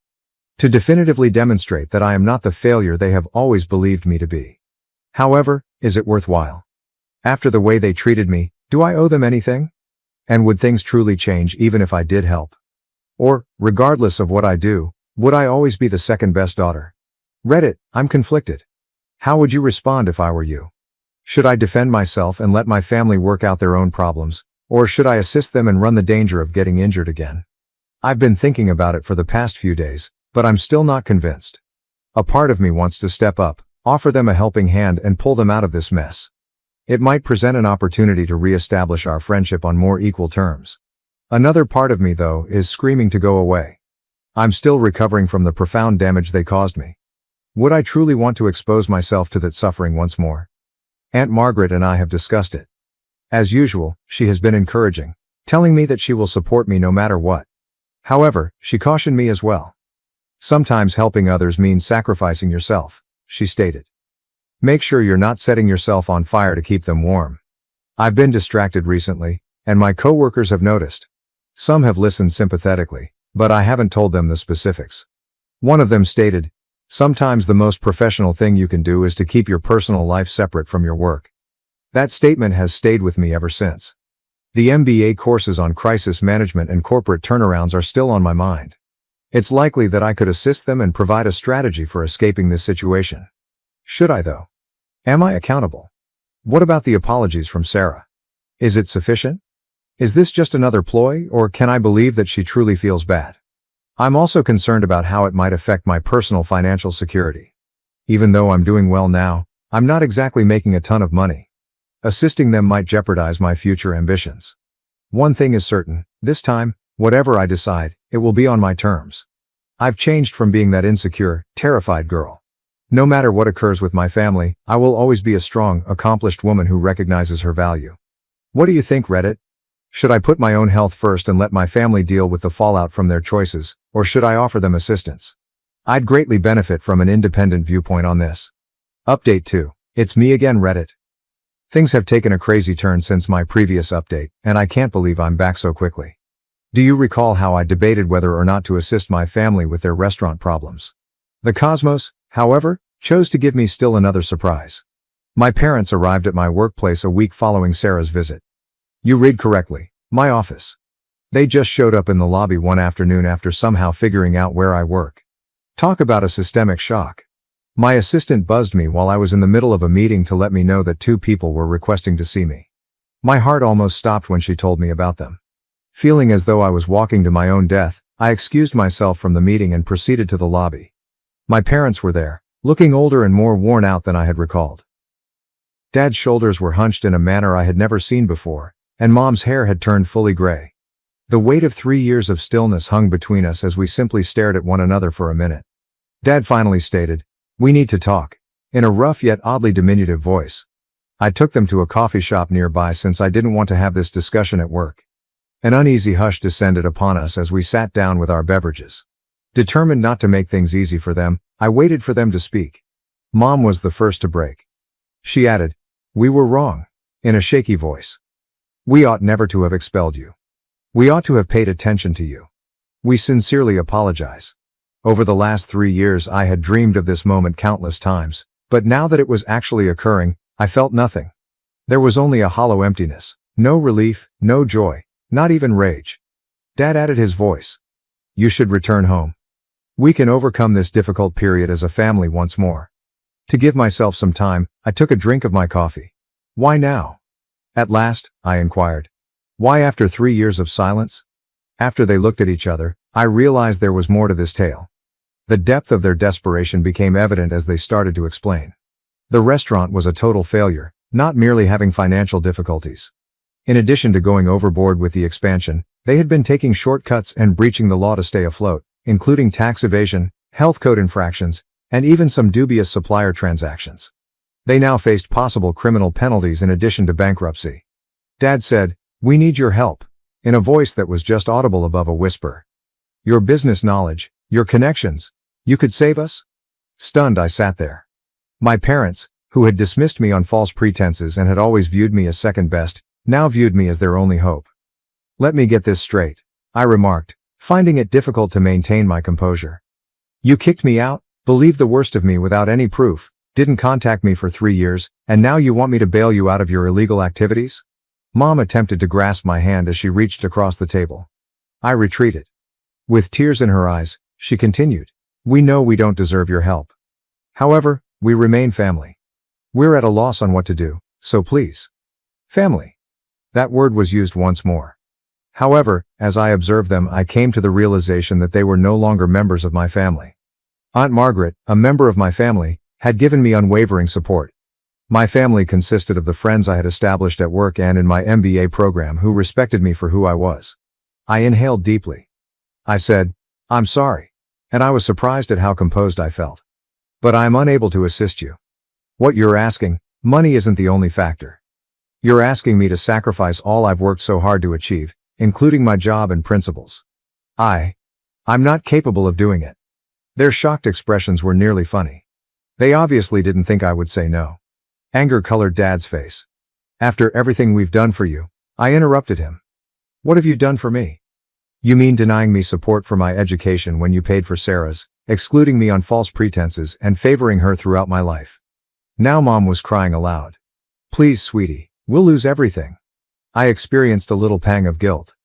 To definitively demonstrate that I am not the failure they have always believed me to be. However, is it worthwhile? After the way they treated me, do I owe them anything? And would things truly change even if I did help? Or, regardless of what I do, would I always be the second best daughter? Reddit, I'm conflicted. How would you respond if I were you? Should I defend myself and let my family work out their own problems, or should I assist them and run the danger of getting injured again? I've been thinking about it for the past few days, but I'm still not convinced. A part of me wants to step up, offer them a helping hand and pull them out of this mess. It might present an opportunity to re-establish our friendship on more equal terms. Another part of me, though, is screaming to go away. I'm still recovering from the profound damage they caused me. Would I truly want to expose myself to that suffering once more? Aunt Margaret and I have discussed it. As usual, she has been encouraging, telling me that she will support me no matter what. However, she cautioned me as well. Sometimes helping others means sacrificing yourself, she stated. Make sure you're not setting yourself on fire to keep them warm. I've been distracted recently, and my coworkers have noticed. Some have listened sympathetically, but I haven't told them the specifics. One of them stated, Sometimes the most professional thing you can do is to keep your personal life separate from your work. That statement has stayed with me ever since. The MBA courses on crisis management and corporate turnarounds are still on my mind. It's likely that I could assist them and provide a strategy for escaping this situation. Should I though? Am I accountable? What about the apologies from Sarah? Is it sufficient? Is this just another ploy, or can I believe that she truly feels bad? I'm also concerned about how it might affect my personal financial security. Even though I'm doing well now, I'm not exactly making a ton of money. Assisting them might jeopardize my future ambitions. One thing is certain, this time, whatever I decide, it will be on my terms. I've changed from being that insecure, terrified girl. No matter what occurs with my family, I will always be a strong, accomplished woman who recognizes her value. What do you think, Reddit? Should I put my own health first and let my family deal with the fallout from their choices, or should I offer them assistance? I'd greatly benefit from an independent viewpoint on this. Update 2. It's me again, Reddit. Things have taken a crazy turn since my previous update, and I can't believe I'm back so quickly. Do you recall how I debated whether or not to assist my family with their restaurant problems? The cosmos, however, chose to give me still another surprise. My parents arrived at my workplace a week following Sarah's visit. You read correctly, my office. They just showed up in the lobby one afternoon after somehow figuring out where I work. Talk about a systemic shock. My assistant buzzed me while I was in the middle of a meeting to let me know that 2 people were requesting to see me. My heart almost stopped when she told me about them. Feeling as though I was walking to my own death, I excused myself from the meeting and proceeded to the lobby. My parents were there, looking older and more worn out than I had recalled. Dad's shoulders were hunched in a manner I had never seen before, and Mom's hair had turned fully gray. The weight of 3 years of stillness hung between us as we simply stared at one another for a minute. Dad finally stated, "We need to talk," in a rough yet oddly diminutive voice. I took them to a coffee shop nearby since I didn't want to have this discussion at work. An uneasy hush descended upon us as we sat down with our beverages. Determined not to make things easy for them, I waited for them to speak. Mom was the first to break. She added, "We were wrong," in a shaky voice. "We ought never to have expelled you. We ought to have paid attention to you. We sincerely apologize. Over the last 3 years I had dreamed of this moment countless times, but now that it was actually occurring, I felt nothing. There was only a hollow emptiness, no relief, no joy, not even rage." Dad added his voice. "You should return home. We can overcome this difficult period as a family once more." To give myself some time, I took a drink of my coffee. "Why now?" "At last?" I inquired. "Why after 3 years of silence?" After they looked at each other, I realized there was more to this tale. The depth of their desperation became evident as they started to explain. The restaurant was a total failure, not merely having financial difficulties. In addition to going overboard with the expansion, they had been taking shortcuts and breaching the law to stay afloat, including tax evasion, health code infractions, and even some dubious supplier transactions. They now faced possible criminal penalties in addition to bankruptcy. Dad said, "We need your help," in a voice that was just audible above a whisper. "Your business knowledge, your connections, you could save us?" Stunned, I sat there. My parents, who had dismissed me on false pretenses and had always viewed me as second best, now viewed me as their only hope. "Let me get this straight," I remarked, finding it difficult to maintain my composure. "You kicked me out, believed the worst of me without any proof, didn't contact me for 3 years, and now you want me to bail you out of your illegal activities?" Mom attempted to grasp my hand as she reached across the table. I retreated. With tears in her eyes, she continued, "We know we don't deserve your help. However, we remain family. We're at a loss on what to do, so please." Family. That word was used once more. However, as I observed them, I came to the realization that they were no longer members of my family. Aunt Margaret, a member of my family, had given me unwavering support. My family consisted of the friends I had established at work and in my MBA program who respected me for who I was. I inhaled deeply. I said, "I'm sorry," and I was surprised at how composed I felt. "But I am unable to assist you. What you're asking, money isn't the only factor. You're asking me to sacrifice all I've worked so hard to achieve, including my job and principles. I'm not capable of doing it." Their shocked expressions were nearly funny. They obviously didn't think I would say no. Anger colored Dad's face. "After everything we've done for you," I interrupted him. "What have you done for me?" "You mean denying me support for my education when you paid for Sarah's, excluding me on false pretenses and favoring her throughout my life. Now Mom was crying aloud. Please, sweetie, we'll lose everything. I experienced a little pang of guilt.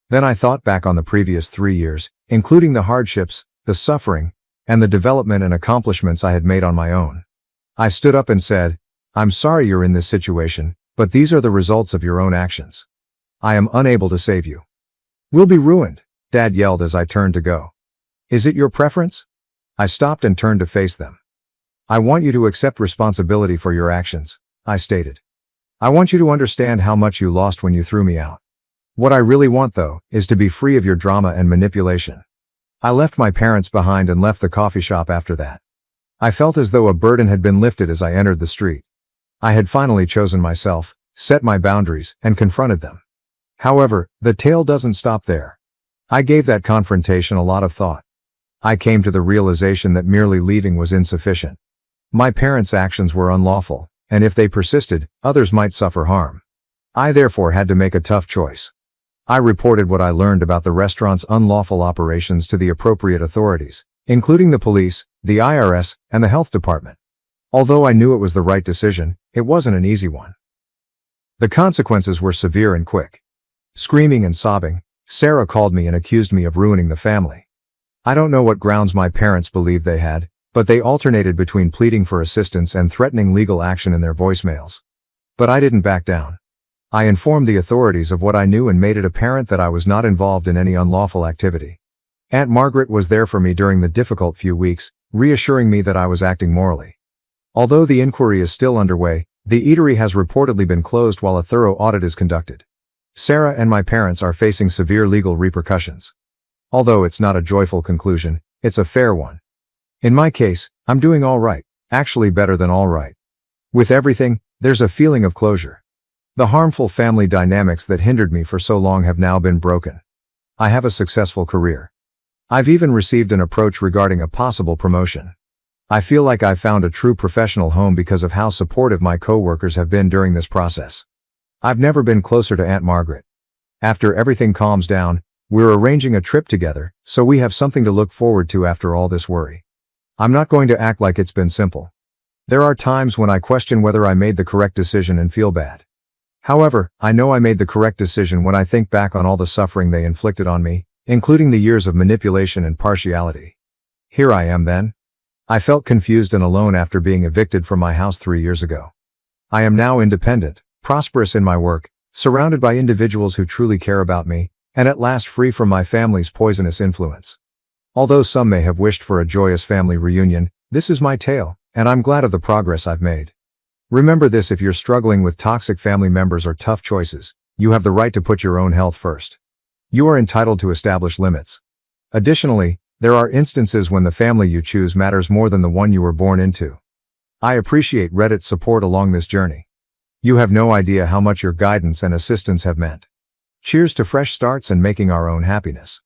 Then I thought back on the previous 3 years, including the hardships, the suffering, and the development and accomplishments I had made on my own. I stood up and said, I'm sorry you're in this situation, but these are the results of your own actions. I am unable to save you. We'll be ruined, Dad yelled as I turned to go. Is it your preference? I stopped and turned to face them. I want you to accept responsibility for your actions, I stated. I want you to understand how much you lost when you threw me out. What I really want, though, is to be free of your drama and manipulation. I left my parents behind and left the coffee shop after that. I felt as though a burden had been lifted as I entered the street. I had finally chosen myself, set my boundaries, and confronted them. However, the tale doesn't stop there. I gave that confrontation a lot of thought. I came to the realization that merely leaving was insufficient. My parents' actions were unlawful, and if they persisted, others might suffer harm. I therefore had to make a tough choice. I reported what I learned about the restaurant's unlawful operations to the appropriate authorities, including the police, the IRS, and the health department. Although I knew it was the right decision, it wasn't an easy one. The consequences were severe and quick. Screaming and sobbing, Sarah called me and accused me of ruining the family. I don't know what grounds my parents believed they had, but they alternated between pleading for assistance and threatening legal action in their voicemails. But I didn't back down. I informed the authorities of what I knew and made it apparent that I was not involved in any unlawful activity. Aunt Margaret was there for me during the difficult few weeks, reassuring me that I was acting morally. Although the inquiry is still underway, the eatery has reportedly been closed while a thorough audit is conducted. Sarah and my parents are facing severe legal repercussions. Although it's not a joyful conclusion, it's a fair one. In my case, I'm doing all right, actually better than all right. With everything, there's a feeling of closure. The harmful family dynamics that hindered me for so long have now been broken. I have a successful career. I've even received an approach regarding a possible promotion. I feel like I've found a true professional home because of how supportive my coworkers have been during this process. I've never been closer to Aunt Margaret. After everything calms down, we're arranging a trip together, so we have something to look forward to after all this worry. I'm not going to act like it's been simple. There are times when I question whether I made the correct decision and feel bad. However, I know I made the correct decision when I think back on all the suffering they inflicted on me, including the years of manipulation and partiality. Here I am then. I felt confused and alone after being evicted from my house 3 years ago. I am now independent, prosperous in my work, surrounded by individuals who truly care about me, and at last free from my family's poisonous influence. Although some may have wished for a joyous family reunion, this is my tale, and I'm glad of the progress I've made. Remember this: if you're struggling with toxic family members or tough choices, you have the right to put your own health first. You are entitled to establish limits. Additionally, there are instances when the family you choose matters more than the one you were born into. I appreciate Reddit's support along this journey. You have no idea how much your guidance and assistance have meant. Cheers to fresh starts and making our own happiness.